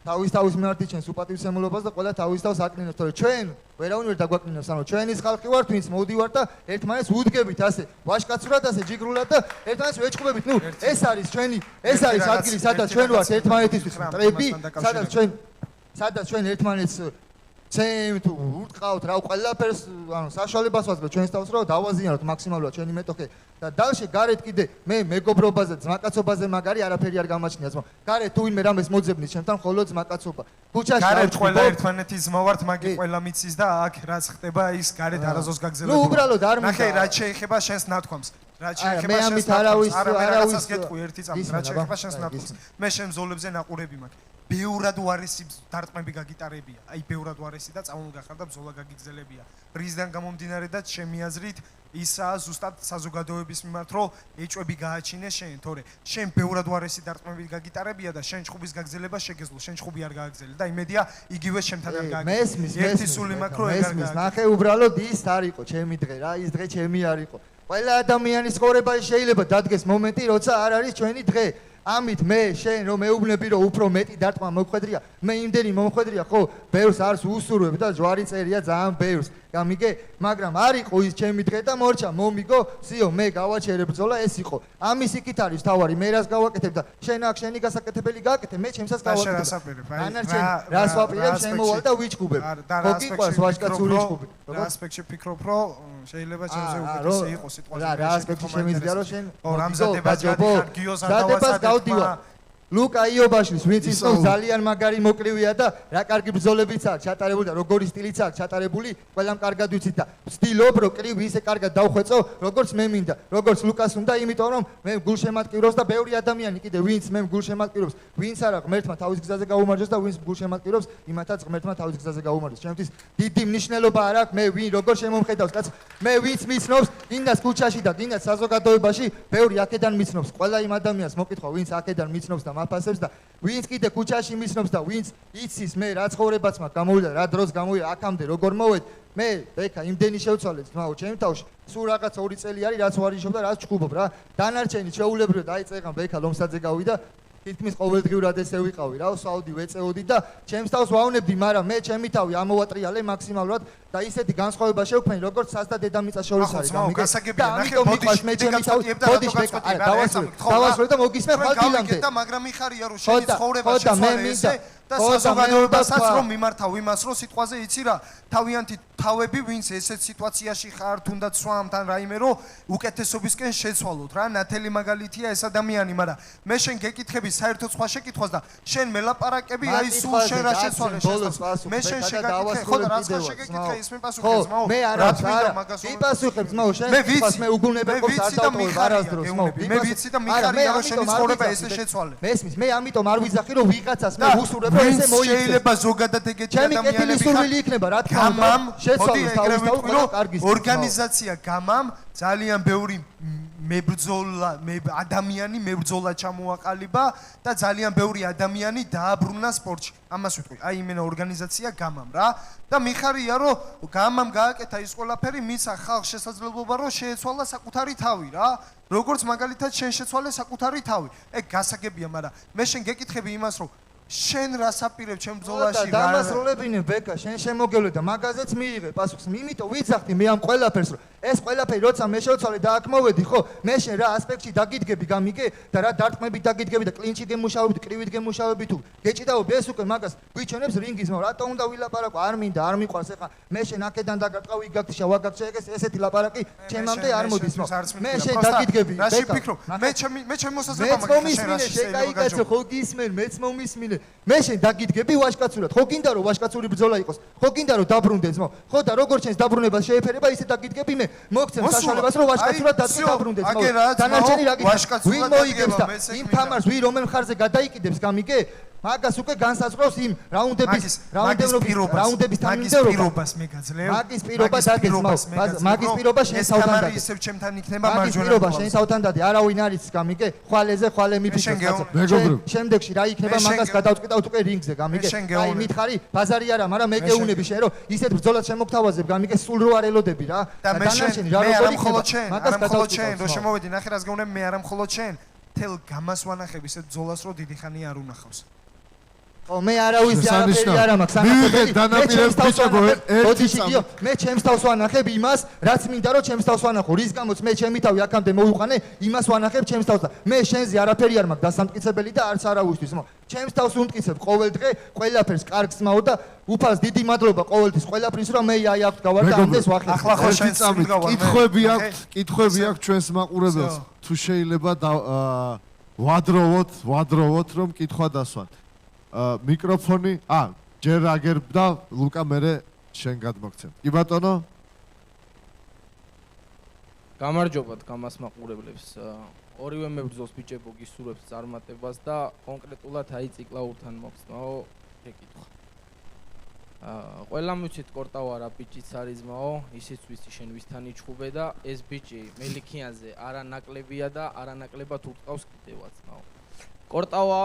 S11: თავის მიმართით ჩვენს უპატივისცემულობას და ყველა თავის თავს აკნინებს, თორე ჩვენ ვერავინ ვერ დაგვაკნინებს, ანუ ჩვენის ხალხი ვართ, ვინც მოდივართ და ერთმანეთს ვუდგებით ასე, ვაჟკაცურად ასე ჯიგრულად და ერთმანეთს ვეჭყობებით. ნუ ეს არის ჩვენი, ეს არის ადგილი, სადაც ჩვენ ვართ ერთმანეთისთვის მტრები, სადაც ჩვენ ერთმანეთს ჩემ თუ უტყავთ რა ყველაფერს, ანუ საშუალებას ვაძლევთ ჩვენს თავს რომ დავაზიანოთ მაქსიმალურად ჩვენი მეტოქე და დალში გარეთ კიდე მე მეგობრობაზე, ძმაკაცობაზე მაგარი არაფერი არ გამაჩნია ძმა. გარეთ თუ ვინმე რამეს მოძებნის ჩემთან მხოლოდ ძმაკაცობა. ქუჩაში
S17: გარეთ ყველა ერთმანეთის ძმა ვართ, მაგი ყველა მიცის და აქ რაც ხდება ის გარეთ არაზოს გაგზელებული.
S11: ნუ უბრალოდ არ მინდა.
S17: ნახე რა შეეხება შენს ნათქვამს. რა შეეხება
S11: მე ამით არავის
S17: გეტყვი ერთი წამი რა შეეხება შენს ნათქვამს. მე შენ ბრძოლებზე ნაყურები მაქვს. ბევრად უარესი დარტყმები გაგიტარებია. აი ბევრად უარესი და წამონგახარ და ბრძოლა გაგიგზელებია. რისგან გამომდინარე და ჩემი აზრით ისაა ზუსტად საზოგადოების მიმართ, რომ ეჭვები გააჩინე შენ, თორე შენ ბევრად უარესი დარტყმები გაგიტარებია და შენ ჩხუბის გაგზელება შეგეძლო, შენ ჩხუბი არ გააგზელე და იმედია იგივე შემთან არ გააგზელე. ერთი სული მაქვს რომ ეგ არ გააგზელე.
S11: ნახე უბრალოდ ის არ იყო ჩემი დღე რა, ის დღე ჩემი არ იყო. ყველა ადამიანის ცხოვრებაში შეიძლება დადგეს მომენტი, როცა არ არის ჩვენი დღე. ამით მე შენ რომ მეუბნები რომ უფრო მეტი დარტყმა მომხვედრია, მე იმდენი მომხვედრია, ხო, ბევრს არს უსურვებ და ჯვარი წერია ძალიან ბევრს. გამიგე? მაგრამ არ იყო ის ჩემი დღე და მორჩა, მომიგო, სიო, მე გავაჩერე ბრძოლა, ეს იყო. ამის იქით არის თავარი, მე რას გავაკეთებ და შენ აქ შენი გასაკეთებელი გააკეთე, მე ჩემსაც გავაკეთებ. ანარჩენ, რას ვაპირებ, შემოვალ და ვიჩქუბებ. ხო გიყვარს ვაჟკაცური ჩხუბი.
S17: რა ასპექტში ფიქრობ, რომ შეიძლება ჩემზე უკეთესი იყოს სიტყვაზე.
S11: რა ასპექტში შემიძლია რომ შენ
S17: ო რამზადებას გადიხარ გიოზან დავასწრებ.
S11: ლუკა იობაშვილის ვინც ის ძალიან მაგარი მოკლივია და რა კარგი ბრძოლებიც აქვს ჩატარებული და როგორი სტილიც აქვს ჩატარებული ყველამ კარგად ვიცით და ვცდილობ რომ კრივი ისე კარგად დავხვეწო როგორც მე მინდა როგორც ლუკას უნდა იმიტომ რომ მე გულშემატკივრობს და ბევრი ადამიანი კიდე ვინც მე გულშემატკივრობს ვინც არა ღმერთმა თავის გზაზე გაუმარჯოს და ვინც გულშემატკივრობს იმათაც ღმერთმა თავის გზაზე გაუმარჯოს ჩემთვის დიდი მნიშვნელობა არ აქვს მე ვინ როგორ შემომხედავს კაც მე ვინც მიცნობს გინდას ქუჩაში და გინდას საზოგადოებაში ბევრი აქედან მიცნობს ყველა იმ ადამიანს მოკითხვა ვინც აქედან მიცნობს და მაფასებს და ვინც კიდე ქუჩაში მისნობს და ვინც იცის მე რა ცხოვრებაც მაქვს გამოვიდა რა დროს გამოვიდა აქამდე როგორ მოვედ მე ბექა იმდენი შევცვალეთ ძმაო ჩემ თავში სულ რაღაც 2 წელი არის რაც ვარიშობ და რაც ჩხუბობ რა დანარჩენი შეუულებრივად დაიწყება ბექა ლომსაძე გავიდა თითქმის ყოველდღიურად ესე ვიყავი რა ვსაუდი ვეწეოდი და ჩემს თავს ვავნებდი მაგრამ მე ჩემი თავი ამოვატრიალე მაქსიმალურად და ისეთი განსხვავება შევქმნი როგორც სას და დედამიწას შორის არის
S17: და ამიტომ მიყვარს
S11: მე ჩემი თავი ბოდიშ ბეკა დავასრულე და მოგისმე ხვალ დილამდე
S17: და მაგრამ მიხარია რომ შენი ცხოვრება შეცვალე ესე და საზოგადოებასაც რომ მიმართავ იმას რომ სიტყვაზე იცი რა თავიანთი თავები ვინც ესეთ სიტუაციაში ხარ თუნდაც სვამთ ან რაიმე რომ უკეთესობისკენ შეცვალოთ რა ნათელი მაგალითია ეს ადამიანი მაგრამ მე შენ გეკითხები საერთოდ სხვა შეკითხვას და შენ მელაპარაკები აი სულ შენ რა შეცვალე მე შენ შეგაკითხე ხო და რაც ხარ შეგეკითხე ის მე პასუხებს მაო
S11: მე არა მიპასუხებ ძმაო შენ სიტყვას მე უგულნებელს არ დავტოვებ არასდროს ძმაო
S17: მე ვიცი და მიხარია რომ შენი ცხოვრება ესე შეცვალე
S11: მესმის მე ამიტომ არ ვიზახი რომ ვიღაცას მე უსურვებ
S17: ესე მოიქცეს შეიძლება ზოგადად ეგეთი ადამიანები
S11: სურვილი იქნება რა თქმა უნდა შეცვალოს თავის და კარგი
S17: ორგანიზაცია გამამ ძალიან ბევრი მებრძოლა ადამიანი მებრძოლა ჩამოაყალიბა და ძალიან ბევრი ადამიანი დააბრუნა სპორტში ამას ვიტყვი აი იმენა ორგანიზაცია გამამ რა და მიხარია რომ გამამ გააკეთა ის ყველაფერი მისცა ხალხს შესაძლებლობა რომ შეეცვალა საკუთარი თავი რა როგორც მაგალითად შენ შეცვალე საკუთარი თავი ეგ გასაგებია მაგრამ მე შენ გეკითხები იმას რომ შენ რას აპირებ ჩემ ბრძოლაში
S11: და დამასრულებინე ბეკა შენ შემოგევლე და მაგაზეც მიიღე პასუხს იმიტომ ვიცახდი მე ამ ყველაფერს რომ ეს ყველაფერი როცა მე შევცვალე და აქ მოვედი ხო მე შენ რა ასპექტში დაგიდგები გამიგე და რა დარტყმებით დაგიდგები და კლინჩი გემუშავებით კრივით გემუშავებით თუ გეჭიდაობ ეს უკვე მაგას ვიჩვენებს რინგის მო რატომ უნდა ვილაპარაკო არ მინდა არ მიყვარს ეხა მე შენ აქედან დაგარტყავი გაგშა ვაგაგშა ეგეს ესეთი ლაპარაკი ჩემამდე არ მოდის მო მე შენ დაგიდგები
S17: ბეკა მე ჩემ მოსაზრება მაგას შენ რა
S11: შეკაიკაცო ხო გისმენ მეც მომისმინე მე შენ დაგიდგები ვაჟკაცურად ხო გინდა რომ ვაჟკაცური ბრძოლა იყოს ხო გინდა რომ დაბრუნდე ძმაო ხო და როგორ შენს დაბრუნებას შეეფერება ისე დაგიდგები მე მოგცემ საშუალებას რომ ვაჟკაცურად დაბრუნდე ძმაო დანარჩენი რა გიქნა ვინ მოიგებს და იმ თამარს ვინ რომელ მხარზე გადაიკიდებს გამიგე მაგას უკვე განსაზღვრავს იმ რაუნდების
S17: პირობას მე გაძლევ
S11: მაგის პირობა დაგეცმავს მაგის პირობა შენ თავთან
S17: ისევ ჩემთან იქნება
S11: მაგის პირობა შენ თავთან დადი არავინ არის გამიგე ხვალეზე ხვალე მიფიქრებს შემდეგში რა იქნება მაგას გადავწყვიტავთ უკვე რინგზე გამიგე აი მითხარი ბაზარი არა მაგრამ მე გეუნები შენ რომ ისეთ ბრძოლას შემოგთავაზებ გამიგე სულ რო არ ელოდები რა
S17: და მე შენ რა როგორ იქნება მაგას გადავწყვიტავთ რო შემოვედი ნახე რას გეუნები მე არა მხოლოდ შენ თელ გამას ვანახებ ისეთ ბრძოლას რო დიდი ხანი არ უნახავს
S11: ო მე არავის არაფერი არ მაქვს
S1: მივიღეთ დანაპირებს ბიჭებო
S11: ოდიშიო მე ჩემს თავს ვანახებ იმას რაც მინდა რომ ჩემს თავს ვანახო რის გამოც მე ჩემი თავი აქამდე მოვიყვანე იმას ვანახებ ჩემს თავს და მე შენზე არაფერი არ მაქვს დასამტკიცებელი და არც არავისთვის მო ჩემს თავს უმტკიცებ ყოველ დღე ყველაფერს კარგს მაო და უფალს დიდი მადლობა ყოველთვის ყველაფრის რომ მე აი აქ გავარ და ამდეს ვახერხებ
S17: ახლა ხო შენ წამით
S1: კითხვები აქვს ჩვენს მაყურებელს თუ შეიძლება ვადროვოთ რომ კითხვა დასვათ მიკროფონი ჯერ აგერბ და ლუკა მერე შენ გადმოგცემ. კი ბატონო?
S2: გამარჯობათ გამას მაყურებლებს. ორივე მებრძოლს ბიჭებო გისურვებს წარმატებას და კონკრეტულად აი ციკლაურთან მოგცნაო შეკითხვა. ყველამ ვიცით კორტავა რა ბიჭიც არის ძმაო, ისიც ვიცი შენ ვისთან იჩხუბე და ეს ბიჭი მელიქიანზე არანაკლებია და არანაკლებად უტყავს კიდევაც ძმაო. კორტავა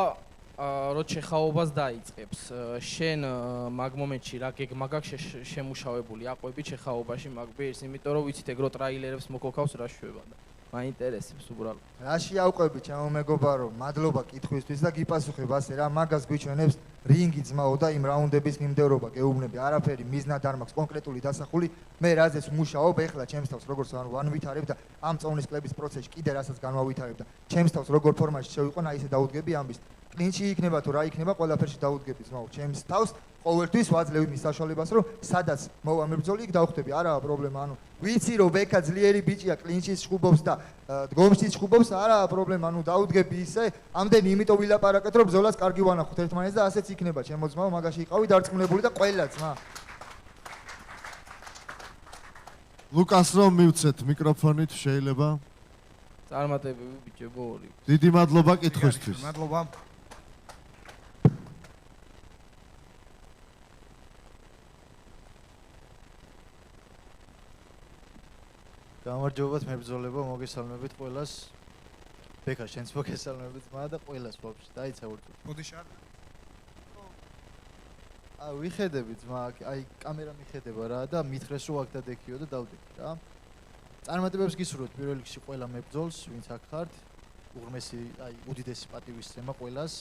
S2: რო ჩეხაობას დაიწყებს შენ მაგ მომენტში რა გეგმაგაკ შემუშავებული აყვები ჩეხაობაში მაგ ბირს იმიტომ რომ ვიცით ეგრო ტრაილერებს მოგოქავს რა შვება და მაინტერესებს უბრალოდ.
S11: რაში ავყვები ჩემო მეგობარო, მადლობა კითხვისთვის და გიპასუხებ ასე რა, მაგას გვიჩვენებს რინგი ძმაო და იმ რაუნდების მიმდევრობა გეუბნები, არაფერი მიზნად არ მაქვს კონკრეტული დასახული, მე რაზეც მუშაობ, ეხლა ჩემს თავს როგორც ვანვითარებ და ამ წოვნის კლების პროცესში კიდე რასაც განვავითარებ და ჩემს თავს როგორ ფორმაში შევიყო, აი ესე დაუდგები ამბის. კლინჩი იქნება თუ რა იქნება, ყველაფერში დაუდგები ძმაო, ჩემს თავს ყოველთვის ვაძლევ იმის საშუალებას, რომ სადაც მოვა მებრძოლი, იქ დავხვდები, არაა პრობლემა, ანუ ვიცი რომ ბექა ძლიერი ბიჭია, კლინჩის ჩხუბობს და დგომშიც ჩხუბობს, არაა პრობლემა, ანუ დაუდგები ისე, ამდენი იმიტომ ვილაპარაკეთ, რომ ბრძოლას კარგი ვანახოთ ერთმანეთს და ასეც იქნება, ჩემო ძმაო, მაგაში იყავი დარწმუნებული და ყველა ძმა.
S1: ლუკას რომ მივცეთ მიკროფონით შეიძლება?
S2: წარმატებები ბიჭებო ორი.
S1: დიდი მადლობა კითხვისთვის.
S17: მადლობა.
S3: გამარჯობათ მებრძოლებო, მოგესალმებით ყველას. ბექა, შენც მოგესალმებით მა და ყველას ვაფშე, დაიცა ურთულს.
S17: მოდი შარ.
S3: ვიხედები ძმა, აი კამერა მიხედება რა და მითხრეს რომ აქ დადექიო და დავდექი რა. წარმატებებს გისურვებთ პირველ რიგში ყველა მებრძოლს, ვინც აქ ხართ. უღრმესი, აი უდიდესი პატივისცემა ყველას.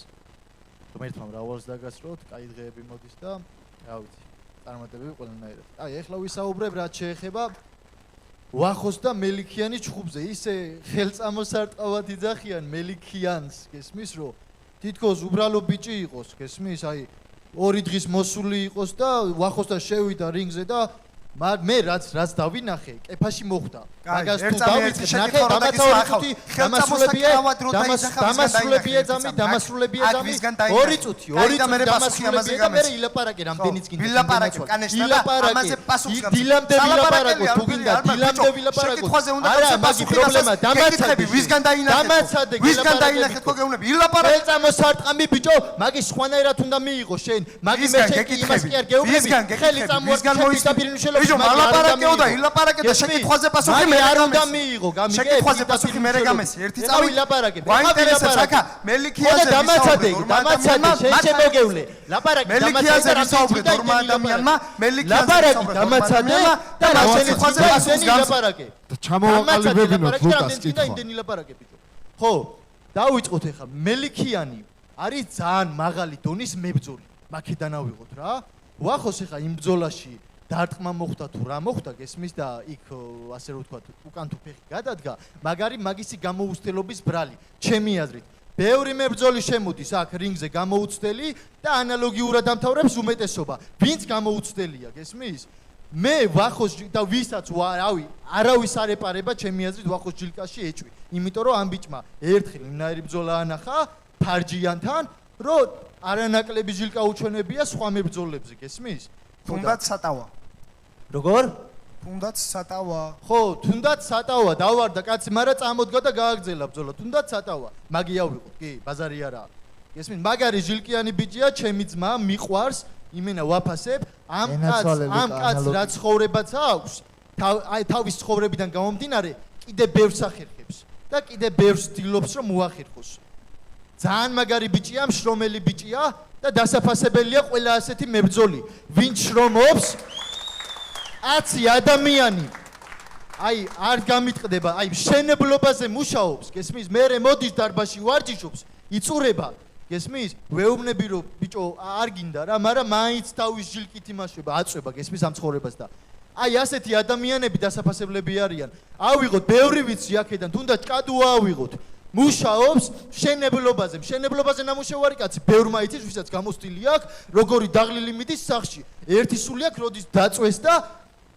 S3: ღმერთმა მრავალს დაგასწროთ, კაი დღეები მოდის და რა ვიცი, წარმატებები ყველანაირად. აი ეხლა ვისაუბრებ რაც შეეხება ვახოს და მელიქიანის ჩხუბზე. ისე ხელწამოსარტყავად იძახიან მელიქიანს, გესმის რომ თითქოს უბრალო ბიჭი იყოს, გესმის? აი ორი დღის მოსული იყოს და ვახოს და შევიდა რინგზე და მე რაც დავინახე, კეფაში მოხვდა. მაგას თუ დავიწყე, ნახე, დამასრულებია ძამი, ორი წუთი დამასრულებია და მე ილაპარაკე რამდენიც გინდა.
S17: ვილაპარაკე კანესტა და ამაზე პასუხს გამს.
S3: დილამდე ვილაპარაკო, თუ გინდა, დილამდე ვილაპარაკო.
S17: შეკითხვაზე უნდა
S3: მაგის პრობლემა დამაცადე.
S17: ვისგან დაინახეთ? ვისგან დაინახეთ ხო გეუბნები? ვილაპარაკე.
S3: ხელწამოსარტყამი ბიჭო, მაგის სხვანაირად უნდა მიიღო შენ. მაგის მე შეკი იმას კი არ გეუბნები. ხელი წამოარჩევი და პირნიშნულობ
S17: ბიჭო, მალაპარაკეო და ილაპარაკე და შეკითხვაზე პასუხი მე
S3: არ უნდა მიიღო, გამიგე?
S17: შეკითხვაზე პასუხი მე რეგამესი, ერთი წავი
S3: ვილაპარაკე.
S17: ვაინტერესებს აქა მელიქიაზე
S3: დამაცადე, შენ შემოგევლე. ლაპარაკი
S17: მელიქიაზე ვისაუბრეთ ორმა ადამიანმა, მელიქიაზე
S3: დამაცადე და შეკითხვაზე პასუხს
S1: ლაპარაკე. ჩამოვაყალიბებინოთ ლუკას კითხვა.
S3: იმდენი ლაპარაკე ბიჭო. ხო, დავიწყოთ ახლა. მელიქიანი არის ძალიან მაღალი დონის მებრძოლი. მაქედან ავიღოთ რა. ვახოს ახლა იმ ბრძოლაში დარტყმა მოხდა თუ რა მოხდა, გესმის და იქ ასე რომ ვთქვათ, უკან თუ ფეხი გადადგა, მაგარი მაგისი გამოუცდელობის ბრალი, ჩემი აზრით. ბევრი მებრძოლი შემოდის აქ რინგზე გამოუცდელი და ანალოგიურად ამთავრებს უმეტესობა. ვინც გამოუცდელია, გესმის? მე ვახოს და ვისაც არავის არ ეპარება, ჩემი აზრით ვახოს ჯილკაში ეჭვი. იმიტომ რომ ამ ბიჭმა ერთხელ იმნაირი ბრძოლა ანახა ფარჯიანთან, რომ არანაკლები ჯილკა უჩვენებია სხვა მებრძოლებზე, გესმის?
S17: თუნდაც სატავა.
S3: როგორ?
S17: თუნდაც სატავა.
S3: ხო, თუნდაც სატავა, დავარდა კაცი, მაგრამ წამოდგა და გააგზელა ბრძოლა. თუნდაც სატავა. მაგი ავიღოთ, კი, ბაზარი არა. გესმით? მაგარი ჟილკიანი ბიჭია, ჩემი ძმა, მიყვარს, იმენა ვაფასებ. ამ კაცს რაც ცხოვრებაც აქვს, აი თავის ცხოვრებიდან გამომდინარე, კიდე ბევრს ახერხებს და კიდე ბევრს ცდილობს რომ მოახერხოს. ძალიან მაგარი ბიჭია, მშრომელი ბიჭია და დასაფასებელია ყველა ასეთი მებრძოლი. ვინც შრომობს, აცი ადამიანი აი არ გამიტყდება, აი მშენებლობაზე მუშაობს, გესმის? მერე მოდის დარბაზში ვარჯიშობს, იწურება, გესმის? ვეუბნები რომ ბიჭო არ გინდა რა, მაგრამ მაინც თავის ჟილკით იმაშება, აწვება, გესმის ამ ცხოვრებას და აი ასეთი ადამიანები დასაფასებლები არიან. ავიღოთ, ბევრი ვიცი აქედან, თუნდაც კადუა ავიღოთ. მუშაობს მშენებლობაზე ნამუშევარი კაცი, ბევრმა იცის, ვისაც გამოსტილი აქვს, როგორი დაღლილი მიდის სახში. ერთი სული აქვს, როდის დაწვეს და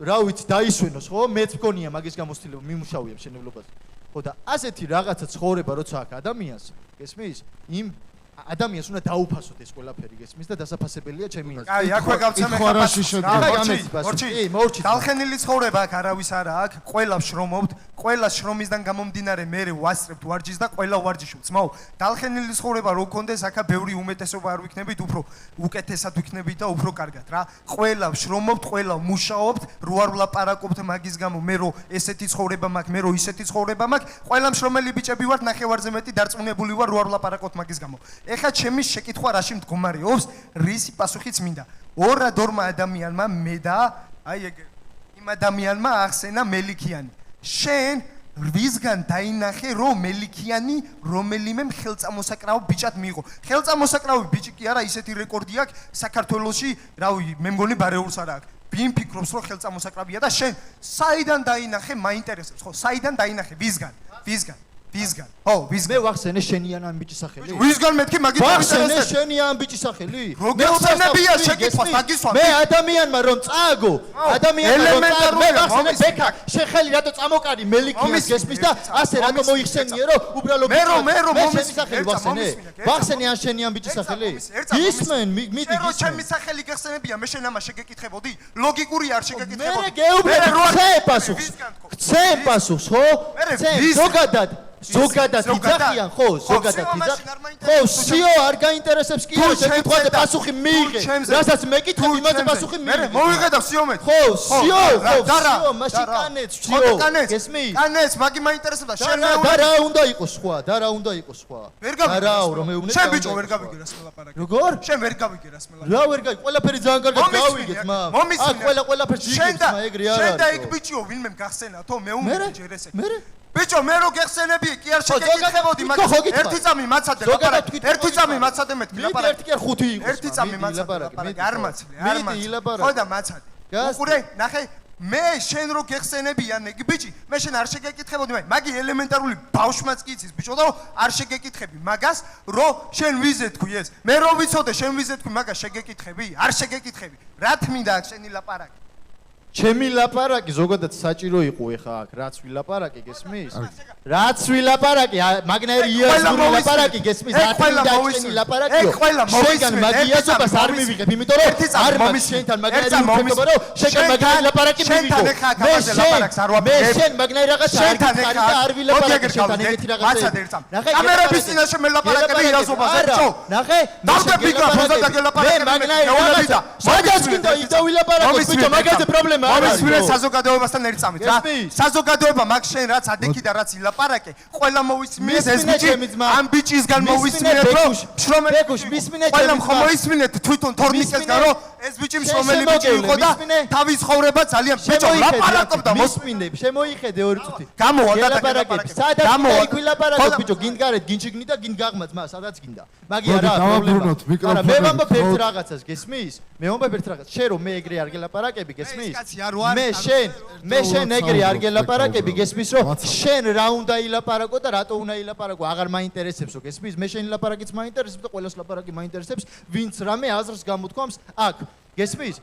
S3: რა ვიცი, დაისვენოს, ხო? მეც მგონია მაგის გამოსტილება, მიმუშავია მშენებლობაზე. ხო და ასეთი რაღაცა ცხოვრება როცა აქვს ადამიანს, გესმის? იმ ადამიანს უნდა დაუფასოთ ეს ყველაფერი, გესმის და დასაფასებელია ჩემი აზრით.
S17: აი, აქვე გავცემ
S3: მორჩი.
S17: დალხენილი ცხოვრება აქ არავის არა აქ, ყველა შრომობთ, ყველა შრომისგან გამომდინარე მე ვასწრებთ ვარჯიშს და ყველა ვარჯიშობთ. ძმაო, დალხენილი ცხოვრება რო გქონდეს, აქა ბევრი უმეტესობა არ ვიქნებით, უფრო უკეთესად ვიქნებით და უფრო კარგად რა. ყველა შრომობთ, ყველა მუშაობთ, რო არ ვლაპარაკობთ მაგის გამო, მე რო ესეთი ცხოვრება მაქვს, მე რო ისეთი ცხოვრება მაქვს, ყველა მშრომელი ბიჭები ვართ, ნახევარზე მეტი დარწმუნებული ვარ, რო არ ვლაპარაკობთ მაგის გამო. ეხლა ჩემი შეკითხვა რაში მდგომარეობს, რისი პასუხიც მინდა. ორმა ადამიანმა მე და აი ეგ იმ ადამიანმა ახსენა მელიქიანი. შენ
S5: ვისგან დაინახე რომ მელიქიანი რომელიმე ხელწამოსაკრავ ბიჭად მიიღო. ხელწამოსაკრავი ბიჭი კი არა, ისეთი რეკორდი აქვს საქართველოში, რავი, მე მგონი ბარეულს არა აქვს. ვინ ფიქრობს რომ ხელწამოსაკრავია და შენ საიდან დაინახე მაინტერესებს ხო? საიდან დაინახე? ვისგან? ხო, ვისგან?
S3: მე ვახსენე შენიან ამ ბიჭის სახელი.
S5: ვისგან მეთქი მაგით
S3: ვახსენე შენიან ამ ბიჭის სახელი.
S5: მოგეხსენებია შეკითხვას, დაგისვამ.
S3: მე ადამიანმა რომ წააგო, ადამიანმა რომ წააგო, მე ვახსენე ბექა, შენ ხელი რატო წამოკარი მელიქიანს გესმის და ასე რატო მოიხსენიე რომ უბრალოდ
S5: მე
S3: შენი სახელი ვახსენე. ვახსენე ან შენიან ბიჭის სახელი. ისმენ მიდი
S5: რომ ჩემი სახელი გეხსენებია, მე შენ ამას შეგეკითხებოდი? ლოგიკური არ შეგეკითხებოდი.
S3: მე გეუბნები ხცენ პასუხს, ხო? ზოგადად იძახიან ხო ზოგადად იძახიან ხო სიო არ გაინტერესებს კი რა შეკითხვაზე პასუხი მიიღე რასაც მეკითხები იმაზე პასუხი მიიღე
S5: მოვიღე სიო მე
S3: ხო სიო მაშინ კანეც სიო გესმის
S5: კანეც მაგი მაინტერესებდა შენ
S3: და რა უნდა იყოს სხვა და რა უნდა იყოს სხვა რაო რომ მეუბნე
S5: შენ ბიჭო ვერ გავიგე რას მელაპარაკე
S3: როგორ
S5: შენ ვერ გავიგე რას მელაპარაკე
S3: რა ვერ გავიგე ყველაფერი ძალიან კარგად გავიგეთ მა აქ ყველაფერს იგებს მა ეგრე არა
S5: შენ და იქ ბიჭო ვინმე გახსენა თო მეუბნე ჯერ ესე ბიჭო მე რო გეხსენები კი არ შეგეკითხებოდი მაგრამ ერთი წამი მაცადე ლაპარაკი ერთი წამი მაცადე მეთქი ლაპარაკი
S3: ერთი კი არ ხუთი იყოს
S5: ერთი წამი მაცადე ლაპარაკი არ მაცლე ხო და მაცადე უყურე ნახე მე შენ რო გეხსენებიან ეგ ბიჭი მე შენ არ შეგეკითხებოდი მაგი ელემენტარული ბავშვმაც კი იცის ბიჭო და არ შეგეკითხები მაგას რო შენ ვიზე თქვი ეს მე რო ვიცოდე შენ ვიზე თქვი მაგას შეგეკითხები არ შეგეკითხები რა თმინდა აქ შენი ლაპარაკი
S3: ჩემი ლაპარაკი ზოგადად საჭირო იყო ეხა აქ რაც ვილაპარაკე გესმის რაც ვილაპარაკე მაგნაირი იაზური ლაპარაკი გესმის ათმინდაჭენი ლაპარაკიო შეგან მაგიაზობას არ მივიღებ იმიტომ რომ არ მომის შენთან მაგნაირი ურთიერთობა რომ შეგან მაგნაირი ლაპარაკი მივიღო მე შენ მაგნაირი რაღაცა არ ვილაპარაკე შენთან ეგეთი რაღაცა
S5: ნახე კამერების წინაშე მე ლაპარაკები იაზობაზე ბიჭო
S3: ნახე
S5: დავდე მიკროფონს და გელაპარაკები
S3: მე მაგნაირი რაღაცა მაგას კიდე იდა ვილაპარაკო ბიჭო მაგაზე პრობლემა
S5: მომისმინე საზოგადოებასთან ერთ წამით რა საზოგადოება მაგ შენ რაც ადექი და რაც ილაპარაკე ყველა მოვისმინეს ეს ბიჭი ამ ბიჭისგან მოვისმინეთ რომ შრომელი ყველა მოისმინეთ თვითონ თორნიკესგან რომ ეს ბიჭი შრომელი ბიჭი იყო და თავის ხოვრება ძალიან ბიჭო ლაპარაკობდა მოსმინე
S3: შემოიხედე ორი წუთი
S5: გამოვა და ლაპარაკები
S3: სადაც გილაპარაკო ბიჭო გინდ გარეთ გინჩი გნიდა გინდ გაღმათ მა სადაც გინდა მაგი არა პრობლემა არა მე ვამბობ ერთ რაღაცას გესმის მე ვამბობ ერთ რაღაცას შენ რომ მე ეგრე არ გელაპარაკები გესმის მე შენ ეგრე არ გელაპარაკები გესმის რომ შენ რა უნდა ილაპარაკო და რატო უნდა ილაპარაკო აღარ მაინტერესებსო გესმის მე შენი ლაპარაკიც მაინტერესებს და ყველას ლაპარაკი მაინტერესებს ვინც რამე აზრს გამოთქვამს აქ გესმის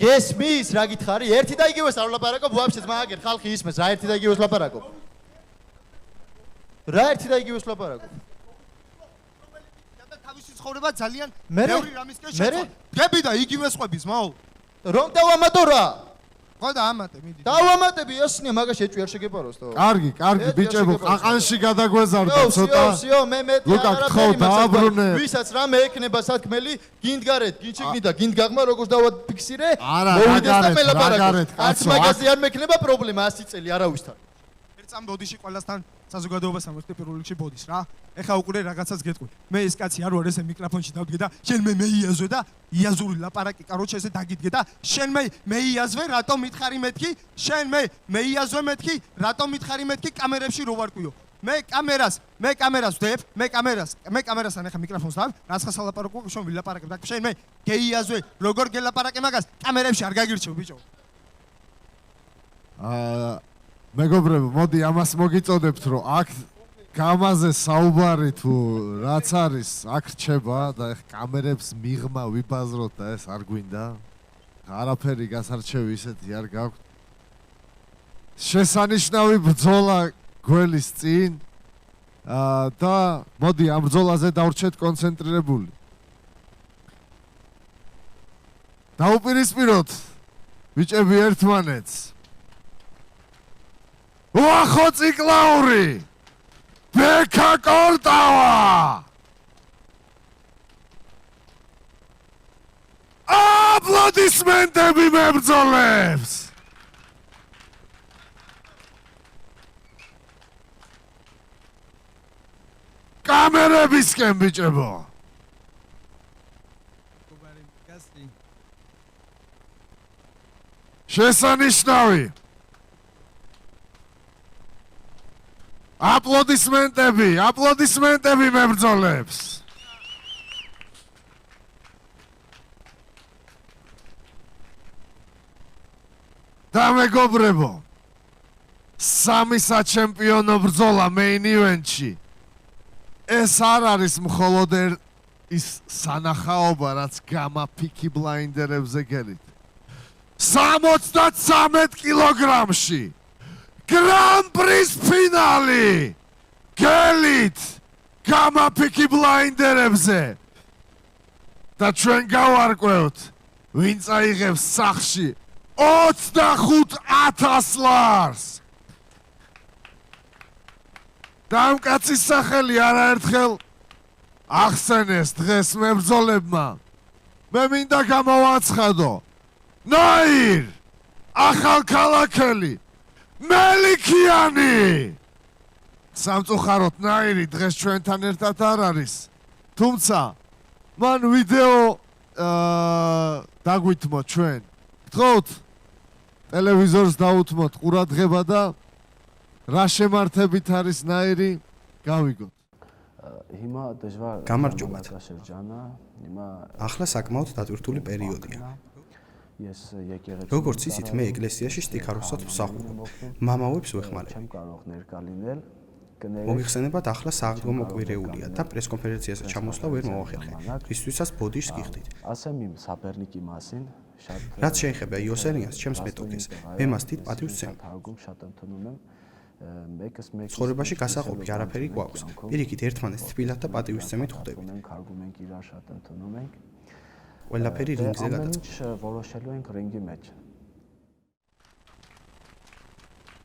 S3: გესმის რა გითხარი ერთი და იგივეს არ ვლაპარაკობ ვაფშე მაგერ ხალხი ისმეს რა ერთი და იგივეს ვლაპარაკობ რა ერთი და იგივეს ვლაპარაკობ
S5: თავისი ცხოვრება ძალიან ბევრი რამისკენ შეცვალა გები და იგივეს ყვების მაო
S3: რომ დავამატო რა
S5: ხო და ამატე მიდი
S3: დავამატები ესნია მაგაში ეჭვი არ შეგეპაროს თო
S1: კარგი ბიჭებო ყაყანში გადაგვეზარდა ცოტა
S3: სიო მე მეტი
S1: ლუკა გთხოვ დააბრუნე
S3: ვისაც რამე ექნება სათქმელი გინდ გარეთ გინჩიგნი და გინდ გაღმა როგორც დავაფიქსირე
S1: მოვიდეს და მე ლაპარაკო
S3: არც მაგაზე არ მექნება პრობლემა 100 წელი არავისთან
S5: ერთ წამ ბოდიში ყველასთან საზოგადოებასთან მოხდე პირველ რიგში ბოდის რა ეხა უკვე რაღაცას გეტყვი მე ეს კაცი არ ვარ ესე მიკროფონში დავდგე და შენ მე იაზვე და იაზური ლაპარაკი კაროჩე ესე დაგიდგე და შენ მე იაზვე რატომ მითხარი მეთქი შენ მე იაზვე მეთქი რატომ მითხარი მეთქი კამერებში რო ვარკვიო მე კამერას ვდებ მე კამერასთან ეხა მიკროფონს დავ რაცხა სალაპარაკო შენ ვილაპარაკებ და შენ მე გეიაზვე როგორ გელაპარაკე მაგას კამერებში არ გაგირჩევ ბიჭო
S1: მეგობრებო, მოდი ამას მოგიწოდებთ, რომ აქ გამაზე საუბარი თუ რაც არის, აქ რჩება და ეხ კამერებს მიღმა ვიბაზროთ და ეს არ გვინდა. არაფერი გასარჩევი ისეთი არ გაქვთ. შესანიშნავი ბრძოლა გველის წინ და მოდი ამ ბრძოლაზე დავრჩეთ კონცენტრირებული. დაუპირისპიროთ ბიჭები ერთმანეთს. ვახო ციკლაური ბექა კორტავა აპლოდისმენტები მებრძოლებს კამერებისკენ ბიჭებო შესანიშნავი აპლოდისმენტები მებრძოლებს. და მეგობრებო, სამი საჩემპიონო ბრძოლა main event-ში. ეს არ არის მხოლოდ ის სანახაობა, რაც გამა Peaky Blinders-ებზე გელით. 73 კილოგრამში Grand Prix ფინალი გელით გამა Peaky Blinders-ებზე. და ჩვენ გავარკვევთ, ვინ წაიღებს სახში 25,000 ლარს. და ამ კაცის სახელი არაერთხელ ახსენეს დღეს მებრძოლებმა. მე მინდა გამოვაცხადო. ნაირ, ახალქალაქელი, მელიქიანი. სამწუხაროდ ნაირი დღეს ჩვენთან ერთად არ არის. თუმცა მან ვიდეო დაგვითმოთ ჩვენ. გთხოვთ ტელევიზორს დაუთმოთ ყურადღება და რა შემართებით არის ნაირი გავიგოთ.
S4: გამარჯობათ. ახლა საკმაოდ დატვირთული პერიოდია. როგორც იცით, მე ეკლესიაში სტიქაროსად ვსახურობ. მამაოებს ვეხმარებ. მომიხსენებათ, ახლა საღდგომო კვირეულია და პრესკონფერენციაზე ჩამოსვლა ვერ მოვახერხე. ისთვისაც ბოდიშს გიხდით. რაც შეეხება იოსერიანს, ჩემს მეტოქეს, მე მას დიდ პატივს ვცემ. ცხოვრებაში გასაყოფი არაფერი გვაქვს. პირიქით, ერთმანეთს თბილად და პატივისცემით ხვდებით. ყველაფერი რინგზე გადაწყდა.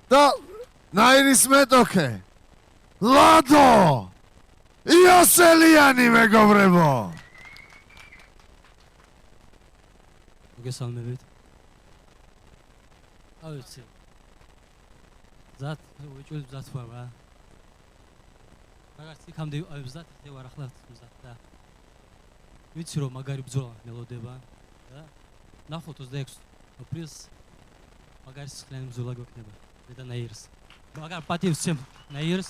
S1: და ნაირის მეტოქე ლადო იოსელიანი მეგობრებო.
S22: გესალმებით. ავიცი. ზათ უჭირს ზათ ვარ. რაღაც იქამდე ზათ მე ვარ ახლა ზათ და ვიცი რომ მაგარი ბრძოლა მელოდება და ნახოთ 26 აპრილს მაგარი სხლიანი ბრძოლა გვექნება მე და ნაირს. მაგარ პატივს ვცემ ნაირს.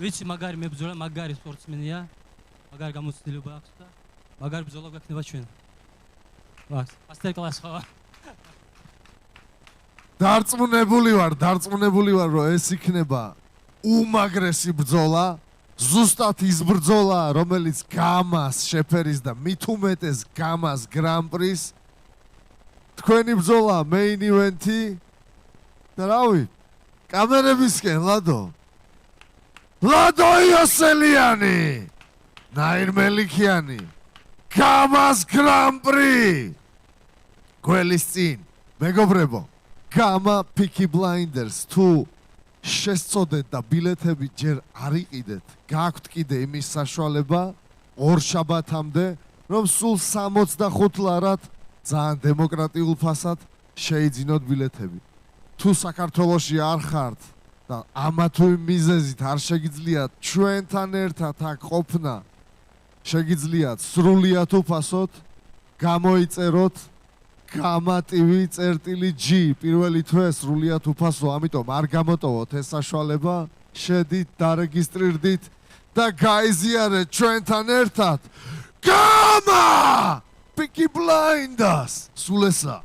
S22: ვიცი მაგარი მებრძოლა, მაგარი სპორტსმენია, მაგარი გამოცდილება აქვს და მაგარი ბრძოლა გვექნება ჩვენ. ვახ, მასტერ კლასი ხარ.
S1: დარწმუნებული ვარ, რომ ეს იქნება უმაგრესი ბრძოლა, ზუსტად ის ბრძოლა, რომელიც გამას შეფერის და მით უმეტეს გამას Grand Prix. თქვენი ბრძოლა main event-ი და რავი, კამერებისკენ ლადო. ლადო იოსელიანი, ნაირ მელიქიანი, გამას Grand Prix. გველის წინ, მეგობრებო, გამა Peaky Blinders თუ შესწოდეთ და ბილეთები ჯერ არ იყიდეთ, გაქვთ კიდე იმის საშუალება ორშაბათამდე, რომ სულ 65 ლარად ძალიან დემოკრატიულ ფასად შეიძინოთ ბილეთები. თუ საქართველოში არ ხართ და ამა თუ იმ მიზეზით არ შეგიძლიათ ჩვენთან ერთად აქ ყოფნა, შეგიძლიათ სრულიად უფასოდ გამოიწეროთ გამა TV წერტილი G პირველი თვე სრულიად უფასო, ამიტომ არ გამოტოვოთ ეს საშუალება, შედით, დარეგისტრირდით და გაიზიარეთ ჩვენთან ერთად გამა Peaky Blinders. სულ ესა.